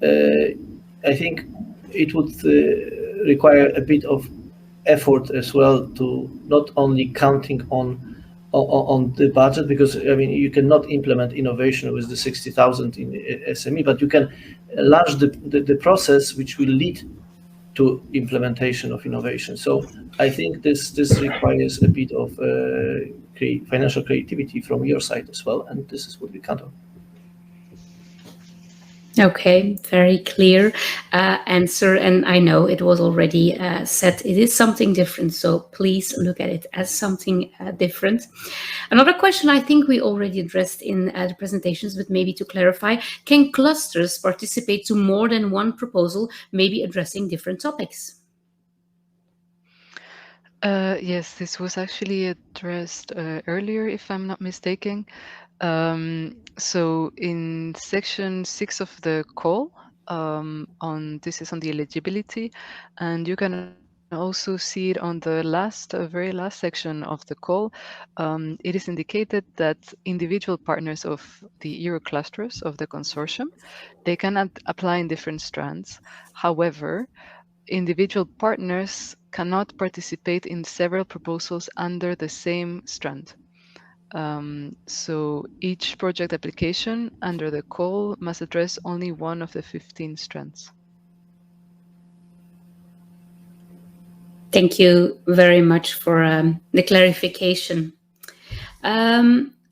O: I think it would require a bit of effort as well to not only counting on on the budget, because I mean you cannot implement innovation with the 60,000 in SME, but you can launch the process which will lead to implementation of innovation. So I think this requires a bit of financial creativity from your side as well, and this is what we count on.
A: Okay, very clear answer. And I know it was already said, it is something different. So please look at it as something different. Another question I think we already addressed in the presentations, but maybe to clarify, can clusters participate to more than one proposal, maybe addressing different topics?
L: Yes, this was actually addressed earlier, if I'm not mistaken. So in section 6 of the call, this is on the eligibility, and you can also see it on the very last section of the call. It is indicated that individual partners of the EUROClusters of the consortium, they cannot apply in different strands. However, individual partners cannot participate in several proposals under the same strand. So each project application under the call must address only one of the 15 strands.
A: Thank you very much for the clarification.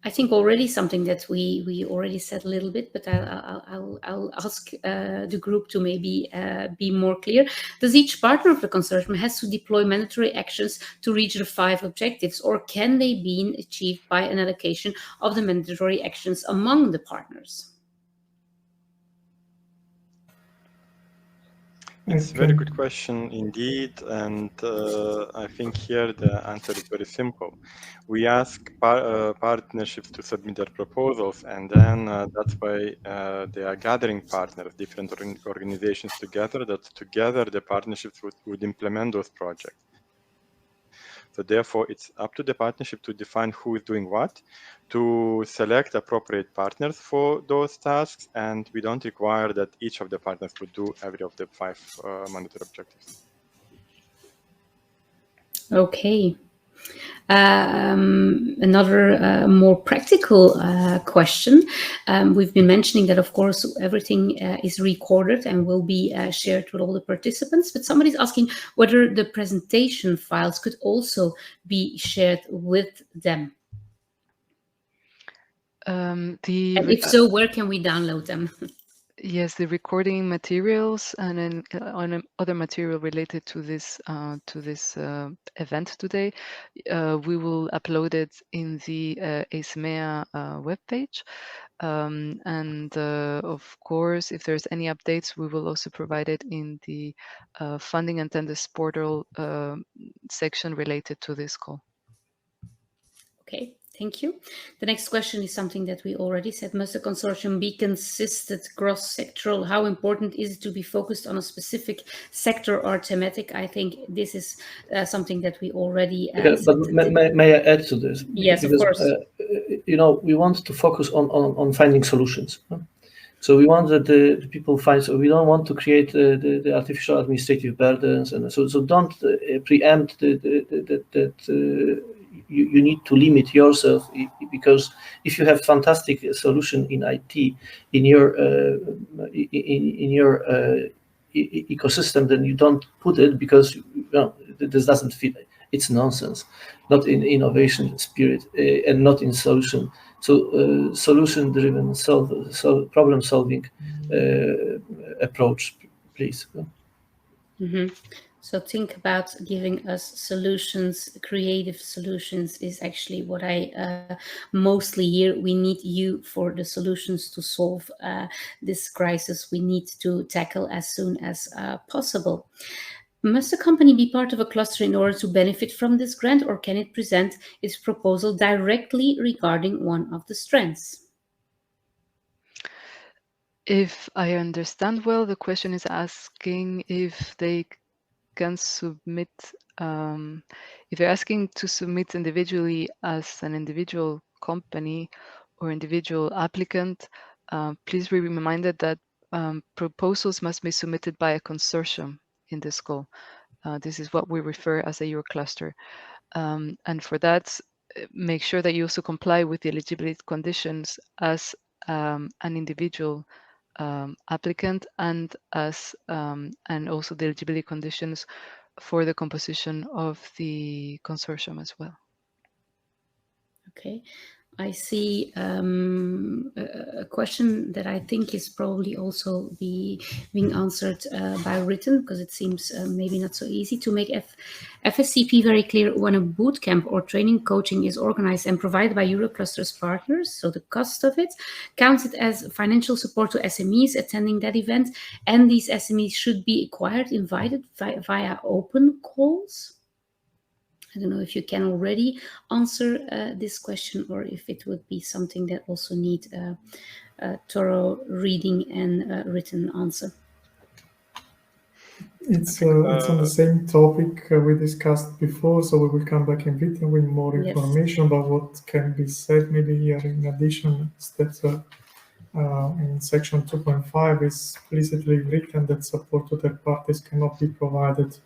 A: I think already something that we already said a little bit, but I'll ask the group to maybe be more clear. Does each partner of the consortium has to deploy mandatory actions to reach the 5 objectives, or can they be achieved by an allocation of the mandatory actions among the partners?
N: It's a very good question indeed, and I think here the answer is very simple. We ask partnerships to submit their proposals, and then that's why they are gathering partners, different organizations together, that together the partnerships would implement those projects. So therefore, it's up to the partnership to define who is doing what, to select appropriate partners for those tasks, and we don't require that each of the partners would do every of the 5 mandatory objectives.
A: Okay. Another more practical question. We've been mentioning that, of course, everything is recorded and will be shared with all the participants, but somebody's asking whether the presentation files could also be shared with them. And if so, where can we download them?
L: Yes, the recording materials and then other material related to this event today, we will upload it in the EISMEA webpage. And of course, if there's any updates, we will also provide it in the funding and tenders portal section related to this call.
A: Okay. Thank you. The next question is something that we already said. Must the consortium be consistent, cross-sectoral? How important is it to be focused on a specific sector or thematic? I think this is something that we already
O: said. But may I add to this?
A: Yes, because, of course.
O: We want to focus on finding solutions. So we want that the people find. So we don't want to create the artificial administrative burdens, and so don't preempt that. You need to limit yourself, because if you have fantastic solution in IT in your ecosystem, then you don't put it because this doesn't fit. It's nonsense, not in innovation spirit and not in solution. So solution-driven problem solving approach, please.
A: Mm-hmm. So think about giving us solutions. Creative solutions is actually what I mostly hear. We need you for the solutions to solve this crisis we need to tackle as soon as possible. Must a company be part of a cluster in order to benefit from this grant, or can it present its proposal directly regarding one of the strands?
L: If I understand well, the question is asking if they can submit, if they're asking to submit individually as an individual company or individual applicant, please be reminded that proposals must be submitted by a consortium in this call. This is what we refer as a EUROCluster. And for that, make sure that you also comply with the eligibility conditions as an individual applicant and as and also the eligibility conditions for the composition of the consortium as well.
A: Okay, I see a question that I think is probably also being answered by written, because it seems maybe not so easy to make FSCP very clear. When a bootcamp or training coaching is organized and provided by EUROCLUSTERS partners, so the cost of it counted as financial support to SMEs attending that event, and these SMEs should be invited via open calls. I don't know if you can already answer this question, or if it would be something that also need a thorough reading and written answer.
Q: It's on the same topic we discussed before, so we will come back in written with more information about what can be said. Maybe here in addition is that in section 2.5 is explicitly written that support to third parties cannot be provided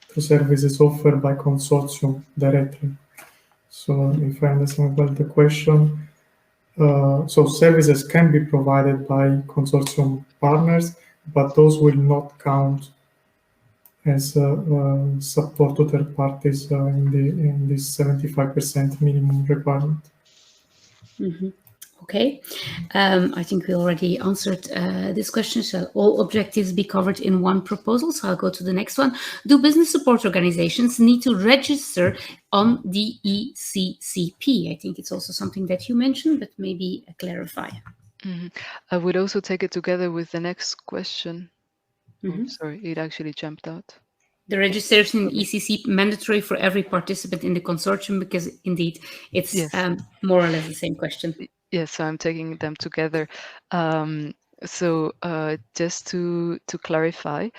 Q: through services offered by consortium directly. So if I understand well the question, so services can be provided by consortium partners, but those will not count as support to third parties in this 75% minimum requirement.
A: Mm-hmm. Okay, I think we already answered this question. Shall all objectives be covered in one proposal? So I'll go to the next one. Do business support organizations need to register on the ECCP? I think it's also something that you mentioned, but maybe clarify.
L: Mm-hmm. I would also take it together with the next question.
A: Mm-hmm.
L: Oh, sorry, it actually jumped out.
A: The registration in ECC mandatory for every participant in the consortium, because indeed it's more or less the same question.
L: Yes, so I'm taking them together. So just to clarify,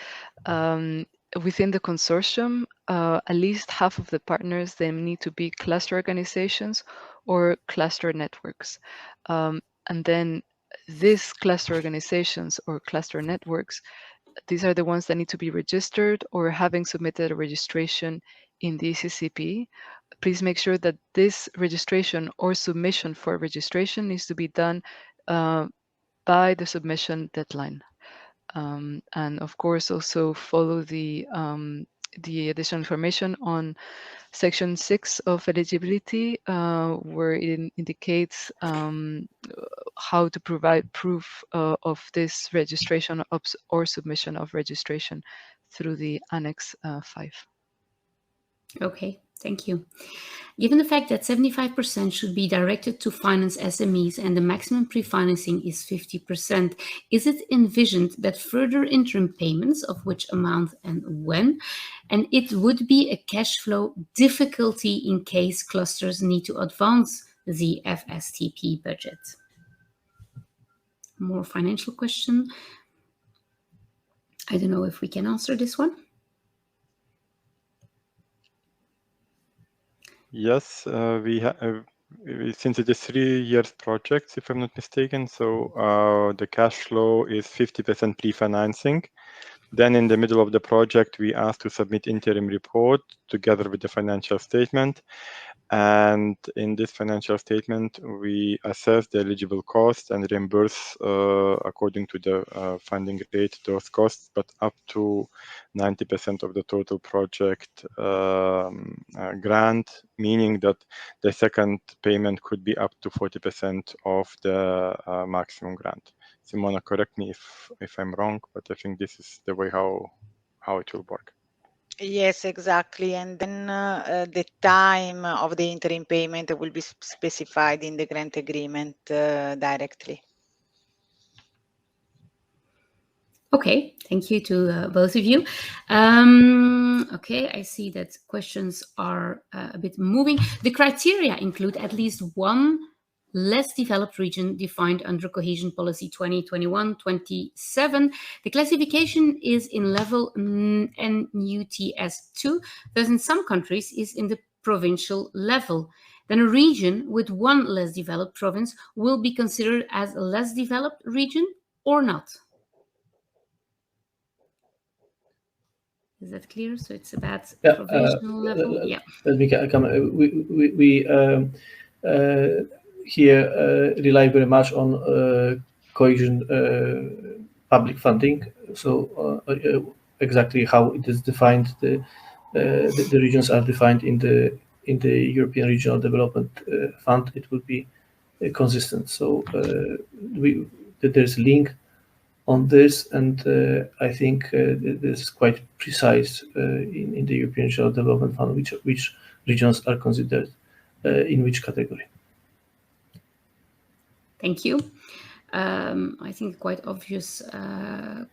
L: within the consortium, at least half of the partners, they need to be cluster organizations or cluster networks. And then these cluster organizations or cluster networks, these are the ones that need to be registered or having submitted a registration in the ECCP. Please make sure that this registration or submission for registration needs to be done by the submission deadline. And of course, also follow the additional information on section 6 of eligibility, where it indicates how to provide proof of this registration or submission of registration through the Annex 5.
A: Okay, thank you. Given the fact that 75% should be directed to finance SMEs and the maximum pre-financing is 50%, is it envisioned that further interim payments, of which amount and when, and it would be a cash flow difficulty in case clusters need to advance the FSTP budget? More financial question. I don't know if we can answer this one.
N: Yes, we have. Since it is 3 years projects, if I'm not mistaken, so the cash flow is 50% pre-financing. Then in the middle of the project, we asked to submit interim report together with the financial statement. And in this financial statement, we assess the eligible costs and reimburse according to the funding rate those costs, but up to 90% of the total project grant, meaning that the second payment could be up to 40% of the maximum grant. Simona, correct me if I'm wrong, but I think this is the way how it will work.
M: Yes, exactly. And then the time of the interim payment will be specified in the grant agreement directly.
A: Okay, thank you to both of you. Okay, I see that questions are a bit moving. The criteria include at least one less developed region defined under Cohesion Policy 2021-27. The classification is in level NUTS2, thus in some countries is in the provincial level. Then a region with one less developed province will be considered as a less developed region or not? Is that clear? So it's about provisional level. Yeah.
O: Let me come. We here rely very much on cohesion public funding. So exactly how it is defined, the regions are defined in the European Regional Development Fund. It will be consistent. So there's a link on this, and I think this is quite precise in the European Regional Development Fund, which regions are considered in which category.
A: Thank you. I think quite obvious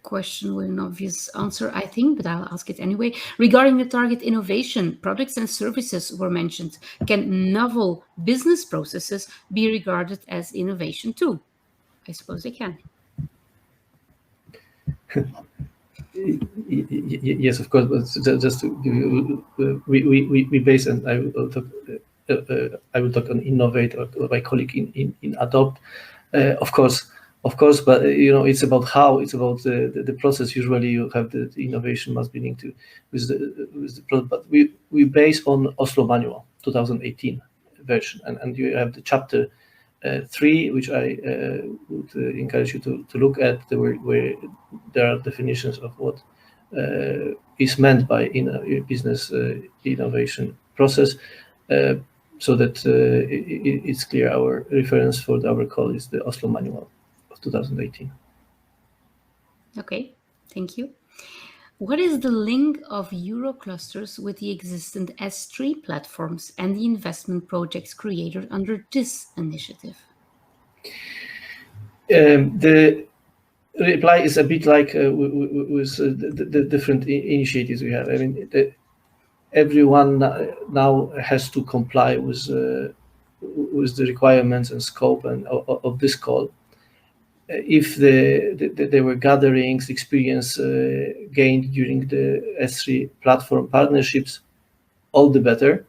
A: question with an obvious answer, I think, but I'll ask it anyway. Regarding the target innovation, products and services were mentioned. Can novel business processes be regarded as innovation too? I suppose they can.
O: Yes, of course. But just to give you, we base, and I will talk on Innovate, or my colleague in Adopt. Of course. But it's about how. It's about the process. Usually, you have the innovation must be linked to with the product. But we base on Oslo Manual 2018 version, and you have the chapter 3, which I would encourage you to look at, where there are definitions of what is meant by business innovation process, so that it's clear. Our reference for our call is the Oslo Manual of 2018.
A: Okay, thank you. What is the link of EUROCLUSTERs with the existing S3 platforms and the investment projects created under this initiative?
O: The reply is a bit like with the different initiatives we have. I mean, everyone now has to comply with the requirements and scope of this call. If there were gatherings, experience gained during the S3 platform partnerships, all the better.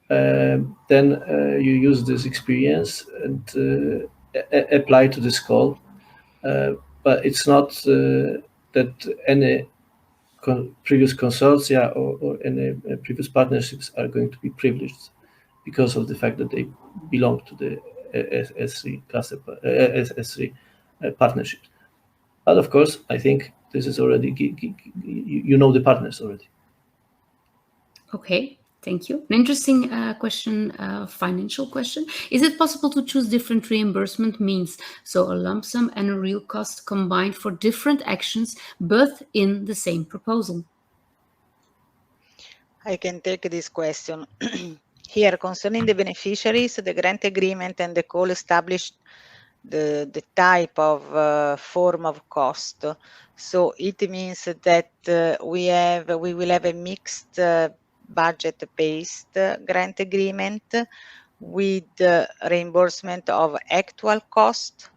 O: Then you use this experience and apply to this call. But it's not that any previous consortia or any previous partnerships are going to be privileged because of the fact that they belong to the S3 cluster, S3 partnerships. But of course, I think this is already, you know the partners already.
A: Okay, thank you. An interesting question, financial question. Is it possible to choose different reimbursement means, so a lump sum and a real cost combined for different actions, but in the same proposal?
M: I can take this question. Here, concerning the beneficiaries, the grant agreement and the call established the type of form of cost. So it means that we will have a mixed budget-based grant agreement with reimbursement of actual cost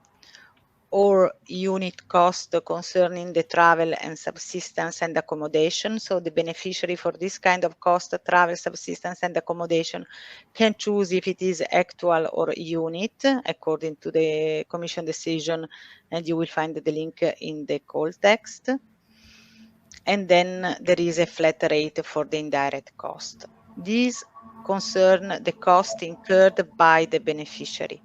M: or unit cost concerning the travel and subsistence and accommodation. So the beneficiary for this kind of cost, travel, subsistence and accommodation, can choose if it is actual or unit according to the Commission decision, and you will find the link in the call text. And then there is a flat rate for the indirect cost. These concern the cost incurred by the beneficiary.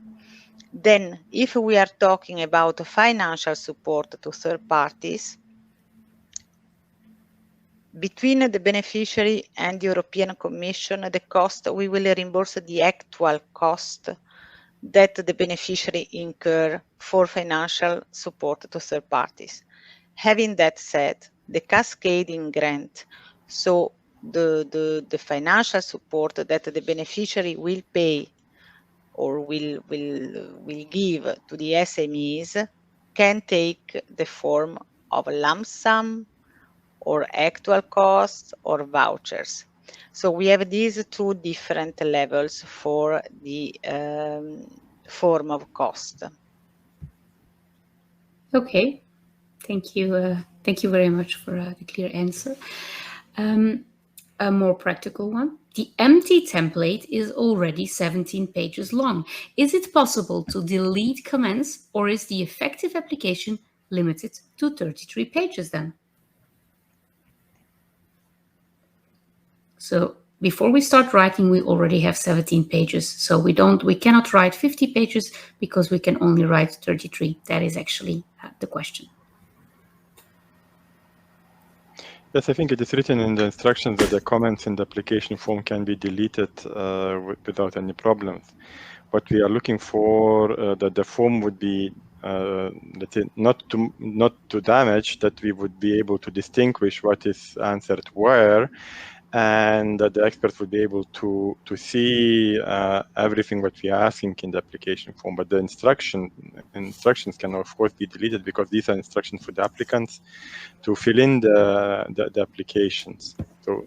M: Then, if we are talking about financial support to third parties, between the beneficiary and the European Commission, the cost, we will reimburse the actual cost that the beneficiary incur for financial support to third parties. Having that said, the cascading grant, so the financial support that the beneficiary will pay or will give to the SMEs can take the form of a lump sum or actual costs or vouchers. So we have these two different levels for the form of cost.
A: Okay, thank you. Thank you very much for the clear answer. A more practical one. The empty template is already 17 pages long. Is it possible to delete comments, or is the effective application limited to 33 pages then? So before we start writing, we already have 17 pages. So we cannot write 50 pages because we can only write 33. That is actually the question.
N: Yes, I think it is written in the instructions that the comments in the application form can be deleted without any problems. What we are looking for, that the form would be, let's say, not to damage, that we would be able to distinguish what is answered where, and that the experts would be able to see everything what we are asking in the application form. But the instructions can of course be deleted because these are instructions for the applicants to fill in the applications. So,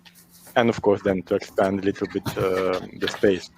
N: and of course then to expand a little bit the space.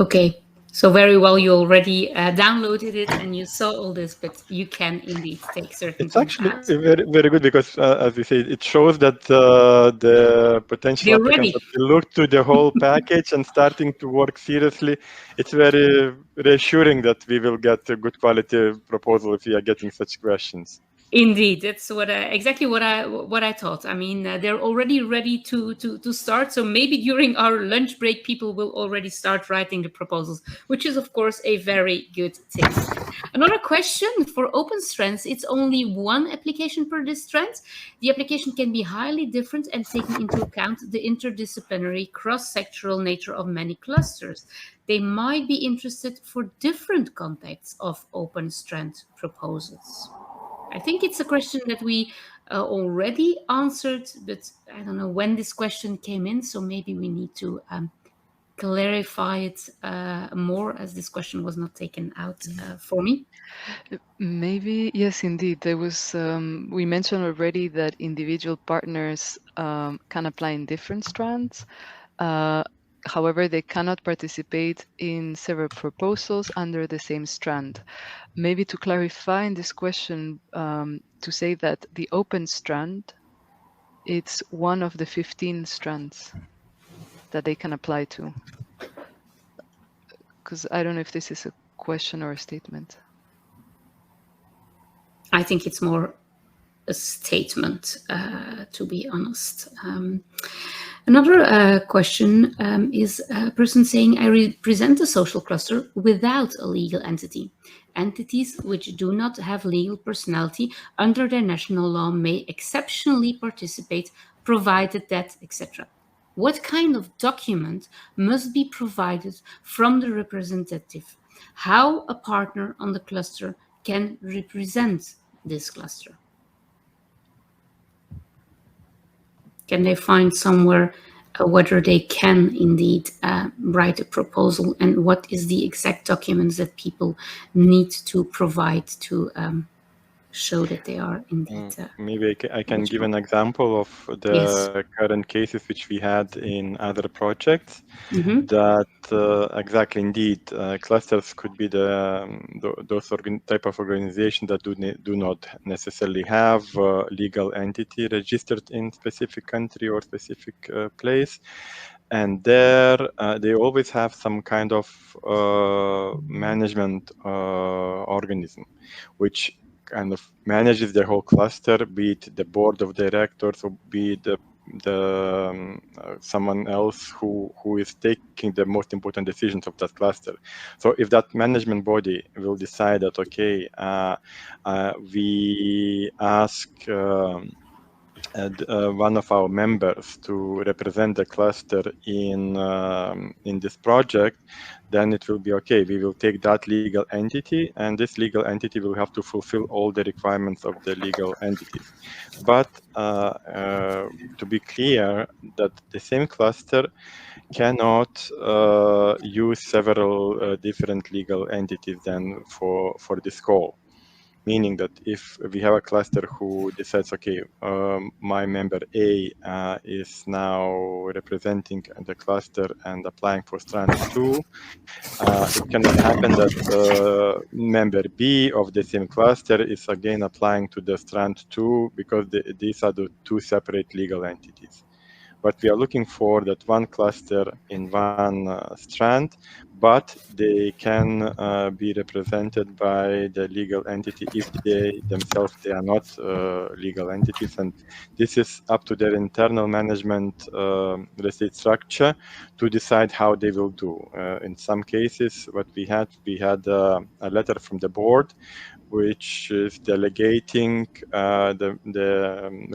A: Okay, so very well, you already downloaded it and you saw all this, but you can indeed take certain
N: It's actually very, very good because, as we say, it shows that the potential
A: They're
N: applicants
A: ready.
N: look to the whole package and starting to work seriously. It's very reassuring that we will get a good quality proposal if we are getting such questions.
A: Indeed, that's exactly what I thought. I mean, they're already ready to start. So maybe during our lunch break, people will already start writing the proposals, which is of course a very good thing. Another question for open strands: it's only one application per this strand. The application can be highly different and taking into account the interdisciplinary, cross-sectoral nature of many clusters. They might be interested for different contexts of open strand proposals. I think it's a question that we already answered, but I don't know when this question came in, so maybe we need to clarify it more, as this question was not taken out for me.
L: Maybe, yes, indeed. There was, we mentioned already that individual partners can apply in different strands. However, they cannot participate in several proposals under the same strand. Maybe to clarify in this question, to say that the open strand, it's one of the 15 strands that they can apply to. Because I don't know if this is a question or a statement.
A: I think it's more a statement, to be honest. Another question is a person saying, I represent a social cluster without a legal entity. Entities which do not have legal personality under their national law may exceptionally participate, provided that, etc. What kind of document must be provided from the representative? How a partner on the cluster can represent this cluster? Can they find somewhere whether they can indeed write a proposal, and what is the exact documents that people need to provide to show that they are indeed
N: maybe I can give an example of the current cases which we had in other projects. That exactly, indeed, clusters could be those type of organizations that do not necessarily have a legal entity registered in specific country or specific place, and there they always have some kind of management organism which kind of manages the whole cluster, be it the board of directors or be it someone else who is taking the most important decisions of that cluster. So if that management body will decide that, okay, we ask one of our members to represent the cluster in this project, then it will be okay. We will take that legal entity, and this legal entity will have to fulfill all the requirements of the legal entities. But to be clear, that the same cluster cannot use several different legal entities then for this call. Meaning that if we have a cluster who decides, okay, my member A is now representing the cluster and applying for strand 2, it cannot happen that member B of the same cluster is again applying to the strand 2 because these are the two separate legal entities. What we are looking for that one cluster in one strand, but they can be represented by the legal entity if they themselves they are not legal entities, and this is up to their internal management let's say structure to decide how they will do. In some cases, what we had a letter from the board which is delegating the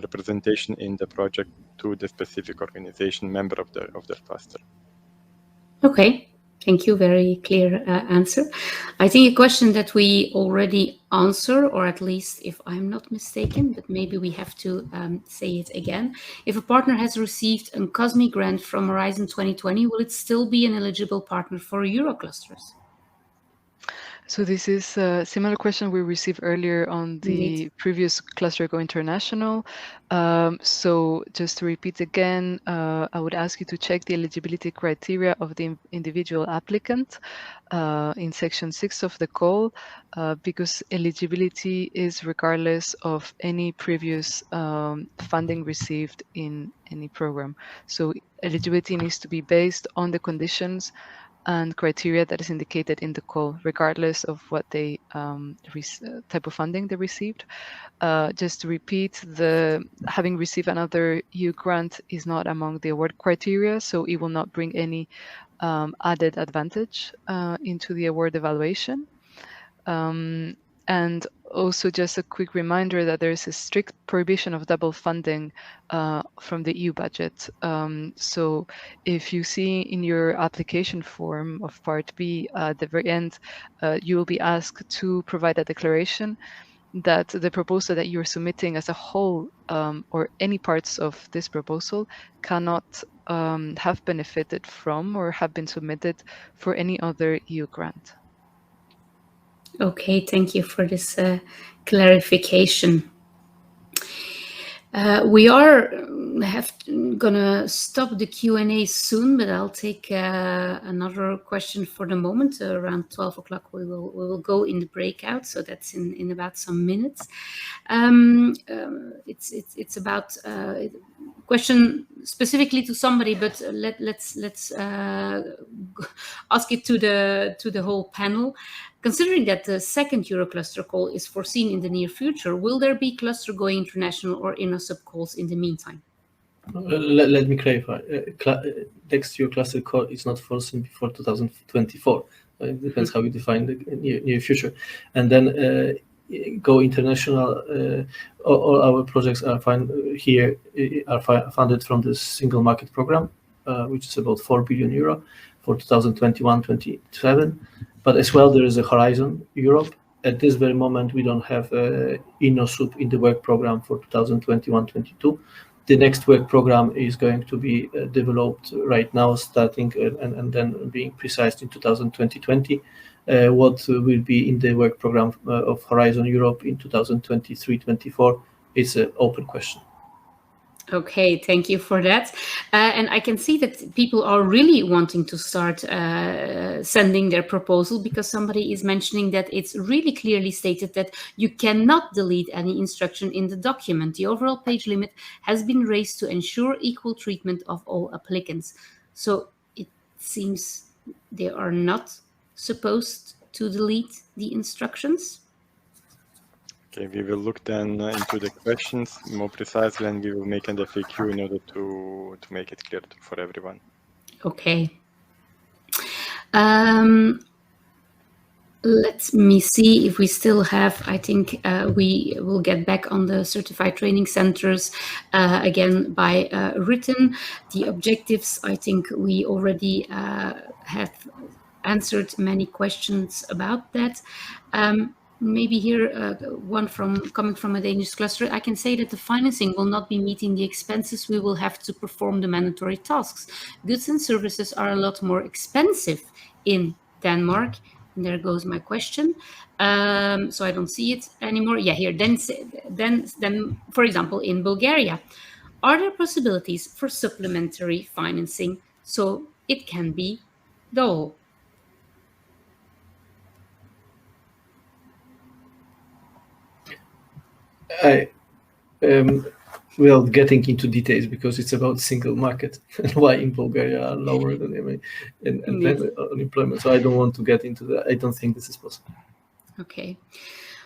N: representation in the project to the specific organization member of the cluster.
A: Okay, thank you. Very clear answer. I think a question that we already answer, or at least if I'm not mistaken, but maybe we have to say it again. If a partner has received a COSME grant from Horizon 2020, will it still be an eligible partner for EUROClusters?
L: So this is a similar question we received earlier on the
A: Indeed.
L: previous Cluster Go International. So just to repeat again, I would ask you to check the eligibility criteria of the individual applicant in section 6 of the call, because eligibility is regardless of any previous funding received in any program. So eligibility needs to be based on the conditions and criteria that is indicated in the call, regardless of what they type of funding they received. Just to repeat, having received another EU grant is not among the award criteria, so it will not bring any added advantage into the award evaluation. And also just a quick reminder that there is a strict prohibition of double funding from the EU budget. So if you see in your application form of Part B at the very end, you will be asked to provide a declaration that the proposal that you're submitting as a whole or any parts of this proposal cannot have benefited from or have been submitted for any other EU grant.
A: Okay, thank you for this clarification. We are gonna stop the Q&A soon, but I'll take another question for the moment. Around 12 o'clock, we will go in the breakout, so that's in about some minutes. It's about a question specifically to somebody, but let's ask it to the whole panel. Considering that the second Eurocluster call is foreseen in the near future, will there be Cluster Going International or InnoSub calls in the meantime?
O: Let me clarify. Next Eurocluster call is not foreseen before 2024. It depends how you define the near future. And then Go International, all our projects are funded from the Single Market Program, which is about 4 billion euro for 2021-27. But as well, there is a Horizon Europe. At this very moment, we don't have InnoSub in the work program for 2021-22. The next work program is going to be developed right now, starting and then being precise in 2020. What will be in the work program of Horizon Europe in 2023-24 is an open question.
A: Okay, thank you for that. And I can see that people are really wanting to start sending their proposal, because somebody is mentioning that it's really clearly stated that you cannot delete any instruction in the document. The overall page limit has been raised to ensure equal treatment of all applicants. So it seems they are not supposed to delete the instructions.
N: Okay, we will look then into the questions more precisely, and we will make an FAQ in order to make it clear for everyone.
A: Okay. Let me see if we still have, I think we will get back on the certified training centers again by written. The objectives, I think we already have answered many questions about that. Maybe here, one coming from a Danish cluster, I can say that the financing will not be meeting the expenses. We will have to perform the mandatory tasks. Goods and services are a lot more expensive in Denmark. And there goes my question. So I don't see it anymore. Yeah, here. Then, for example, in Bulgaria, are there possibilities for supplementary financing so it can be double?
O: without getting into details, because it's about single market and why in Bulgaria are lower than unemployment. So I don't want to get into that. I don't think this is possible.
A: Okay.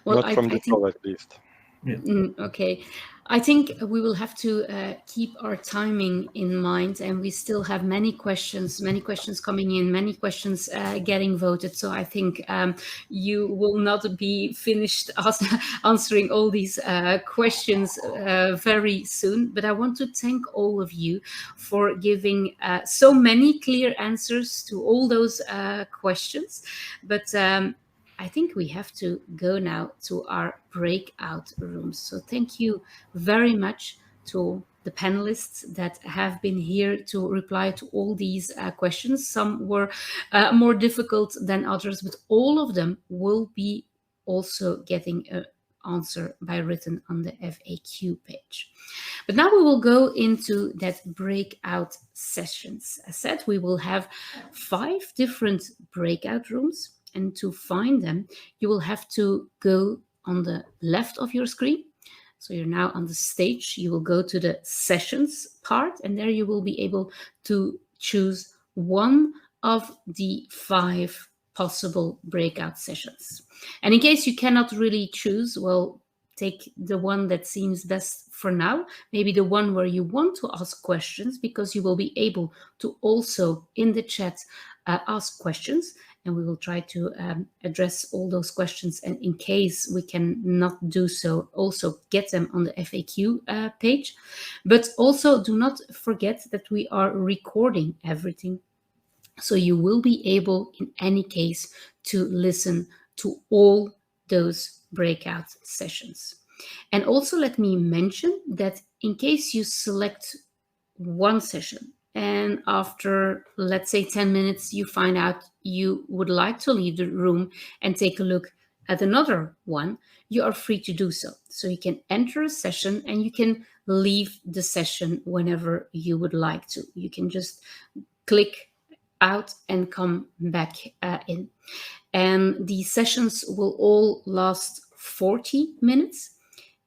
A: Well,
N: Not from the call, at least.
O: Yeah.
A: Okay. I think we will have to keep our timing in mind, and we still have many questions coming in, many questions getting voted. So I think you will not be finished answering all these questions very soon. But I want to thank all of you for giving so many clear answers to all those questions. But I think we have to go now to our breakout rooms. So thank you very much to the panelists that have been here to reply to all these questions. Some were more difficult than others, but all of them will be also getting an answer by written on the FAQ page. But now we will go into that breakout sessions. As said, we will have 5 different breakout rooms. And to find them, you will have to go on the left of your screen. So you're now on the stage. You will go to the sessions part, and there you will be able to choose one of the 5 possible breakout sessions. And in case you cannot really choose, well, take the one that seems best for now, maybe the one where you want to ask questions, because you will be able to also in the chat ask questions. And we will try to address all those questions. And in case we can not do so, also get them on the FAQ page. But also do not forget that we are recording everything. So you will be able, in any case, to listen to all those breakout sessions. And also let me mention that in case you select one session, and after, let's say, 10 minutes, you find out you would like to leave the room and take a look at another one, you are free to do so. So you can enter a session and you can leave the session whenever you would like to. You can just click out and come back in. And the sessions will all last 40 minutes.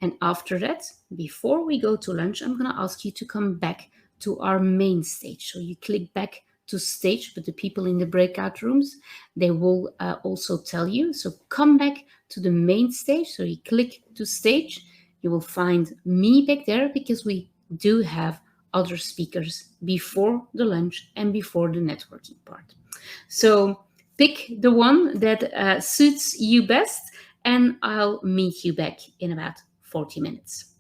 A: And after that, before we go to lunch, I'm going to ask you to come back to our main stage. So you click back to stage, but the people in the breakout rooms, they will also tell you. So come back to the main stage. So you click to stage, you will find me back there, because we do have other speakers before the lunch and before the networking part. So pick the one that suits you best, and I'll meet you back in about 40 minutes.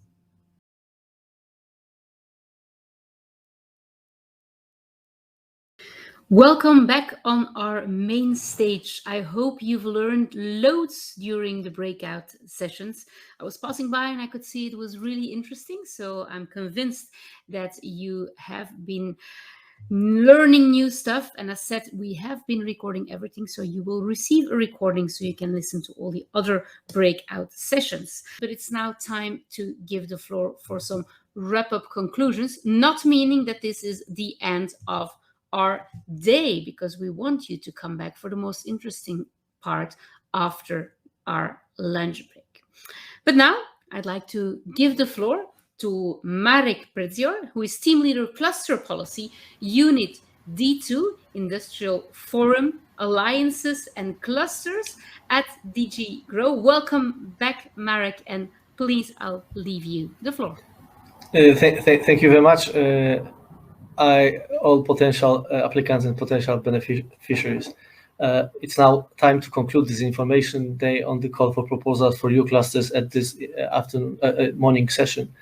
A: Welcome back on our main stage. I hope you've learned loads during the breakout sessions. I was passing by and I could see it was really interesting. So I'm convinced that you have been learning new stuff. And as said, we have been recording everything. So you will receive a recording so you can listen to all the other breakout sessions. But it's now time to give the floor for some wrap-up conclusions, not meaning that this is the end of our day, because we want you to come back for the most interesting part after our lunch break. But now I'd like to give the floor to Marek Przeor, who is Team Leader Cluster Policy, Unit D2, Industrial Forum, Alliances and Clusters at DG GROW. Welcome back, Marek, and please, I'll leave you the floor.
O: Thank you very much. All potential applicants and potential beneficiaries. It's now time to conclude this information day on the call for proposals for EUROCLUSTERS at this morning session.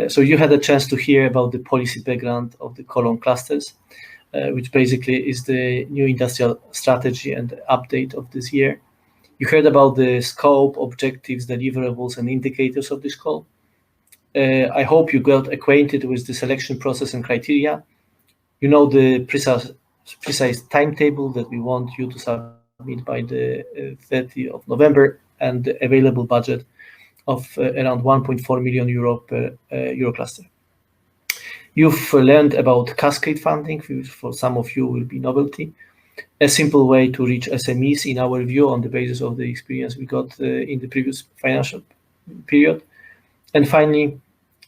O: So you had a chance to hear about the policy background of the call on clusters, which basically is the new industrial strategy and update of this year. You heard about the scope, objectives, deliverables, and indicators of this call. I hope you got acquainted with the selection process and criteria. You know the precise timetable that we want you to submit by the 30th of November, and the available budget of around 1.4 million euro per EUROCLUSTER. You've learned about cascade funding, which for some of you will be novelty. A simple way to reach SMEs in our view on the basis of the experience we got in the previous financial period. And finally,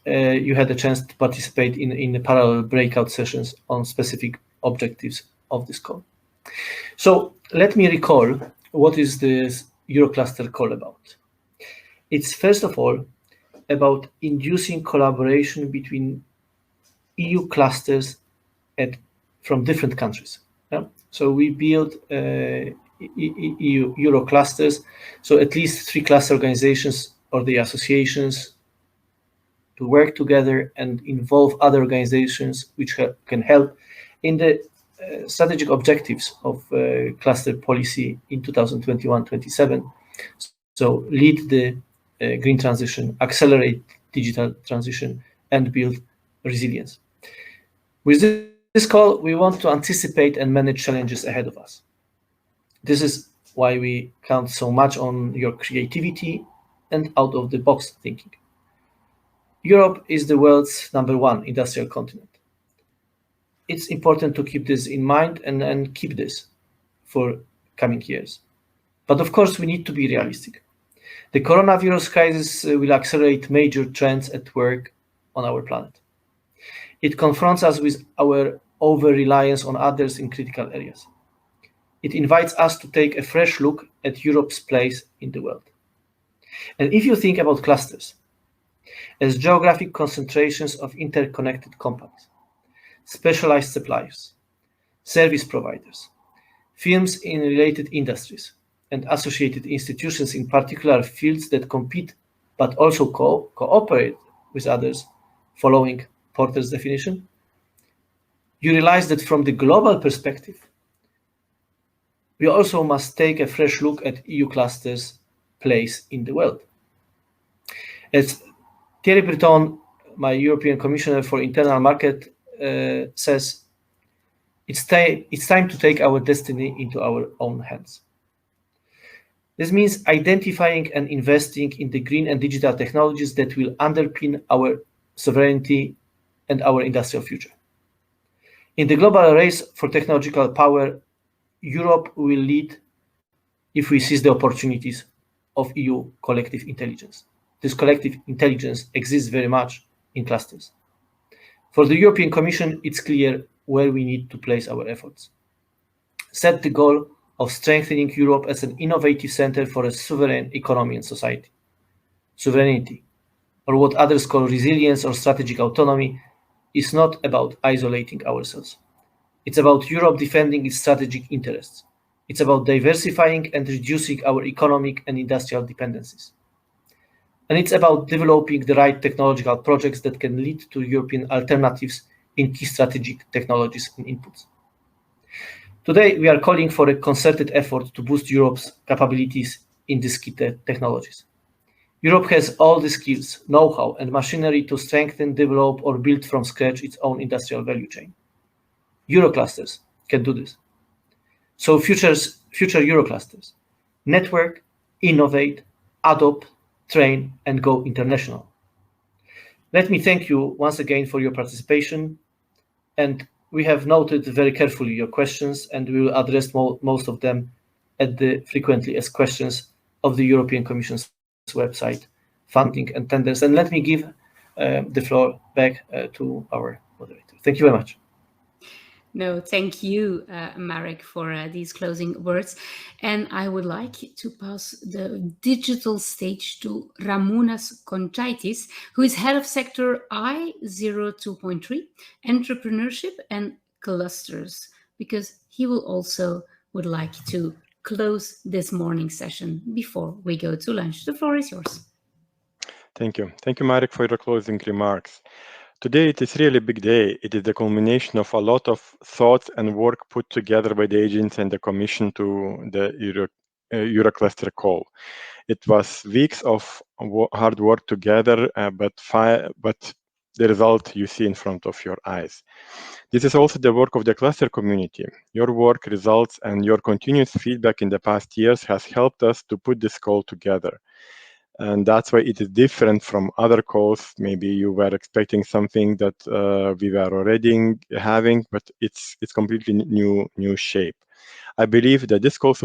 O: you had a chance to participate in the parallel breakout sessions on specific objectives of this call. So let me recall what is this EUROCluster call about. It's first of all about inducing collaboration between EU clusters from different countries. Yeah? So we built EU EUROClusters, so at least 3 cluster organizations or the associations to work together and involve other organizations which can help in the strategic objectives of cluster policy in 2021-27. So lead the green transition, accelerate digital transition, and build resilience. With this call, we want to anticipate and manage challenges ahead of us. This is why we count so much on your creativity and out-of-the-box thinking. Europe is the world's #1 industrial continent. It's important to keep this in mind and keep this for coming years. But of course, we need to be realistic. The coronavirus crisis will accelerate major trends at work on our planet. It confronts us with our over-reliance on others in critical areas. It invites us to take a fresh look at Europe's place in the world. And if you think about clusters as geographic concentrations of interconnected companies, specialized suppliers, service providers, firms in related industries, and associated institutions in particular fields that compete but also cooperate with others, following Porter's definition, you realize that from the global perspective, we also must take a fresh look at EU clusters' place in the world. As Thierry Breton, my European Commissioner for Internal Market, says, it's time to take our destiny into our own hands. This means identifying and investing in the green and digital technologies that will underpin our sovereignty and our industrial future. In the global race for technological power, Europe will lead if we seize the opportunities of EU collective intelligence. This collective intelligence exists very much in clusters. For the European Commission, it's clear where we need to place our efforts. Set the goal of strengthening Europe as an innovative center for a sovereign economy and society. Sovereignty, or what others call resilience or strategic autonomy, is not about isolating ourselves. It's about Europe defending its strategic interests. It's about diversifying and reducing our economic and industrial dependencies. And it's about developing the right technological projects that can lead to European alternatives in key strategic technologies and inputs. Today, we are calling for a concerted effort to boost Europe's capabilities in these key technologies. Europe has all the skills, know-how, and machinery to strengthen, develop, or build from scratch its own industrial value chain. EUROClusters can do this. So future EUROClusters: network, innovate, adopt, train, and go international. Let me thank you once again for your participation, and we have noted very carefully your questions, and we will address most of them at the frequently asked questions of the European Commission's website, funding and tenders. And let me give the floor back to our moderator. Thank you very much.
A: No, thank you, Marek, for these closing words. And I would like to pass the digital stage to Ramūnas Končaitis, who is head of sector I02.3, entrepreneurship and clusters, because he will also would like to close this morning session before we go to lunch. The floor is yours.
N: Thank you. Thank you, Marek, for your closing remarks. Today, it is really a big day. It is the culmination of a lot of thoughts and work put together by the agency and the Commission to the EUROCluster call. It was weeks of hard work together, but the result you see in front of your eyes. This is also the work of the cluster community. Your work, results, and your continuous feedback in the past years has helped us to put this call together. And that's why it is different from other calls. Maybe you were expecting something that we were already having, but it's completely new shape. I believe that this call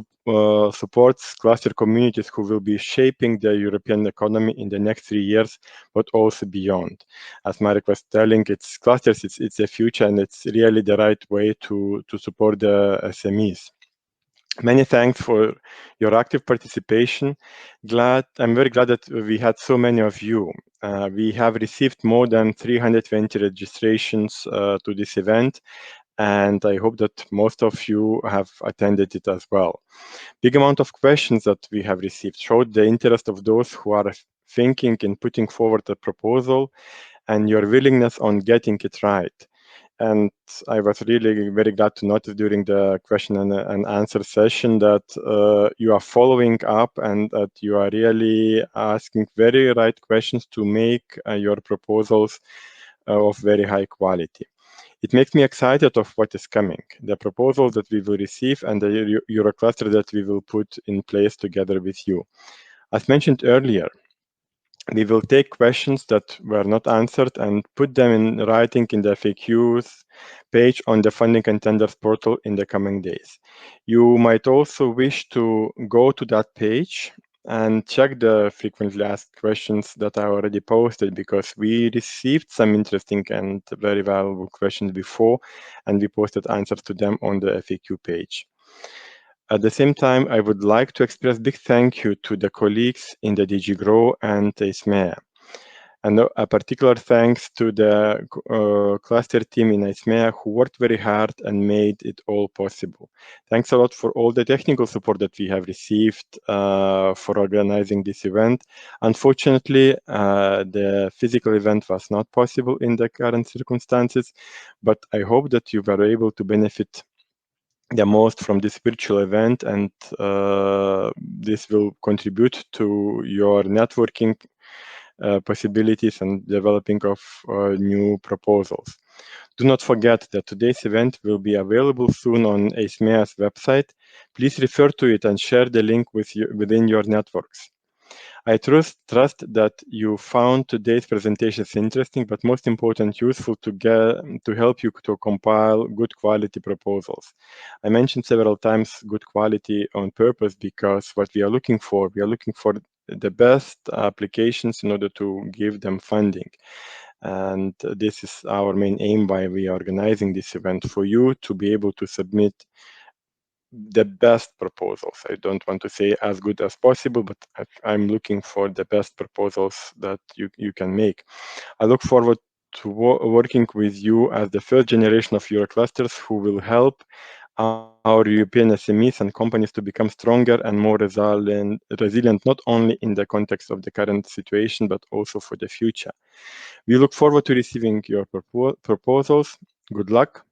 N: supports cluster communities who will be shaping the European economy in the next 3 years, but also beyond. As Marek was telling, it's clusters, it's the future, and it's really the right way to support the SMEs. Many thanks for your active participation. I'm very glad that we had so many of you. We have received more than 320 registrations to this event, and I hope that most of you have attended it as well. Big amount of questions that we have received showed the interest of those who are thinking in putting forward a proposal and your willingness on getting it right. And I was really very glad to notice during the question and answer session that you are following up and that you are really asking very right questions to make your proposals of very high quality. It makes me excited of what is coming, the proposals that we will receive and the Eurocluster that we will put in place together with you. As mentioned earlier, we will take questions that were not answered and put them in writing in the FAQs page on the Funding and Tenders portal in the coming days. You might also wish to go to that page and check the frequently asked questions that I already posted, because we received some interesting and very valuable questions before, and we posted answers to them on the FAQ page. At the same time, I would like to express big thank you to the colleagues in the DG GROW and EISMEA. And a particular thanks to the cluster team in EISMEA who worked very hard and made it all possible. Thanks a lot for all the technical support that we have received for organizing this event. Unfortunately, the physical event was not possible in the current circumstances, but I hope that you were able to benefit the most from this virtual event, and this will contribute to your networking possibilities and developing of new proposals. Do not forget that today's event will be available soon on EISMEA's website. Please refer to it and share the link within your networks. I trust that you found today's presentations interesting, but most important, useful to help you to compile good quality proposals. I mentioned several times good quality on purpose, because what we are looking for the best applications in order to give them funding. And this is our main aim why we are organizing this event, for you to be able to submit the best proposals. I don't want to say as good as possible, but I'm looking for the best proposals that you can make. I look forward to working with you as the first generation of Euroclusters who will help our European SMEs and companies to become stronger and more resilient, not only in the context of the current situation, but also for the future. We look forward to receiving your proposals. Good luck,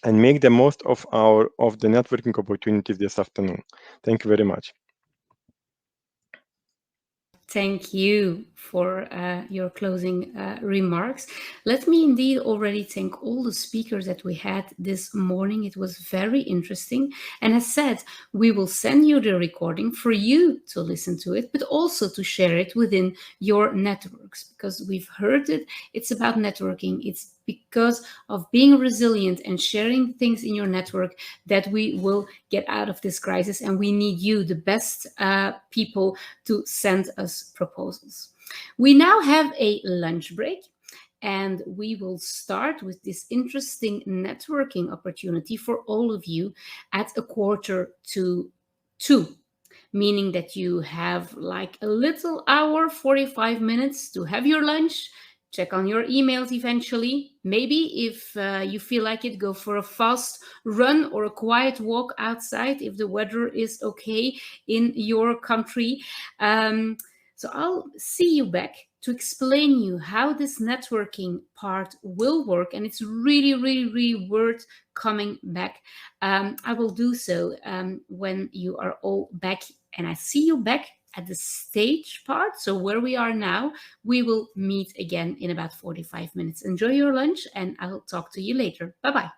N: and make the most of the networking opportunities this afternoon. Thank you very much.
A: Thank you for your closing remarks. Let me indeed already thank all the speakers that we had this morning. It was very interesting. And as said, we will send you the recording for you to listen to it, but also to share it within your networks, because we've heard it. It's about networking. It's because of being resilient and sharing things in your network that we will get out of this crisis. And we need you, the best people, to send us proposals. We now have a lunch break, and we will start with this interesting networking opportunity for all of you at 1:45, meaning that you have like a little hour, 45 minutes to have your lunch, check on your emails eventually. Maybe if you feel like it, go for a fast run or a quiet walk outside if the weather is okay in your country. So I'll see you back to explain you how this networking part will work. And it's really, really, really worth coming back. I will do so when you are all back. And I see you back at the stage part. So where we are now, we will meet again in about 45 minutes. Enjoy your lunch, and I'll talk to you later. Bye-bye.